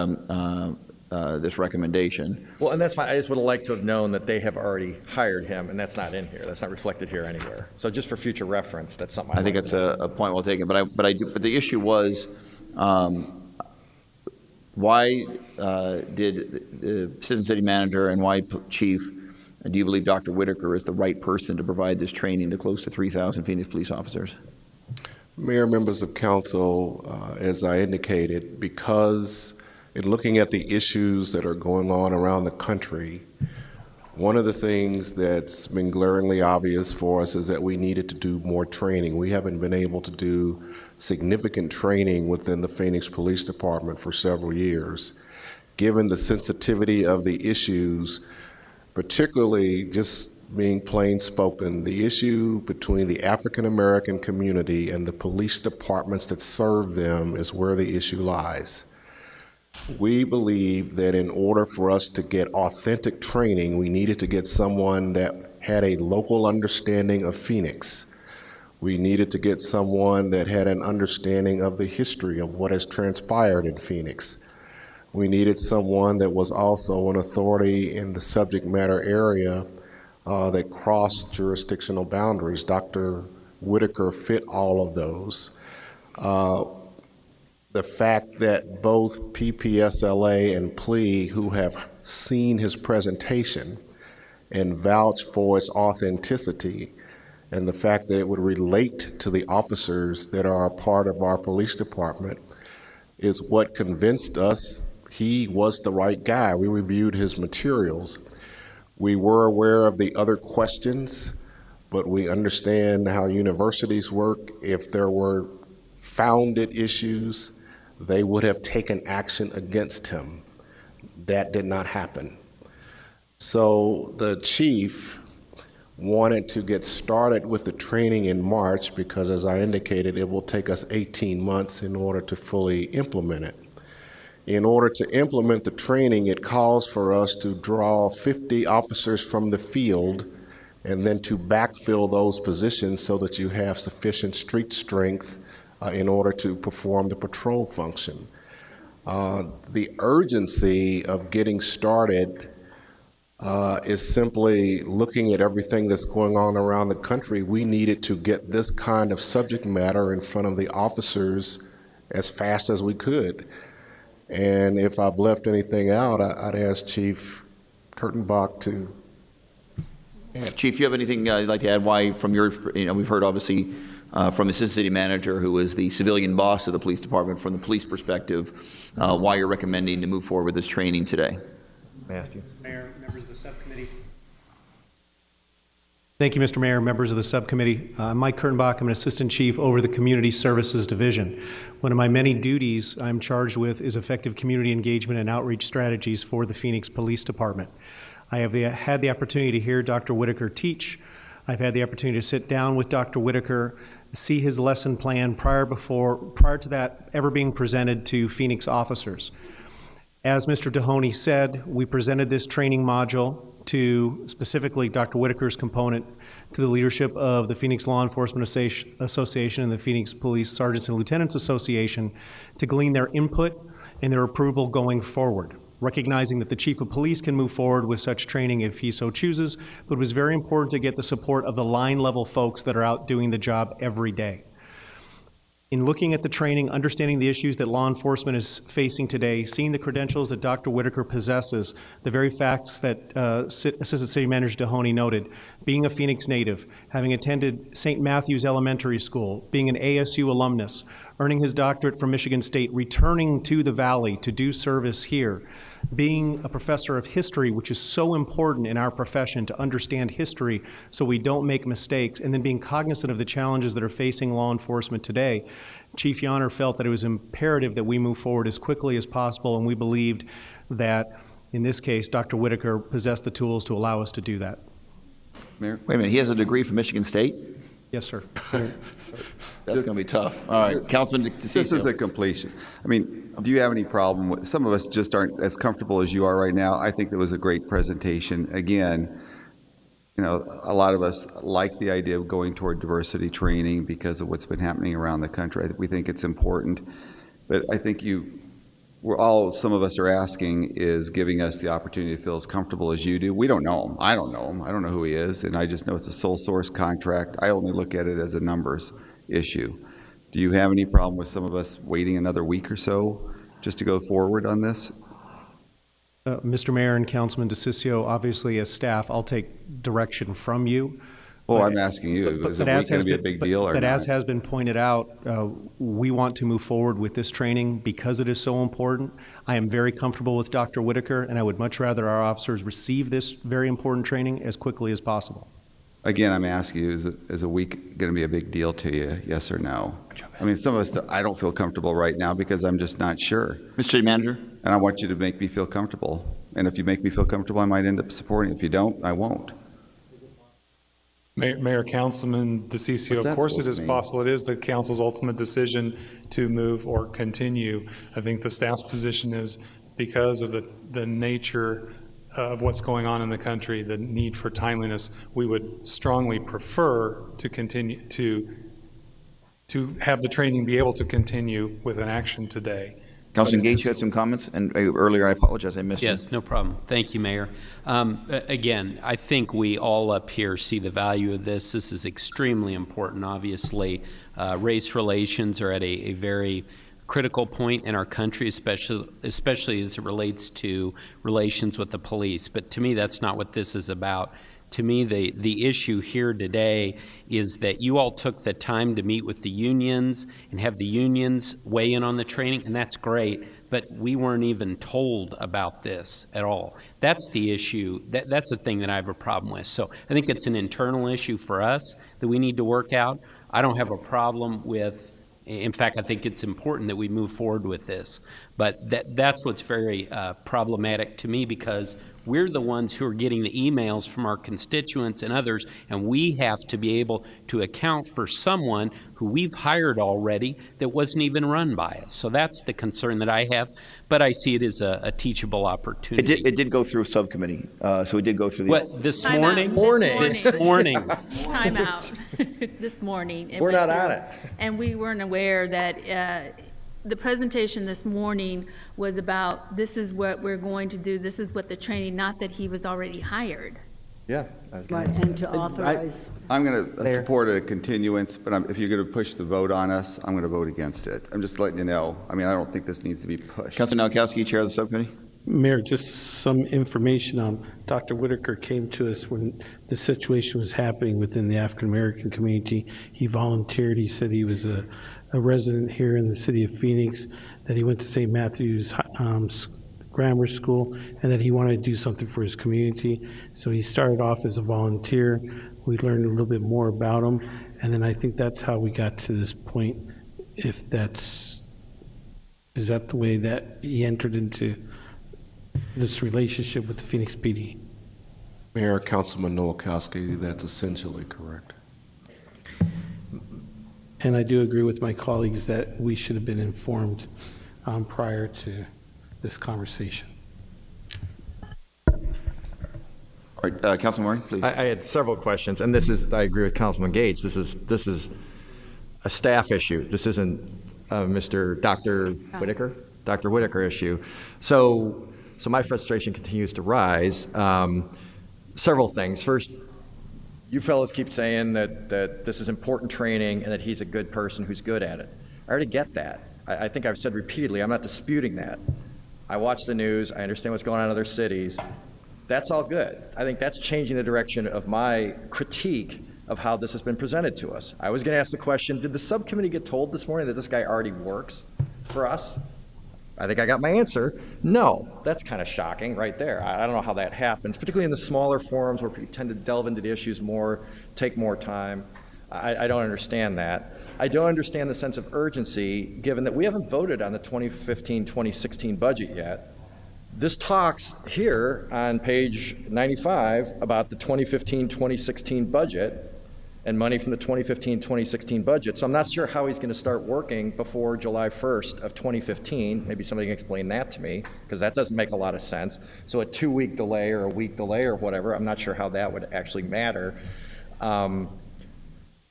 this recommendation.
Well, and that's fine. I just would have liked to have known that they have already hired him, and that's not in here. That's not reflected here anywhere. So just for future reference, that's something
I think that's a point well taken. But the issue was, why did the assistant city manager and why chief, do you believe Dr. Whitaker is the right person to provide this training to close to 3,000 Phoenix police officers?
Mayor, members of council, as I indicated, because in looking at the issues that are going on around the country, one of the things that's been glaringly obvious for us is that we needed to do more training. We haven't been able to do significant training within the Phoenix Police Department for several years. Given the sensitivity of the issues, particularly just being plain spoken, the issue between the African American community and the police departments that serve them is where the issue lies. We believe that in order for us to get authentic training, we needed to get someone that had a local understanding of Phoenix. We needed to get someone that had an understanding of the history of what has transpired in Phoenix. We needed someone that was also an authority in the subject matter area that crossed jurisdictional boundaries. Dr. Whitaker fit all of those. The fact that both PPSLA and PLEA, who have seen his presentation and vouched for its authenticity, and the fact that it would relate to the officers that are a part of our police department, is what convinced us he was the right guy. We reviewed his materials. We were aware of the other questions, but we understand how universities work. If there were founded issues, they would have taken action against him. That did not happen. So the chief wanted to get started with the training in March because, as I indicated, it will take us 18 months in order to fully implement it. In order to implement the training, it calls for us to draw 50 officers from the field and then to backfill those positions so that you have sufficient street strength in order to perform the patrol function. The urgency of getting started is simply looking at everything that's going on around the country. We needed to get this kind of subject matter in front of the officers as fast as we could. And if I've left anything out, I'd ask Chief Kurtenbach to add.
Chief, you have anything you'd like to add? Why, from your, we've heard obviously from Assistant City Manager, who is the civilian boss of the police department, from the police perspective, why you're recommending to move forward with this training today.
Matthew.
Mayor, members of the subcommittee. Thank you, Mr. Mayor, members of the subcommittee. I'm Mike Kurtenbach. I'm an Assistant Chief over the Community Services Division. One of my many duties I'm charged with is effective community engagement and outreach strategies for the Phoenix Police Department. I have had the opportunity to hear Dr. Whitaker teach. I've had the opportunity to sit down with Dr. Whitaker, see his lesson plan prior to that ever being presented to Phoenix officers. As Mr. Dohoney said, we presented this training module to specifically Dr. Whitaker's component to the leadership of the Phoenix Law Enforcement Association and the Phoenix Police Sergeants and Lieutenants Association to glean their input and their approval going forward, recognizing that the Chief of Police can move forward with such training if he so chooses, but it was very important to get the support of the line-level folks that are out doing the job every day. In looking at the training, understanding the issues that law enforcement is facing today, seeing the credentials that Dr. Whitaker possesses, the very facts that Assistant City Manager Dohoney noted, being a Phoenix native, having attended St. Matthew's Elementary School, being an ASU alumnus, earning his doctorate from Michigan State, returning to the Valley to do service here, being a professor of history, which is so important in our profession to understand history so we don't make mistakes, and then being cognizant of the challenges that are facing law enforcement today, Chief Yonner felt that it was imperative that we move forward as quickly as possible, and we believed that, in this case, Dr. Whitaker possessed the tools to allow us to do that.
Mayor? Wait a minute, he has a degree from Michigan State?
Yes, sir.
That's going to be tough. All right, Councilman DeCiccio.
This is a completion. I mean, do you have any problem with, some of us just aren't as comfortable as you are right now. I think that was a great presentation. Again, a lot of us like the idea of going toward diversity training because of what's been happening around the country. We think it's important. But I think some of us are asking is giving us the opportunity to feel as comfortable as you do. We don't know him. I don't know him. I don't know who he is. And I just know it's a sole source contract. I only look at it as a numbers issue. Do you have any problem with some of us waiting another week or so just to go forward on this?
Mr. Mayor and Councilman DeCiccio, obviously as staff, I'll take direction from you.
Well, I'm asking you, is it going to be a big deal or not?
But as has been pointed out, we want to move forward with this training because it is so important. I am very comfortable with Dr. Whitaker, and I would much rather our officers receive this very important training as quickly as possible.
Again, I'm asking you, is a week going to be a big deal to you, yes or no? I mean, some of us, I don't feel comfortable right now because I'm just not sure.
Mr. City Manager?
And I want you to make me feel comfortable. And if you make me feel comfortable, I might end up supporting. If you don't, I won't.
Mayor, Councilman DeCiccio, of course it is possible. It is the council's ultimate decision to move or continue. I think the staff's position is because of the nature of what's going on in the country, the need for timeliness, we would strongly prefer to continue to have the training be able to continue with an action today.
Councilman Gates, you had some comments, and earlier I apologize, I missed
Yes, no problem. Thank you, Mayor. Again, I think we all up here see the value of this. This is extremely important. Obviously, race relations are at a very critical point in our country, especially as it relates to relations with the police. But to me, that's not what this is about. To me, the issue here today is that you all took the time to meet with the unions and have the unions weigh in on the training, and that's great, but we weren't even told about this at all. That's the issue. That's the thing that I have a problem with. So I think it's an internal issue for us that we need to work out. I don't have a problem with In fact, I think it's important that we move forward with this. But that's what's very problematic to me, because we're the ones who are getting the emails from our constituents and others, and we have to be able to account for someone who we've hired already that wasn't even run by us. So that's the concern that I have, but I see it as a teachable opportunity.
It did go through subcommittee, so it did go through the.
What, this
Time
morning?
out.
This morning.
Time out this morning. It
We're
went
not on
through,
it.
And we weren't aware that the presentation this morning was about, this is what we're going to do, this is what the training, not that he was already hired.
Yeah.
Right, and to authorize.
I'm going to support a continuance, but if you're going to push the vote on us, I'm going to vote against it. I'm just letting you know. I mean, I don't think this needs to be pushed.
Councilor Nowakowski, Chair of the Subcommittee.
Mayor, just some information. Dr. Whitaker came to us when the situation was happening within the African-American community. He volunteered. He said he was a resident here in the city of Phoenix, that he went to St. Matthew's Grammar School, and that he wanted to do something for his community. So he started off as a volunteer. We learned a little bit more about him, and then I think that's how we got to this point. Is that the way that he entered into this relationship with the Phoenix PD?
Mayor, Councilman Nowakowski, that's essentially correct.
And I do agree with my colleagues that we should have been informed prior to this conversation.
All right, Councilman Murray, please.
I had several questions, and I agree with Councilman Gage. This is a staff issue. This isn't Dr. Whitaker issue. So my frustration continues to rise. Several things. First, you fellas keep saying that this is important training and that he's a good person who's good at it. I already get that. I think I've said repeatedly, I'm not disputing that. I watch the news, I understand what's going on in other cities. That's all good. I think that's changing the direction of my critique of how this has been presented to us. I was going to ask the question, did the subcommittee get told this morning that this guy already works for us? I think I got my answer. No, that's kind of shocking right there. I don't know how that happens, particularly in the smaller forums where people tend to delve into the issues more, take more time. I don't understand that. I don't understand the sense of urgency, given that we haven't voted on the 2015-2016 budget yet. This talks here on page 95 about the 2015-2016 budget and money from the 2015-2016 budget. So I'm not sure how he's going to start working before July 1st of 2015. Maybe somebody can explain that to me, because that doesn't make a lot of sense. So a 2-week delay or a week delay or whatever, I'm not sure how that would actually matter.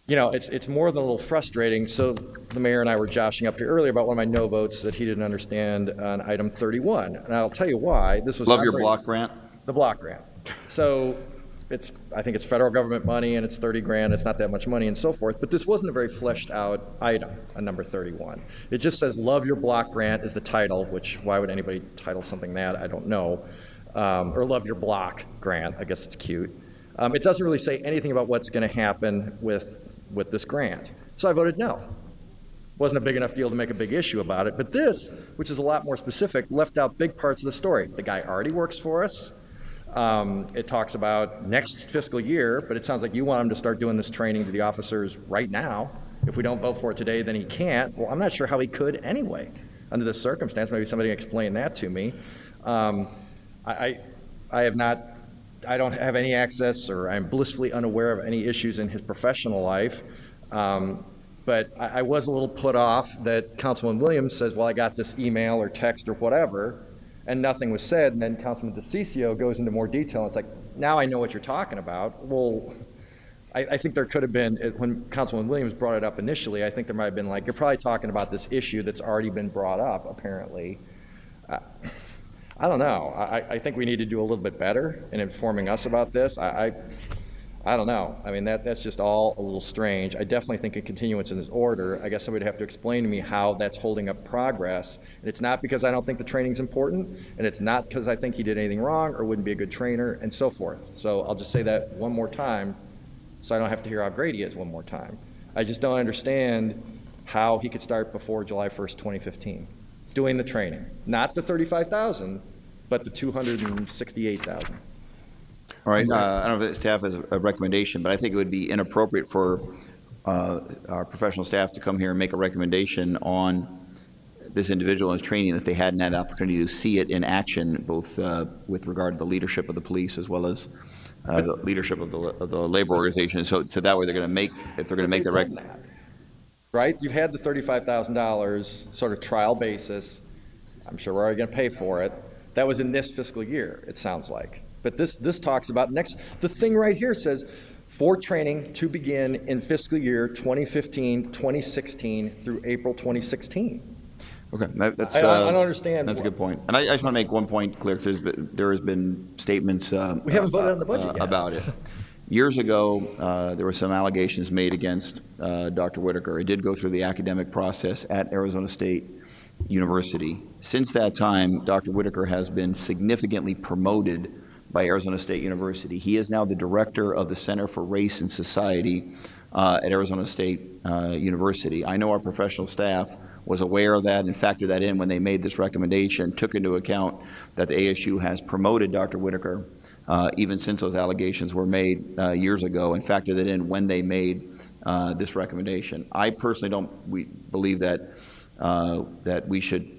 It's more than a little frustrating. So the mayor and I were joshing up here earlier about one of my no votes that he didn't understand on item 31. And I'll tell you why. This was
Love your block grant.
The block grant. So I think it's federal government money and it's $30,000. It's not that much money and so forth. But this wasn't a very fleshed out item on number 31. It just says love your block grant is the title, which why would anybody title something that? I don't know. Or love your block grant. I guess it's cute. It doesn't really say anything about what's going to happen with this grant. So I voted no. Wasn't a big enough deal to make a big issue about it. But this, which is a lot more specific, left out big parts of the story. The guy already works for us. It talks about next fiscal year, but it sounds like you want him to start doing this training to the officers right now. If we don't vote for it today, then he can't. Well, I'm not sure how he could anyway under this circumstance. Maybe somebody can explain that to me. I don't have any access, or I'm blissfully unaware of any issues in his professional life. But I was a little put off that Councilman Williams says, well, I got this email or text or whatever, and nothing was said. And then Councilman DeCiccio goes into more detail. It's like, now I know what you're talking about. Well, I think there could have been, when Councilman Williams brought it up initially, I think there might have been like, you're probably talking about this issue that's already been brought up, apparently. I don't know. I think we need to do a little bit better in informing us about this. I don't know. I mean, that's just all a little strange. I definitely think a continuance in this order. I guess somebody would have to explain to me how that's holding up progress. And it's not because I don't think the training's important, and it's not because I think he did anything wrong or wouldn't be a good trainer, and so forth. So I'll just say that one more time so I don't have to hear how great he is one more time. I just don't understand how he could start before July 1st, 2015, doing the training. Not the $35,000, but the $268,000.
All right, I don't know if the staff has a recommendation, but I think it would be inappropriate for our professional staff to come here and make a recommendation on this individual and his training if they hadn't had an opportunity to see it in action, both with regard to the leadership of the police as well as the leadership of the labor organization. So that way they're going to make, if they're going to make the recommendation.
Right? You've had the $35,000 sort of trial basis. I'm sure we're already going to pay for it. That was in this fiscal year, it sounds like. But this talks about the thing right here says, for training to begin in fiscal year 2015-2016 through April 2016.
Okay,
I don't understand.
That's a good point. And I just want to make one point clear, because there has been statements
we haven't voted on the budget yet.
About it. Years ago, there were some allegations made against Dr. Whitaker. It did go through the academic process at Arizona State University. Since that time, Dr. Whitaker has been significantly promoted by Arizona State University. He is now the director of the Center for Race and Society at Arizona State University. I know our professional staff was aware of that and factored that in when they made this recommendation, took into account that the ASU has promoted Dr. Whitaker even since those allegations were made years ago, and factored that in when they made this recommendation. I personally believe that that we should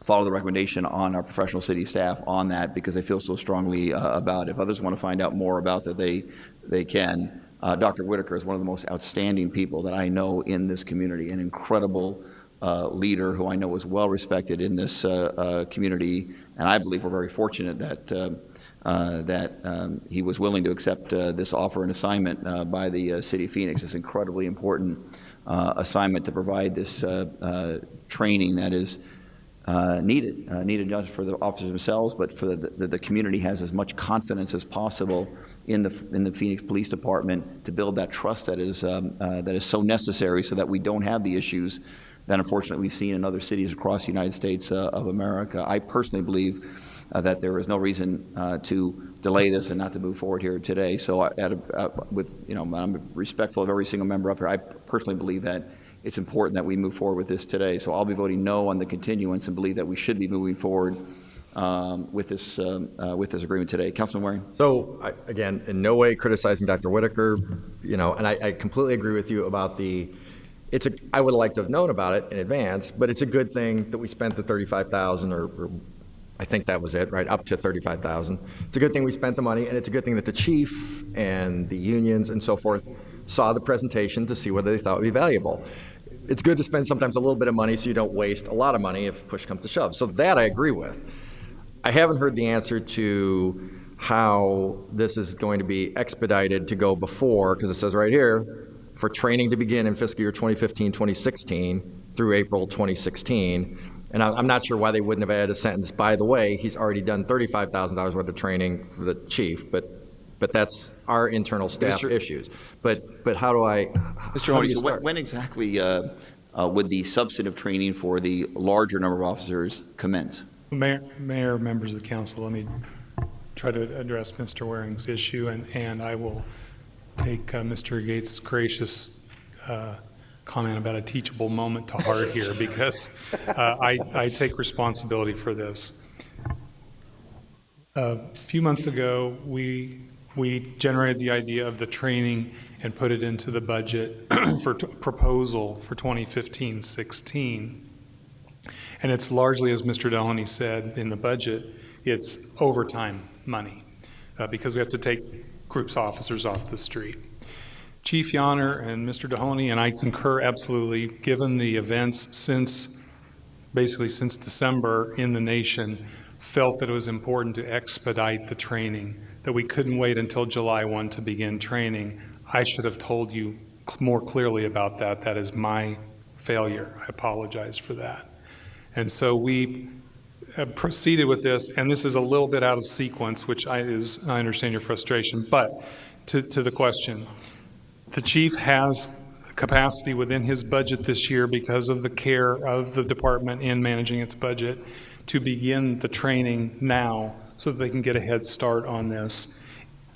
follow the recommendation on our professional city staff on that, because they feel so strongly about it. If others want to find out more about that, they can. Dr. Whitaker is one of the most outstanding people that I know in this community, an incredible leader who I know is well respected in this community, and I believe we're very fortunate that he was willing to accept this offer and assignment by the City of Phoenix. It's an incredibly important assignment to provide this training that is needed not just for the officers themselves, but for the community has as much confidence as possible in the Phoenix Police Department to build that trust that is so necessary, so that we don't have the issues that unfortunately we've seen in other cities across the United States of America. I personally believe that there is no reason to delay this and not to move forward here today. So I'm respectful of every single member up here. I personally believe that it's important that we move forward with this today. So I'll be voting no on the continuance and believe that we should be moving forward with this agreement today. Councilman Waring.
So again, in no way criticizing Dr. Whitaker, and I completely agree with you about I would have liked to have known about it in advance, but it's a good thing that we spent the $35,000 or I think that was it, right, up to $35,000. It's a good thing we spent the money, and it's a good thing that the chief and the unions and so forth saw the presentation to see whether they thought it would be valuable. It's good to spend sometimes a little bit of money so you don't waste a lot of money if push comes to shove. So that I agree with. I haven't heard the answer to how this is going to be expedited to go before, because it says right here, for training to begin in fiscal year 2015-2016 through April 2016. And I'm not sure why they wouldn't have added a sentence, by the way, he's already done $35,000 worth of training for the chief, but that's our internal staff issues. But how do I,
Mr. Mahoney, so when exactly would the substantive training for the larger number of officers commence?
Mayor, members of the council, let me try to address Mr. Waring's issue, and I will take Mr. Gates' gracious comment about a teachable moment to heart here, because I take responsibility for this. A few months ago, we generated the idea of the training and put it into the budget for proposal for 2015-16. And it's largely, as Mr. Delhoney said in the budget, it's overtime money because we have to take groups of officers off the street. Chief Yonner and Mr. Delhoney and I concur absolutely, given the events basically since December in the nation, felt that it was important to expedite the training, that we couldn't wait until July 1 to begin training. I should have told you more clearly about that. That is my failure. I apologize for that. And so we proceeded with this, and this is a little bit out of sequence, which I understand your frustration, but to the question, the chief has capacity within his budget this year because of the care of the department in managing its budget to begin the training now so that they can get a head start on this.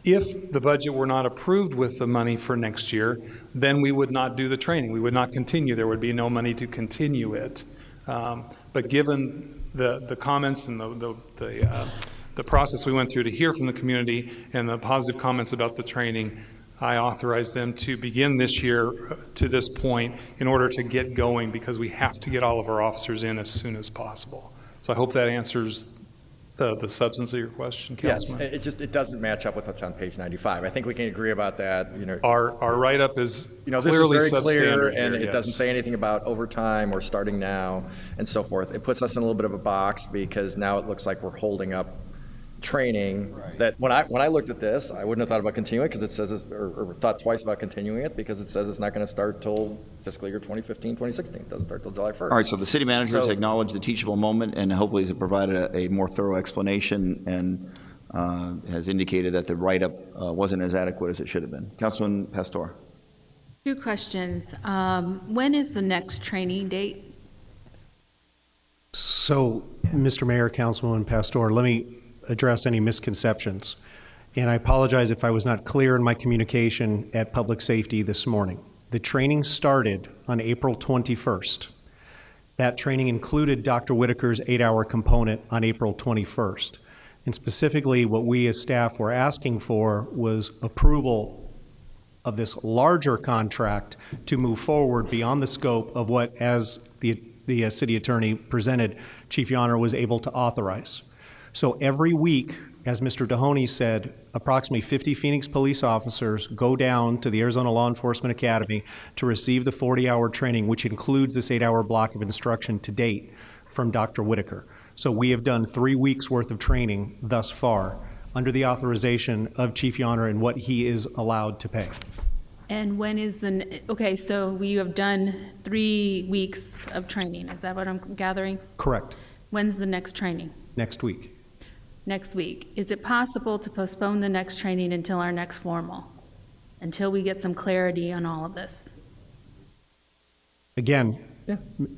If the budget were not approved with the money for next year, then we would not do the training. We would not continue. There would be no money to continue it. But given the comments and the process we went through to hear from the community and the positive comments about the training, I authorized them to begin this year to this point in order to get going, because we have to get all of our officers in as soon as possible. So I hope that answers the substance of your question,
Yes,
Councilman.
it doesn't match up with what's on page 95. I think we can agree about that,
Our write-up is
this
clearly
is very clear,
substandard
and
here,
it
yes.
doesn't say anything about overtime or starting now and so forth. It puts us in a little bit of a box because now it looks like we're holding up training that when I looked at this, I wouldn't have thought about continuing because it says, or thought twice about continuing it because it says it's not going to start till fiscal year 2015, 2016. It doesn't start till July 1st.
All right, so the city manager has
So-
acknowledged the teachable moment and hopefully has provided a more thorough explanation and has indicated that the write-up wasn't as adequate as it should have been. Councilman Pastor.
2 questions. When is the next training date?
So, Mr. Mayor, Councilwoman Pastor, let me address any misconceptions. And I apologize if I was not clear in my communication at Public Safety this morning. The training started on April 21st. That training included Dr. Whitaker's 8-hour component on April 21st. And specifically, what we as staff were asking for was approval of this larger contract to move forward beyond the scope of what, as the city attorney presented, Chief Yonner was able to authorize. So every week, as Mr. Dahoney said, approximately 50 Phoenix police officers go down to the Arizona Law Enforcement Academy to receive the 40-hour training, which includes this 8-hour block of instruction to date from Dr. Whitaker. So we have done 3 weeks worth of training thus far under the authorization of Chief Yonner and what he is allowed to pay.
And when is okay, so we have done 3 weeks of training. Is that what I'm gathering?
Correct.
When's the next training?
Next week.
Next week. Is it possible to postpone the next training until our next formal, until we get some clarity on all of this?
Again,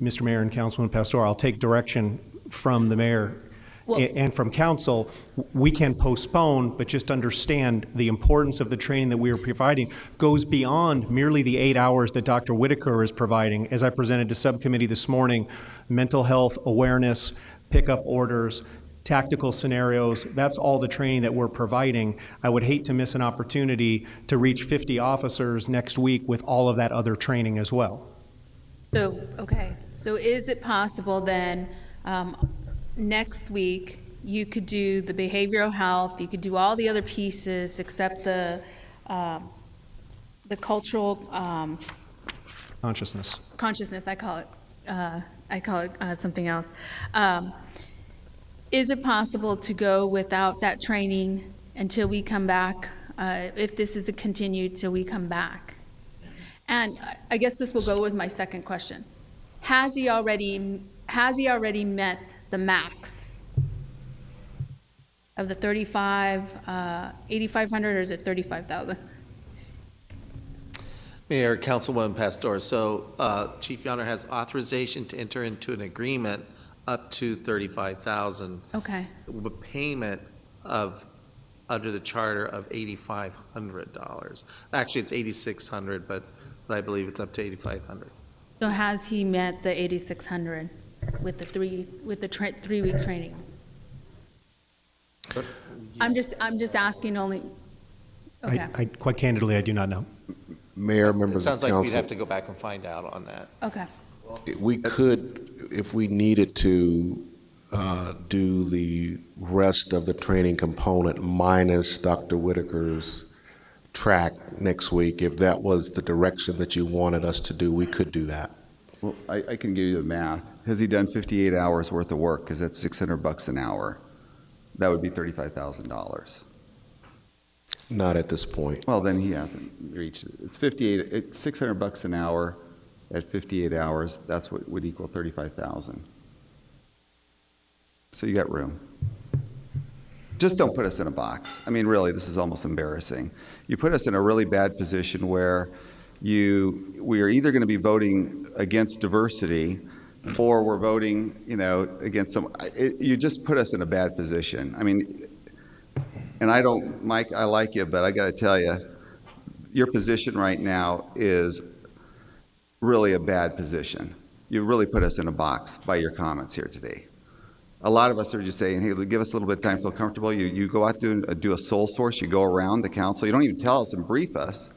Mr. Mayor and Councilman Pastor, I'll take direction from the mayor and from council. We can postpone, but just understand the importance of the training that we are providing goes beyond merely the 8 hours that Dr. Whitaker is providing. As I presented to subcommittee this morning, mental health awareness, pickup orders, tactical scenarios, that's all the training that we're providing. I would hate to miss an opportunity to reach 50 officers next week with all of that other training as well.
So, okay, so is it possible then, next week, you could do the behavioral health, you could do all the other pieces except the cultural
Consciousness.
I call it something else. Is it possible to go without that training until we come back, if this is continued till we come back? And I guess this will go with my second question. Has he already met the max of the 8,500, or is it 35,000?
Mayor, Councilwoman Pastor, so Chief Yonner has authorization to enter into an agreement up to $35,000.
Okay.
With payment of, under the charter, of $8,500. Actually, it's $8,600, but I believe it's up to $8,500.
So has he met the 8,600 with the 3-week trainings? I'm just asking only. Okay.
I quite candidly, I do not know.
Mayor,
It
members of
sounds like we'd
council,
have to go back and find out on that.
Okay.
we could, if we needed to, do the rest of the training component minus Dr. Whitaker's track next week. If that was the direction that you wanted us to do, we could do that.
Well, I can give you the math. Has he done 58 hours worth of work? Because that's $600 an hour. That would be $35,000.
Not at this point.
Well, then he hasn't reached it. It's $600 an hour at 58 hours. That's what would equal 35,000. So you got room. Just don't put us in a box. I mean, really, this is almost embarrassing. You put us in a really bad position where we are either going to be voting against diversity, or we're voting, against some. You just put us in a bad position. I mean, and I don't, Mike, I like you, but I got to tell you, your position right now is really a bad position. You really put us in a box by your comments here today. A lot of us are just saying, hey, give us a little bit of time to feel comfortable. You go out to do a sole source. You go around the council. You don't even tell us and brief us.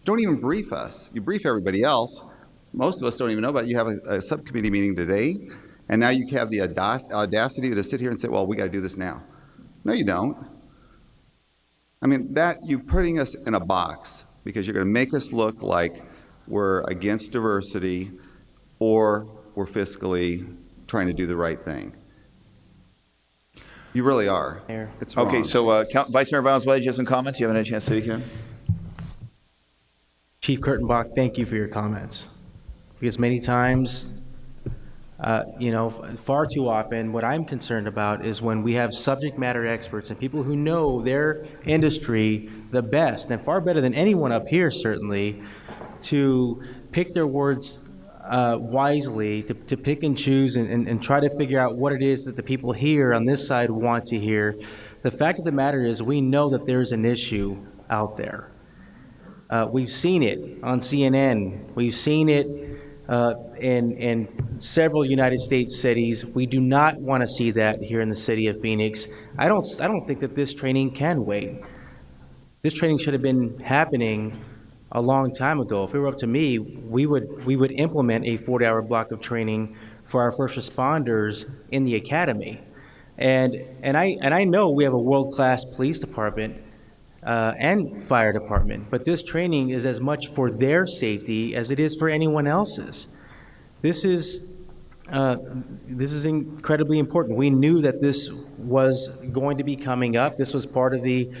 Don't even brief us. You brief everybody else. Most of us don't even know about it. You have a subcommittee meeting today, and now you have the audacity to sit here and say, well, we got to do this now. No, you don't. I mean, you're putting us in a box because you're going to make us look like we're against diversity or we're fiscally trying to do the right thing. You really are. It's wrong.
Okay, so Vice Mayor Valenzuela, do you have some comments? You haven't had a chance to speak yet?
Chief Kurtenbach, thank you for your comments. Because many times, far too often, what I'm concerned about is when we have subject matter experts and people who know their industry the best, and far better than anyone up here, certainly, to pick their words wisely, to pick and choose and try to figure out what it is that the people here on this side want to hear. The fact of the matter is we know that there's an issue out there. We've seen it on CNN. We've seen it in several United States cities. We do not want to see that here in the city of Phoenix. I don't think that this training can wait. This training should have been happening a long time ago. If it were up to me, we would implement a 40-hour block of training for our first responders in the academy. And I know we have a world-class police department and fire department, but this training is as much for their safety as it is for anyone else's. This is incredibly important. We knew that this was going to be coming up. This was part of the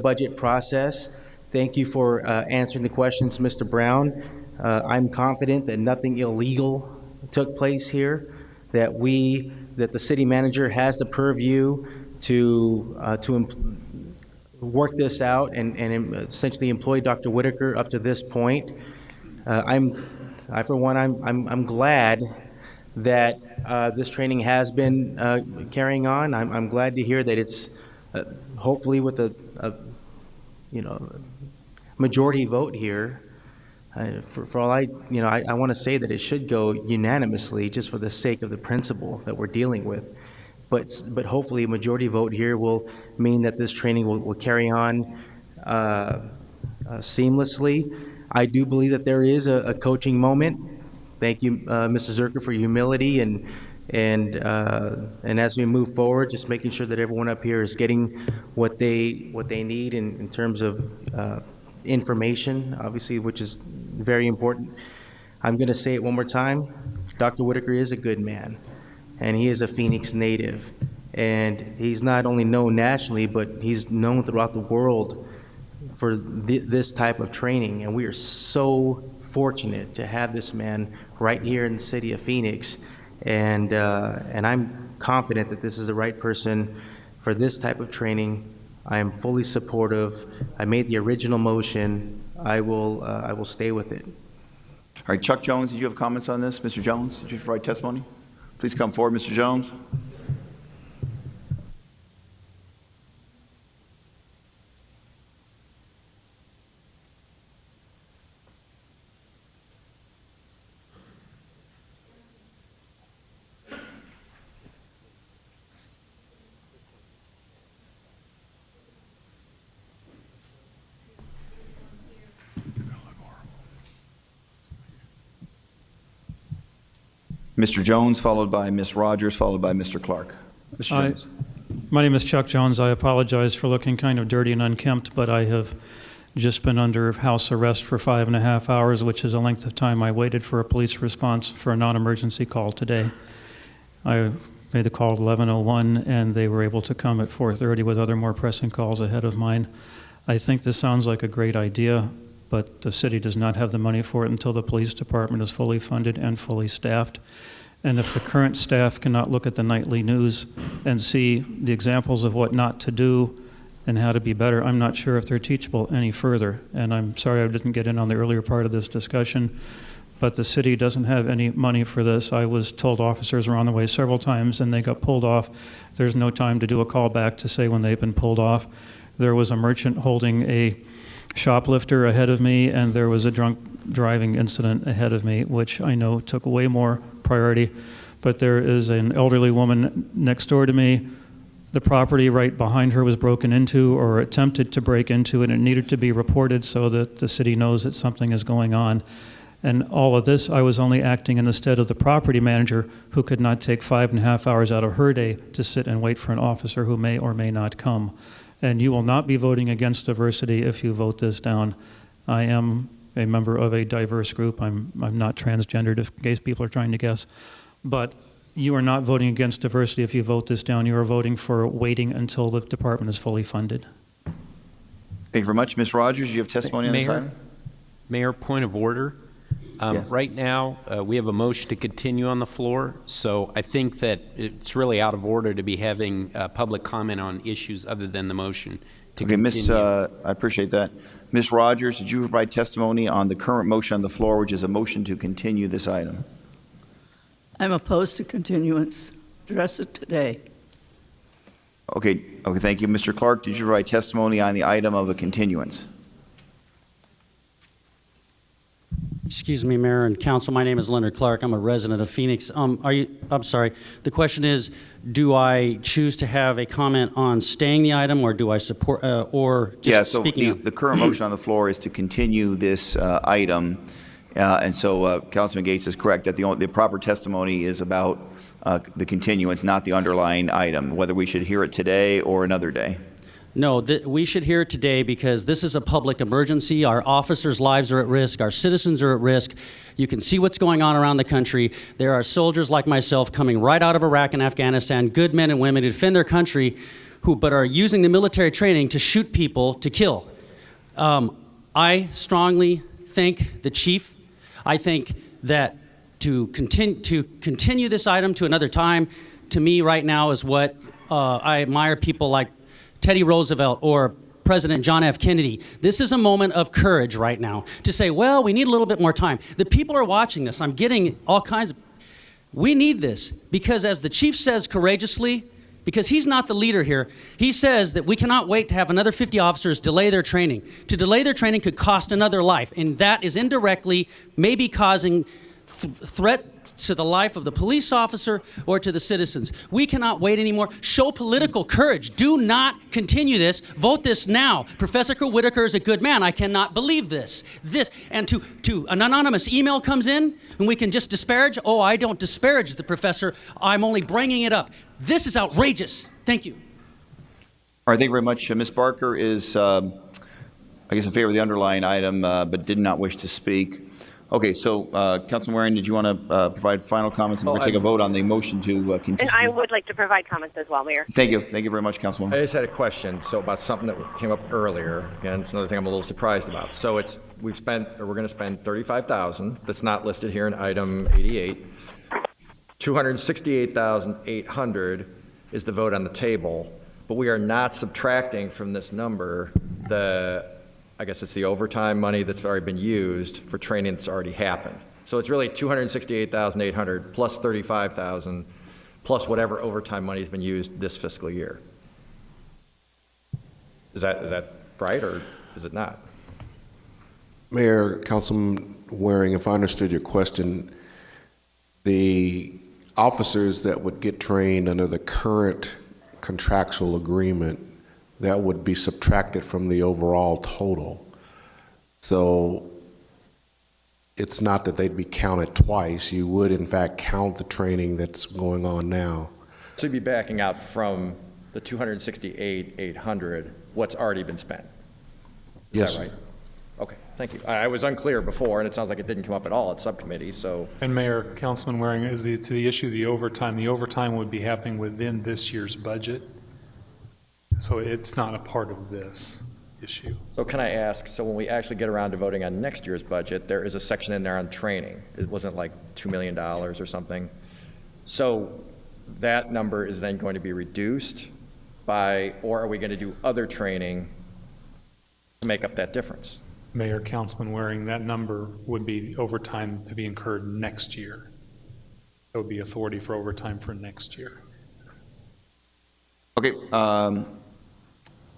budget process. Thank you for answering the questions, Mr. Brown. I'm confident that nothing illegal took place here, that the city manager has the purview to work this out and essentially employ Dr. Whitaker up to this point. I'm glad that this training has been carrying on. I'm glad to hear that it's hopefully with a majority vote here. For all I want to say that it should go unanimously just for the sake of the principle that we're dealing with. But hopefully a majority vote here will mean that this training will carry on seamlessly. I do believe that there is a coaching moment. Thank you, Mr. Zerker, for your humility and as we move forward, just making sure that everyone up here is getting what they need in terms of information, obviously, which is very important. I'm going to say it one more time. Dr. Whitaker is a good man, and he is a Phoenix native. And he's not only known nationally, but he's known throughout the world for this type of training. And we are so fortunate to have this man right here in the city of Phoenix. And I'm confident that this is the right person for this type of training. I am fully supportive. I made the original motion. I will stay with it.
All right, Chuck Jones, did you have comments on this? Mr. Jones, did you provide testimony? Please come forward, Mr. Jones. Mr. Jones, followed by Ms. Rogers, followed by Mr. Clark. Mr. Jones.
My name is Chuck Jones. I apologize for looking kind of dirty and unkempt, but I have just been under house arrest for 5.5 hours, which is a length of time I waited for a police response for a non-emergency call today. I made the call at 11:01, and they were able to come at 4:30 with other more pressing calls ahead of mine. I think this sounds like a great idea, but the city does not have the money for it until the police department is fully funded and fully staffed. And if the current staff cannot look at the nightly news and see the examples of what not to do and how to be better, I'm not sure if they're teachable any further. And I'm sorry I didn't get in on the earlier part of this discussion, but the city doesn't have any money for this. I was told officers were on the way several times and they got pulled off. There's no time to do a call back to say when they've been pulled off. There was a merchant holding a shoplifter ahead of me, and there was a drunk driving incident ahead of me, which I know took way more priority. but there is an elderly woman next door to me. The property right behind her was broken into or attempted to break into, and it needed to be reported so that the city knows that something is going on. And all of this, I was only acting in the stead of the property manager, who could not take 5.5 hours out of her day to sit and wait for an officer who may or may not come. And you will not be voting against diversity if you vote this down. I am a member of a diverse group. I'm not transgendered, in case people are trying to guess. But you are not voting against diversity if you vote this down. You are voting for waiting until the department is fully funded.
Thank you very much. Ms. Rogers, you have testimony on this item?
Mayor, point of order.
Yes.
Right now, we have a motion to continue on the floor, so I think that it's really out of order to be having public comment on issues other than the motion to
Okay,
continue.
I appreciate that. Ms. Rogers, did you provide testimony on the current motion on the floor, which is a motion to continue this item?
I'm opposed to continuance. Address it today.
Okay, thank you. Mr. Clark, did you provide testimony on the item of a continuance?
Excuse me, Mayor and Council. My name is Leonard Clark. I'm a resident of Phoenix. I'm sorry. The question is, do I choose to have a comment on staying the item, or do I support, or just
So
speaking?
the current motion on the floor is to continue this item. And so Councilman Gates is correct that the proper testimony is about the continuance, not the underlying item, whether we should hear it today or another day.
No, we should hear it today because this is a public emergency. Our officers' lives are at risk. Our citizens are at risk. You can see what's going on around the country. There are soldiers like myself coming right out of Iraq and Afghanistan, good men and women who defend their country, but are using the military training to shoot people to kill. I strongly thank the chief. I think that to continue this item to another time, to me right now is what I admire people like Teddy Roosevelt or President John F. Kennedy. This is a moment of courage right now to say, well, we need a little bit more time. The people are watching this. I'm getting all kinds of, we need this because as the chief says courageously, because he's not the leader here, he says that we cannot wait to have another 50 officers delay their training. To delay their training could cost another life, and that is indirectly maybe causing threat to the life of the police officer or to the citizens. We cannot wait anymore. Show political courage. Do not continue this. Vote this now. Professor Whitaker is a good man. I cannot believe this. And to an anonymous email comes in and we can just disparage. Oh, I don't disparage the professor. I'm only bringing it up. This is outrageous. Thank you.
All right, thank you very much. Ms. Barker is, I guess, in favor of the underlying item, but did not wish to speak. Okay, so Councilman Waring, did you want to provide final comments and we'll take a vote on the motion to continue?
And I would like to provide comments as well, Mayor.
Thank you. Thank you very much, Councilwoman.
I just had a question, about something that came up earlier. Again, it's another thing I'm a little surprised about. So we're going to spend $35,000. That's not listed here in item 88. $268,800 is the vote on the table, but we are not subtracting from this number I guess it's the overtime money that's already been used for training that's already happened. So it's really $268,800 plus $35,000 plus whatever overtime money has been used this fiscal year. Is that right, or is it not?
Mayor, Councilman Waring, if I understood your question, the officers that would get trained under the current contractual agreement, that would be subtracted from the overall total. So it's not that they'd be counted twice. You would, in fact, count the training that's going on now.
So you'd be backing out from the $268,800 what's already been spent. Is that right? Okay, thank you. I was unclear before, and it sounds like it didn't come up at all at subcommittee, so.
And Mayor, Councilman Waring, to the issue of the overtime would be happening within this year's budget. So it's not a part of this issue.
So can I ask, so when we actually get around to voting on next year's budget, there is a section in there on training. It wasn't like $2 million or something. So that number is then going to be reduced by, or are we going to do other training to make up that difference?
Mayor, Councilman Waring, that number would be overtime to be incurred next year. There would be authority for overtime for next year.
Okay.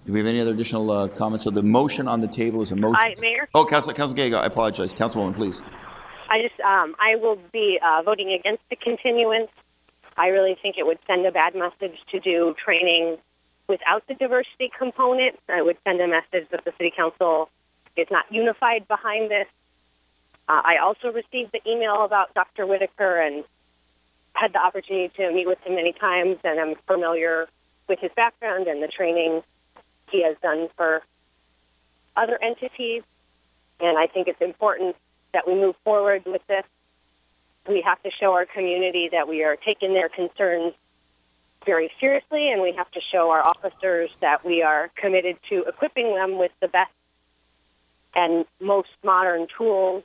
Do we have any other additional comments? So the motion on the table is a motion.
Mayor?
Oh, Councilman Gay, I apologize. Councilwoman, please.
I will be voting against the continuance I really think it would send a bad message to do training without the diversity component. It would send a message that the City Council is not unified behind this. I also received the email about Dr. Whitaker and had the opportunity to meet with him many times, and I'm familiar with his background and the training he has done for other entities. And I think it's important that we move forward with this. We have to show our community that we are taking their concerns very seriously, and we have to show our officers that we are committed to equipping them with the best and most modern tools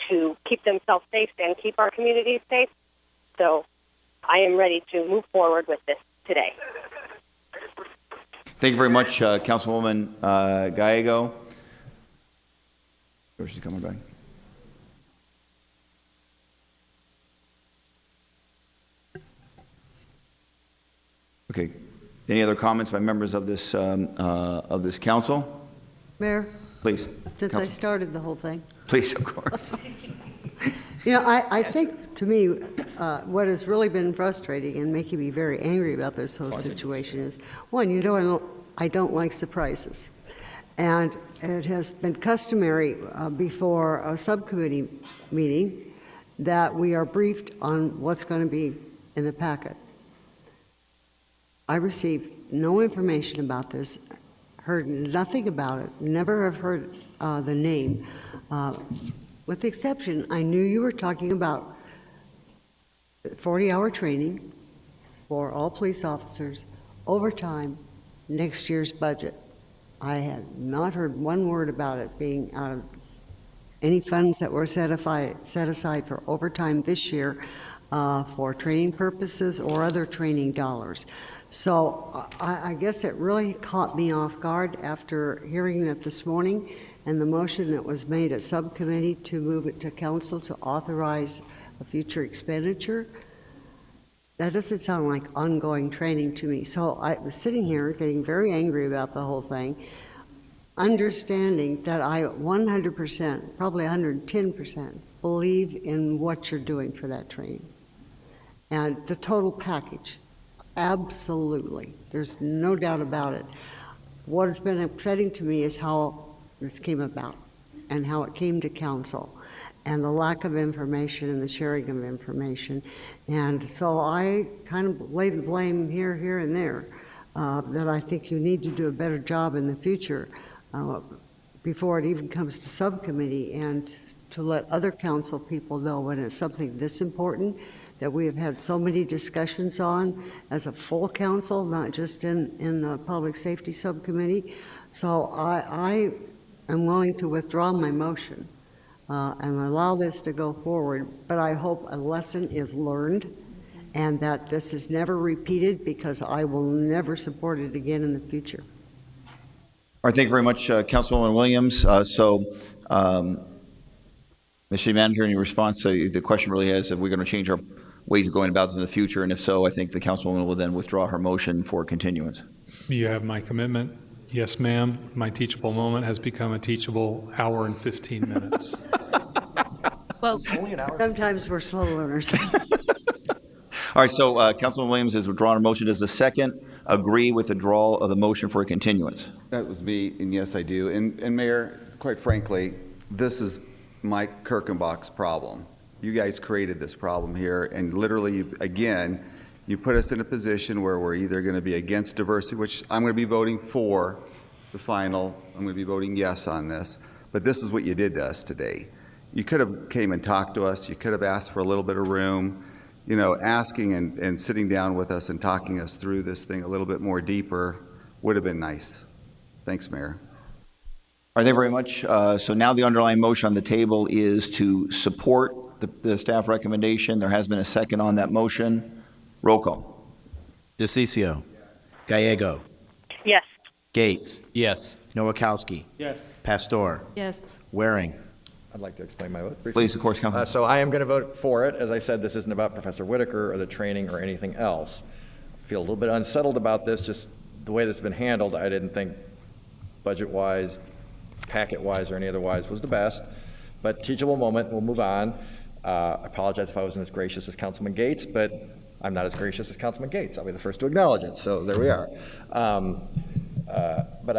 to keep themselves safe and keep our communities safe. So I am ready to move forward with this today.
Thank you very much, Councilwoman Gallego. Where's she coming back? Okay. Any other comments by members of this council?
Mayor,
Please.
since I
Council.
started the whole thing.
Please, of course.
You know, I think, to me, what has really been frustrating and making me very angry about this whole situation is, one, I don't like surprises. And it has been customary before a subcommittee meeting that we are briefed on what's going to be in the packet. I received no information about this, heard nothing about it, never have heard the name. With the exception, I knew you were talking about 40-hour training for all police officers, overtime, next year's budget. I had not heard one word about it being out of any funds that were set aside for overtime this year for training purposes or other training dollars. So I guess it really caught me off guard after hearing that this morning, and the motion that was made at subcommittee to move it to council to authorize a future expenditure. That doesn't sound like ongoing training to me. So I was sitting here getting very angry about the whole thing, understanding that I 100%, probably 110%, believe in what you're doing for that training. And the total package, absolutely. There's no doubt about it. What has been upsetting to me is how this came about and how it came to council and the lack of information and the sharing of information. And so I kind of lay the blame here, and there, that I think you need to do a better job in the future before it even comes to subcommittee, and to let other council people know when it's something this important that we have had so many discussions on as a full council, not just in the Public Safety Subcommittee. So I am willing to withdraw my motion and allow this to go forward, but I hope a lesson is learned and that this is never repeated, because I will never support it again in the future.
All right, thank you very much, Councilwoman Williams. Mr. City Manager, in your response, the question really is if we're going to change our ways of going about this in the future, and if so, I think the Councilwoman will then withdraw her motion for continuance.
You have my commitment. Yes, ma'am. My teachable moment has become a teachable hour and 15 minutes.
Well,
Sometimes we're slow learners.
All right, so Councilwoman Williams has withdrawn her motion. Does the second agree with the withdrawal of the motion for a continuance?
That was me, and yes, I do. And Mayor, quite frankly, this is Mike Kirchenbach's problem. You guys created this problem here, and literally, again, you put us in a position where we're either going to be against diversity, which I'm going to be voting for the final. I'm going to be voting yes on this. But this is what you did to us today. You could have came and talked to us. You could have asked for a little bit of room. You know, asking and sitting down with us and talking us through this thing a little bit more deeper would have been nice. Thanks, Mayor.
All right, thank you very much. So now the underlying motion on the table is to support the staff recommendation. There has been a second on that motion. Roll call.
DeCiccio. Gallego.
Yes.
Gates.
Yes.
Nowakowski.
Yes.
Pastor.
yes.
Waring.
I'd like to explain my vote briefly.
Please, of course, Councilman.
So I am going to vote for it. As I said, this isn't about Professor Whitaker or the training or anything else. I feel a little bit unsettled about this, just the way this has been handled. I didn't think budget-wise, packet-wise, or any otherwise was the best. But teachable moment, we'll move on. I apologize if I wasn't as gracious as Councilman Gates, but I'm not as gracious as Councilman Gates. I'll be the first to acknowledge it. So there we are. But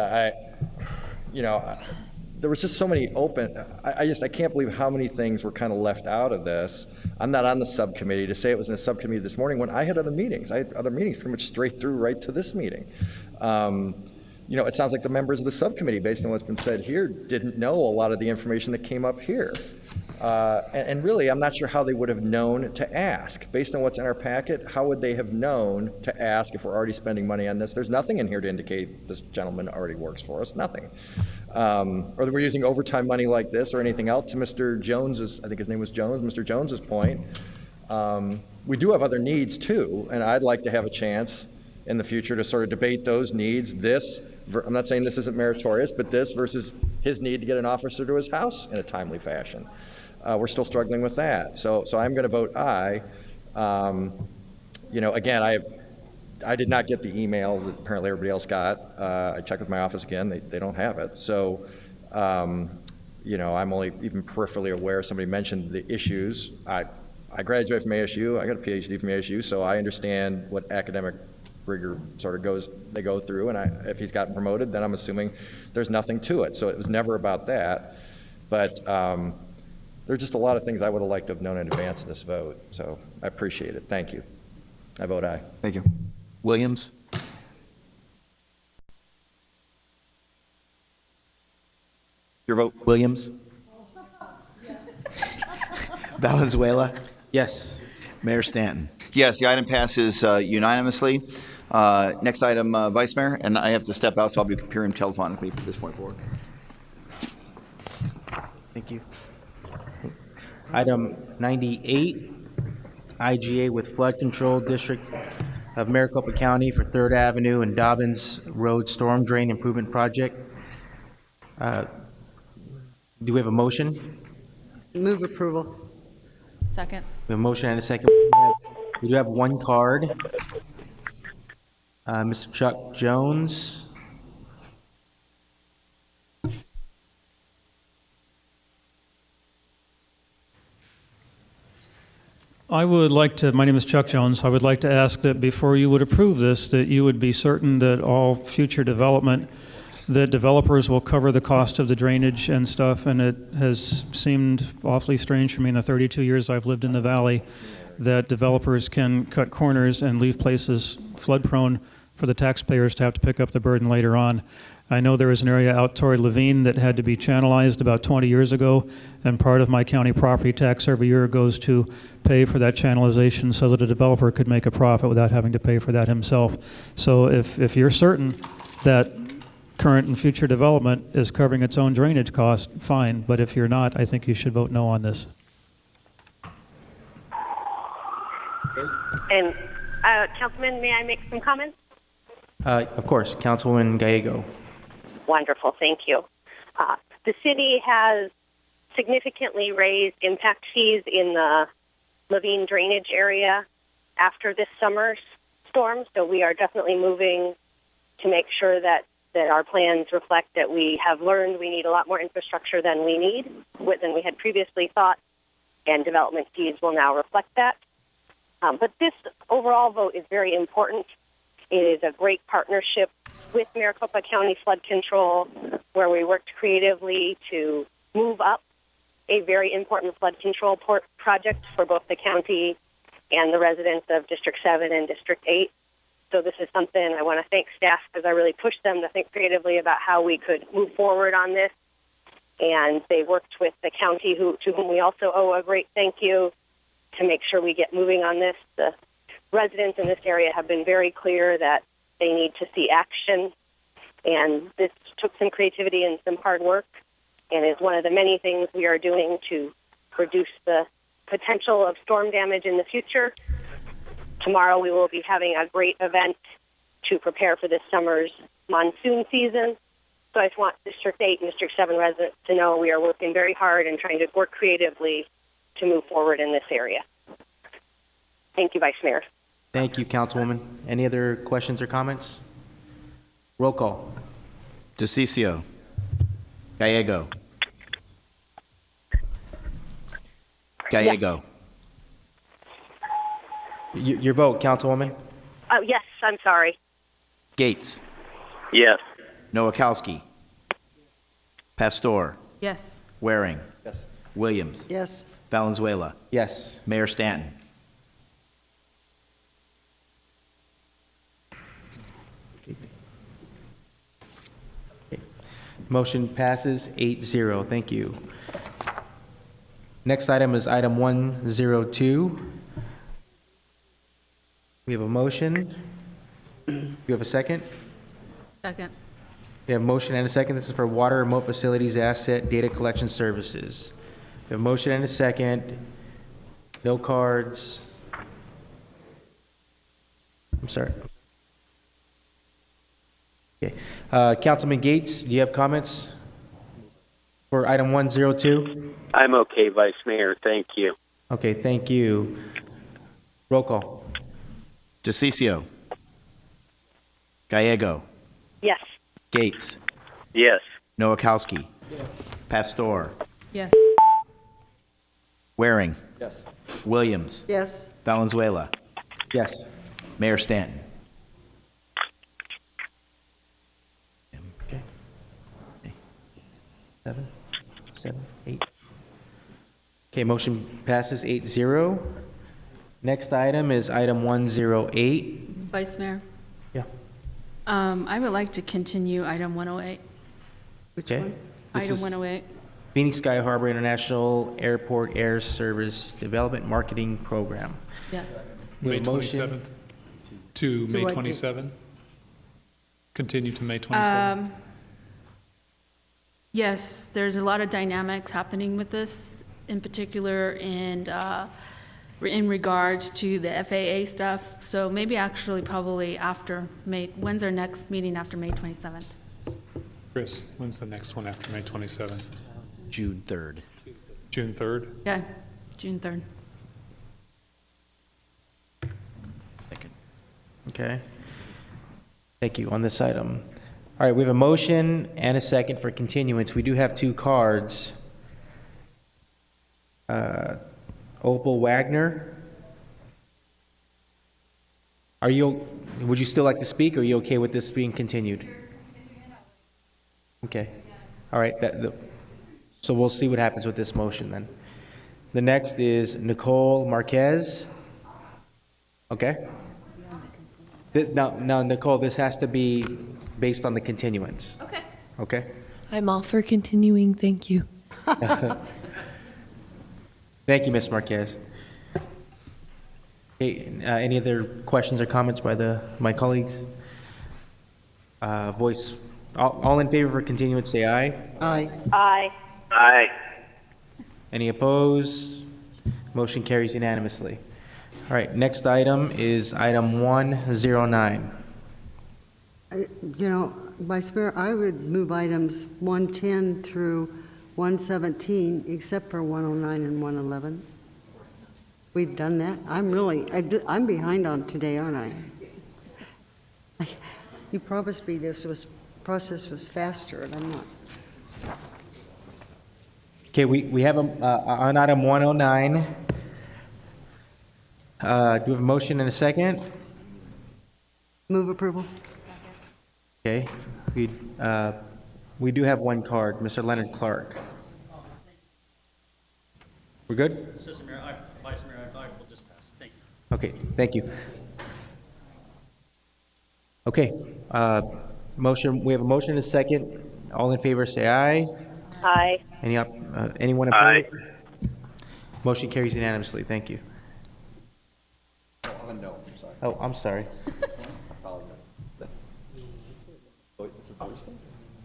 there was just so many open, I can't believe how many things were kind of left out of this. I'm not on the subcommittee. To say it was in a subcommittee this morning when I had other meetings. I had other meetings pretty much straight through right to this meeting. It sounds like the members of the subcommittee, based on what's been said here, didn't know a lot of the information that came up here. And really, I'm not sure how they would have known to ask. Based on what's in our packet, how would they have known to ask if we're already spending money on this? There's nothing in here to indicate this gentleman already works for us, nothing. Or that we're using overtime money like this or anything else. To Mr. Jones's, I think his name was Jones, Mr. Jones's point, we do have other needs too, and I'd like to have a chance in the future to sort of debate those needs. I'm not saying this isn't meritorious, but this versus his need to get an officer to his house in a timely fashion. We're still struggling with that. So I'm going to vote aye. Again, I did not get the email that apparently everybody else got. I checked with my office again. They don't have it. So, I'm only even peripherally aware. Somebody mentioned the issues. I graduated from ASU. I got a PhD from ASU, so I understand what academic rigor sort of they go through. And if he's gotten promoted, then I'm assuming there's nothing to it. So it was never about that. But there's just a lot of things I would have liked to have known in advance of this vote. So I appreciate it. Thank you. I vote aye.
Thank you.
Williams?
Your vote?
Williams? Valenzuela?
Yes.
Mayor Stanton?
Yes, the item passes unanimously. Next item, Vice Mayor, and I have to step out, so I'll be appearing telephonically from this point forward.
Thank you. Item 98, IGA with Flood Control District of Maricopa County for 3rd Avenue and Dobbins Road Storm Drain Improvement Project. Do we have a motion?
Move approval.
Second.
We have a motion and a second. We do have one card. Mr. Chuck Jones.
My name is Chuck Jones. I would like to ask that before you would approve this, that you would be certain that all future development, that developers will cover the cost of the drainage and stuff. And it has seemed awfully strange for me in the 32 years I've lived in the valley that developers can cut corners and leave places flood prone for the taxpayers to have to pick up the burden later on. I know there was an area out toward Levine that had to be channelized about 20 years ago, and part of my county property tax every year goes to pay for that channelization so that a developer could make a profit without having to pay for that himself. So if you're certain that current and future development is covering its own drainage cost, fine. But if you're not, I think you should vote no on this.
And Councilman, may I make some comments?
Of course, Councilwoman Gallego.
Wonderful, thank you. The city has significantly raised impact fees in the Levine drainage area after this summer's storm, so we are definitely moving to make sure that our plans reflect that we have learned we need a lot more infrastructure than we had previously thought, and development fees will now reflect that. But this overall vote is very important. It is a great partnership with Maricopa County Flood Control, where we worked creatively to move up a very important flood control project for both the county and the residents of District 7 and District 8. So this is something I want to thank staff, because I really pushed them to think creatively about how we could move forward on this. And they worked with the county, to whom we also owe a great thank you, to make sure we get moving on this. The residents in this area have been very clear that they need to see action, and this took some creativity and some hard work, and is one of the many things we are doing to reduce the potential of storm damage in the future. Tomorrow we will be having a great event to prepare for this summer's monsoon season. So I just want District 8 and District 7 residents to know we are working very hard and trying to work creatively to move forward in this area. Thank you, Vice Mayor.
Thank you, Councilwoman. Any other questions or comments? Roll call.
DeCiccio. Gallego. Gallego.
Your vote, Councilwoman?
Oh, yes, I'm sorry.
Gates.
Yes.
Nowakowski. Pastor.
Yes.
Waring. Williams.
Yes.
Valenzuela.
Yes.
Mayor Stanton.
Motion passes 8-0. Thank you. Next item is item 102. We have a motion. You have a second?
Second.
We have a motion and a second. This is for Water Remote Facilities Asset Data Collection Services. We have a motion and a second. No cards. I'm sorry. Okay. Councilman Gates, do you have comments for item 102?
I'm okay, Vice Mayor. Thank you.
Okay, thank you. Roll call.
DeCiccio. Gallego.
Yes.
Gates.
Yes.
Nowakowski. Pastor.
Yes.
Waring. Williams.
Yes.
Valenzuela.
Yes.
Mayor Stanton.
Okay. 7, 8. Okay, motion passes 8-0. Next item is item 108.
Vice Mayor?
Yeah.
I would like to continue item 108.
Which one? This
Item
is
108.
Phoenix Sky Harbor International Airport Air Service Development Marketing Program.
Yes.
We
May
have a motion.
27th to May
what date?
27. Continue to May 27.
Yes, there's a lot of dynamics happening with this, in particular, and in regards to the FAA stuff. So maybe actually probably after May, when's our next meeting after May 27th?
Chris, when's the next one after May 27th?
June 3rd.
June 3rd?
Yeah, June 3rd.
Okay. Thank you on this item. All right, we have a motion and a second for continuance. We do have two cards. Opal Wagner. Would you still like to speak, or are you okay with this being continued? Okay. All right, so we'll see what happens with this motion then. The next is Nicole Marquez. Okay. No, Nicole, this has to be based on the continuance.
Okay.
Okay?
I'm all for continuing, thank you.
Thank you, Ms. Marquez. Okay, any other questions or comments by my colleagues? All in favor for continuance, say aye.
Aye.
Aye.
Aye.
Any opposed? Motion carries unanimously. All right, next item is item 109.
Vice Mayor, I would move items 110 through 117, except for 109 and 111. We've done that. I'm behind on today, aren't I? You promised me process was faster, and I'm not.
Okay, we have on item 109. Do we have a motion and a second?
Move approval.
Okay, we do have one card, Mr. Leonard Clark. We're good?
Assistant Mayor, Vice Mayor, I will just pass. Thank you.
Okay, thank you. Okay, we have a motion and a second. All in favor, say aye.
Aye.
Anyone opposed? Motion carries unanimously. Thank you. Oh, I'm sorry.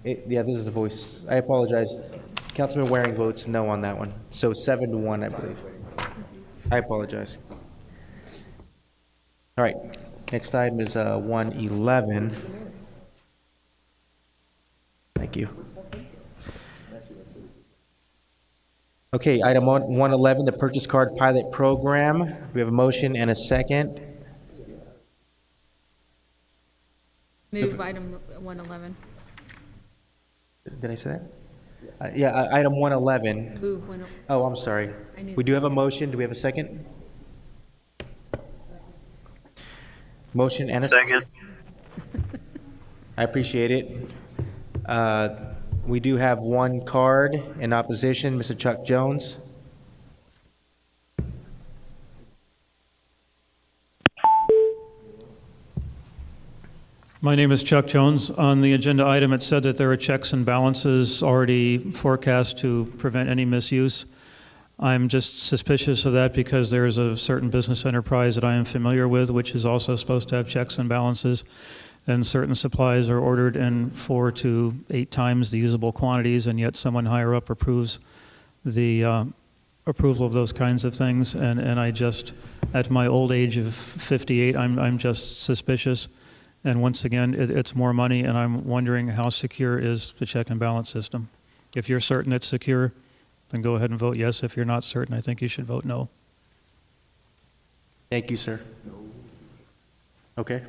Yeah, this is a voice. I apologize. Councilman Waring votes no on that one. So 7-1, I believe. I apologize. All right, next item is 111. Thank you. Okay, item 111, the Purchase Card Pilot Program. We have a motion and a second.
Move item 111.
Did I say that? Yeah, item 111.
Move 111.
Oh, I'm sorry. We do have a motion. Do we have a second? Motion and a
Second.
I appreciate it. We do have one card in opposition, Mr. Chuck Jones.
My name is Chuck Jones. On the agenda item, it said that there are checks and balances already forecast to prevent any misuse. I'm just suspicious of that because there is a certain business enterprise that I am familiar with, which is also supposed to have checks and balances, and certain supplies are ordered in 4 to 8 times the usable quantities, and yet someone higher up approves the approval of those kinds of things. And I just, at my old age of 58, I'm just suspicious. And once again, it's more money, and I'm wondering how secure is the check and balance system. If you're certain it's secure, then go ahead and vote yes. If you're not certain, I think you should vote no.
Thank you, sir. Okay.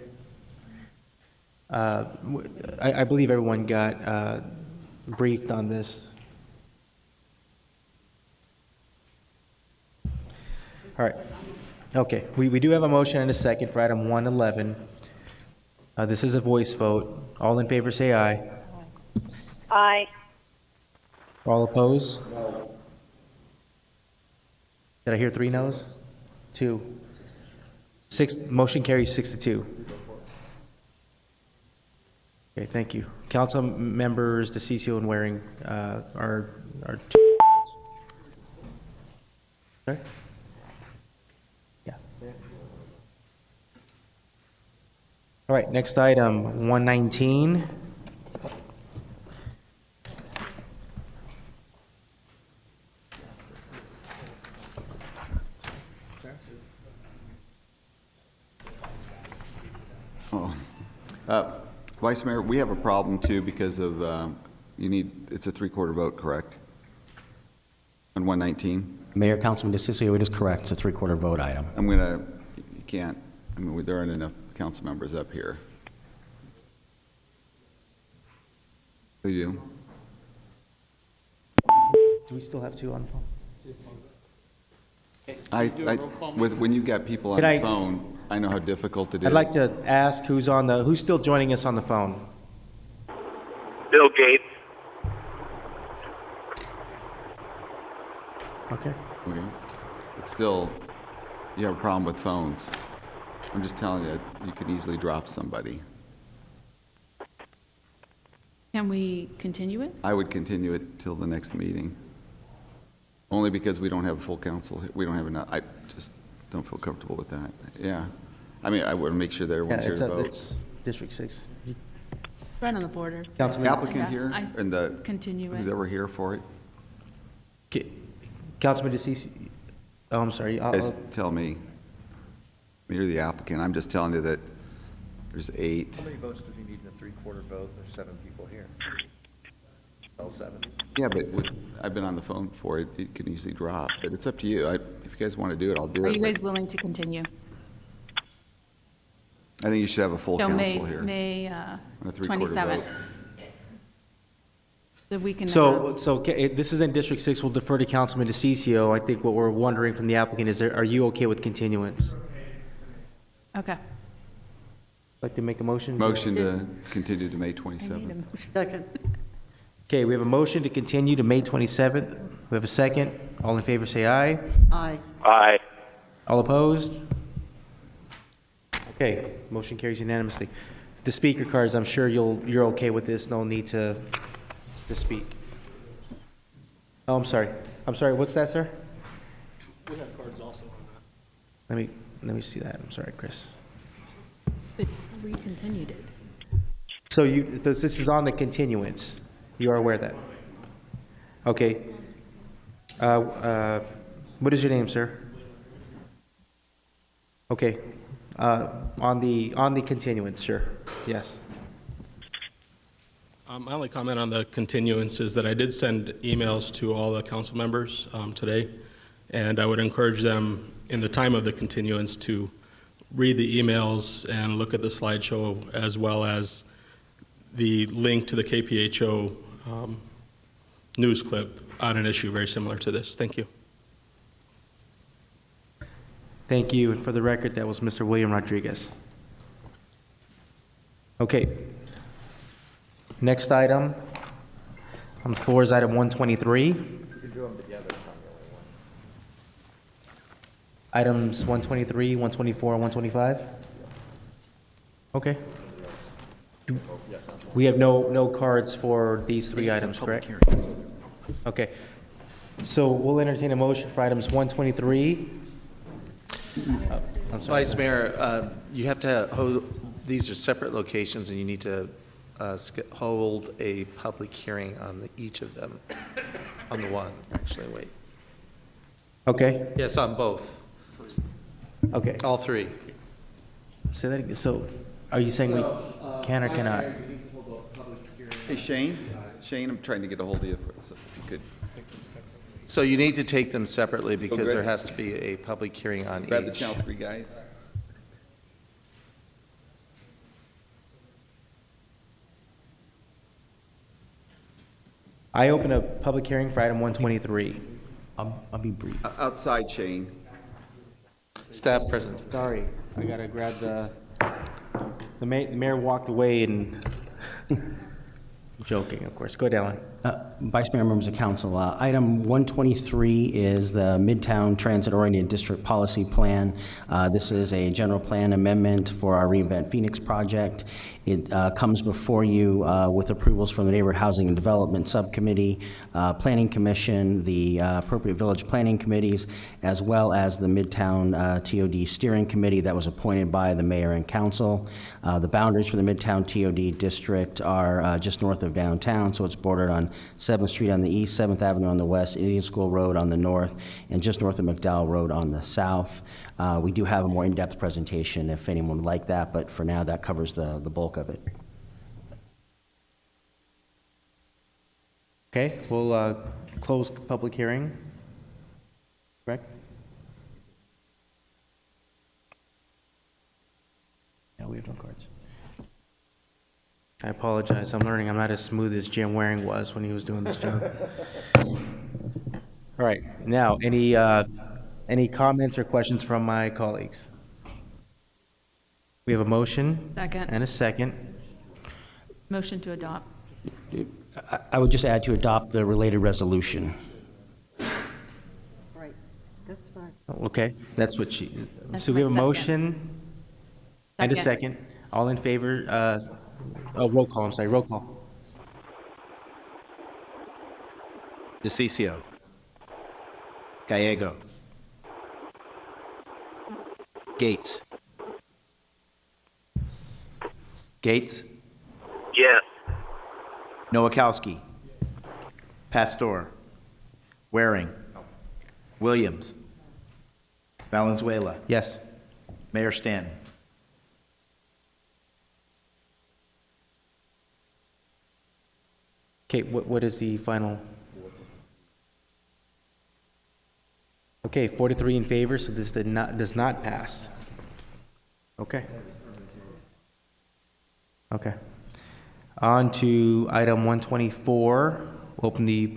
I believe everyone got briefed on this. All right. Okay. We do have a motion and a second for item 111. This is a voice vote. All in favor say aye.
Aye.
All opposed? Did I hear 3 noes? 2. 6, motion carries 6-2. Okay, thank you. Council members DeCiccio and Waring are 2. Sorry? Yeah. All right, next item, 119.
Vice Mayor, we have a problem too because of, it's a 3/4 vote, correct? On 119?
Mayor, Councilman DeCiccio, it is correct. It's a 3/4 vote item.
You can't, there aren't enough council members up here. We do.
Do we still have 2 on the phone?
When you've got people on the phone, I know how difficult it is.
I'd like to ask who's still joining us on the phone?
Bill Gates.
Okay.
Okay. But still, you have a problem with phones. I'm just telling you, you could easily drop somebody.
Can we continue it?
I would continue it till the next meeting. Only because we don't have a full council. We don't have enough. I just don't feel comfortable with that. Yeah. I want to make sure that everyone's here to vote.
It's District 6.
Right on the border.
Councilman.
Applicant here
I
and
continue
who's
it.
ever here for it,
Councilman DeCiccio. Oh, I'm sorry.
guys tell me. You're the applicant. I'm just telling you that there's 8.
How many votes does he need in a 3/4 vote? There's 7 people here. All 7.
Yeah, but I've been on the phone for it. It can easily drop, but it's up to you. If you guys want to do it, I'll do
Are
it.
you guys willing to continue?
I think you should have a full
So
council here.
May
On a 3/4
27th.
vote.
So we can.
This is in District 6. We'll defer to Councilman DeCiccio. I think what we're wondering from the applicant is, are you okay with continuance?
Okay.
Like to make a motion?
Motion to continue to May 27th.
Second.
Okay, we have a motion to continue to May 27th. We have a second. All in favor say aye.
Aye.
Aye.
All opposed? Okay, motion carries unanimously. The speaker cards, I'm sure you're okay with this. No need to speak. Oh, I'm sorry. What's that, sir?
We have cards also on that.
Let me see that. I'm sorry, Chris.
But we continued it.
So this is on the continuance. You are aware of that? Okay. What is your name, sir? Okay. On the continuance, sure. Yes.
My only comment on the continuance is that I did send emails to all the council members today, and I would encourage them in the time of the continuance to read the emails and look at the slideshow, as well as the link to the KPHO news clip on an issue very similar to this. Thank you.
Thank you. And for the record, that was Mr. William Rodriguez. Okay. Next item on the floor is item 123. Items 123, 124, and 125? Okay. We have no cards for these three items, correct? Okay. So we'll entertain a motion for items 123. I'm sorry.
Vice Mayor, you have to hold, these are separate locations, and you need to hold a public hearing on each of them. On the one, actually, wait.
Okay.
Yes, on both.
Okay.
All three.
Say that again. So are you saying we can or cannot?
Hey, Shane, I'm trying to get a hold of you, so if you could.
So you need to take them separately because
good.
there has to be a public hearing on each.
Grab the Channel 3 guys.
I open a public hearing for item 123. I'll be brief.
Outside, Shane.
Staff present.
Sorry, I gotta grab the mayor walked away and joking, of course. Go down.
Vice Mayor, members of council, item 123 is the Midtown Transit Oriented District Policy Plan. This is a general plan amendment for our Reinvent Phoenix project. It comes before you with approvals from the Neighborhood Housing and Development Subcommittee, Planning Commission, the appropriate village planning committees, as well as the Midtown TOD Steering Committee that was appointed by the mayor and council. The boundaries for the Midtown TOD district are just north of downtown, so it's bordered on 7th Street on the east, 7th Avenue on the west, Indian School Road on the north, and just north of McDowell Road on the south. We do have a more in-depth presentation if anyone would like that, but for now, that covers the bulk of it.
Okay, we'll close public hearing. Correct? Yeah, we have no cards. I apologize. I'm learning I'm not as smooth as Jim Waring was when he was doing this job. All right, now, any comments or questions from my colleagues? We have a motion.
Second.
And a second.
Motion to adopt.
I would just add to adopt the related resolution.
Right, that's fine.
Okay, that's what she,
That's
so we have a
my second.
motion and a second. All in favor, roll call, I'm sorry, roll call.
DeCiccio. Gallego. Gates. Gates.
Yes.
Nowakowski. Pastor. Waring. Williams. Valenzuela.
Yes.
Mayor Stanton.
Okay, what is the final? Okay, 43 in favor, so this does not pass. Okay. Okay. On to item 124. We'll open the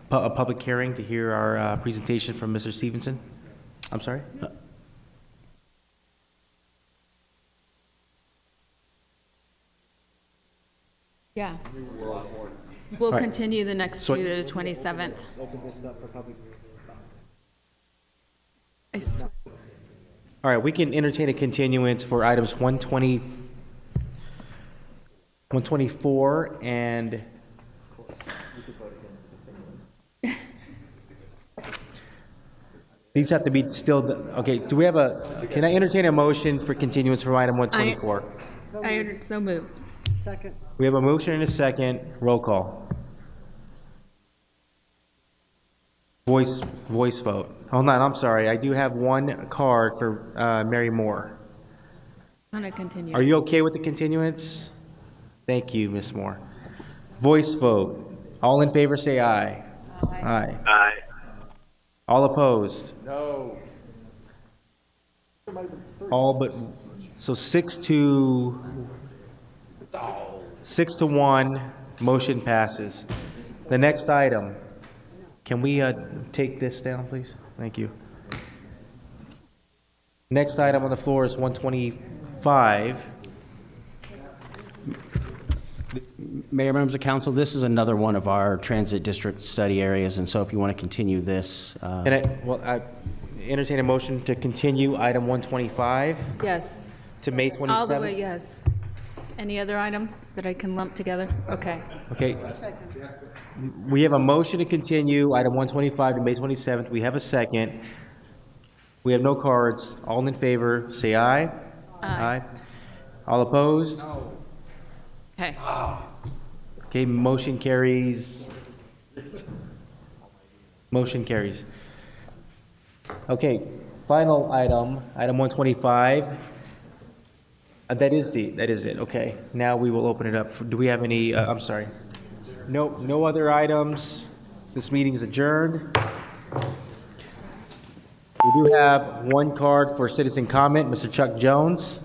public hearing to hear our presentation from Mr. Stevenson. I'm sorry?
Yeah. We'll
All right.
continue the next
So-
two to the 27th. I swear.
All right, we can entertain a continuance for items 120, 124, and these have to be still, okay, do we have can I entertain a motion for continuance for item 124?
So moved.
Second.
We have a motion and a second, roll call. Voice vote. Hold on, I'm sorry, I do have one card for Mary Moore.
Want to continue?
Are you okay with the continuance? Thank you, Ms. Moore. Voice vote. All in favor, say aye. Aye.
Aye.
All opposed?
No.
All but, so 6-1, motion passes. The next item, can we take this down, please? Thank you. Next item on the floor is 125.
Mayor, members of council, this is another one of our transit district study areas, and so if you want to continue this.
And I entertain a motion to continue item 125
Yes.
to May 27th.
All the way, yes. Any other items that I can lump together? Okay.
Okay. We have a motion to continue item 125 to May 27th. We have a second. We have no cards. All in favor, say aye. Aye. All opposed?
Okay.
Okay, motion carries. Motion carries. Okay, final item, item 125. That is it, okay. Now we will open it up. Do we have any, I'm sorry. No other items. This meeting is adjourned. We do have one card for citizen comment, Mr. Chuck Jones.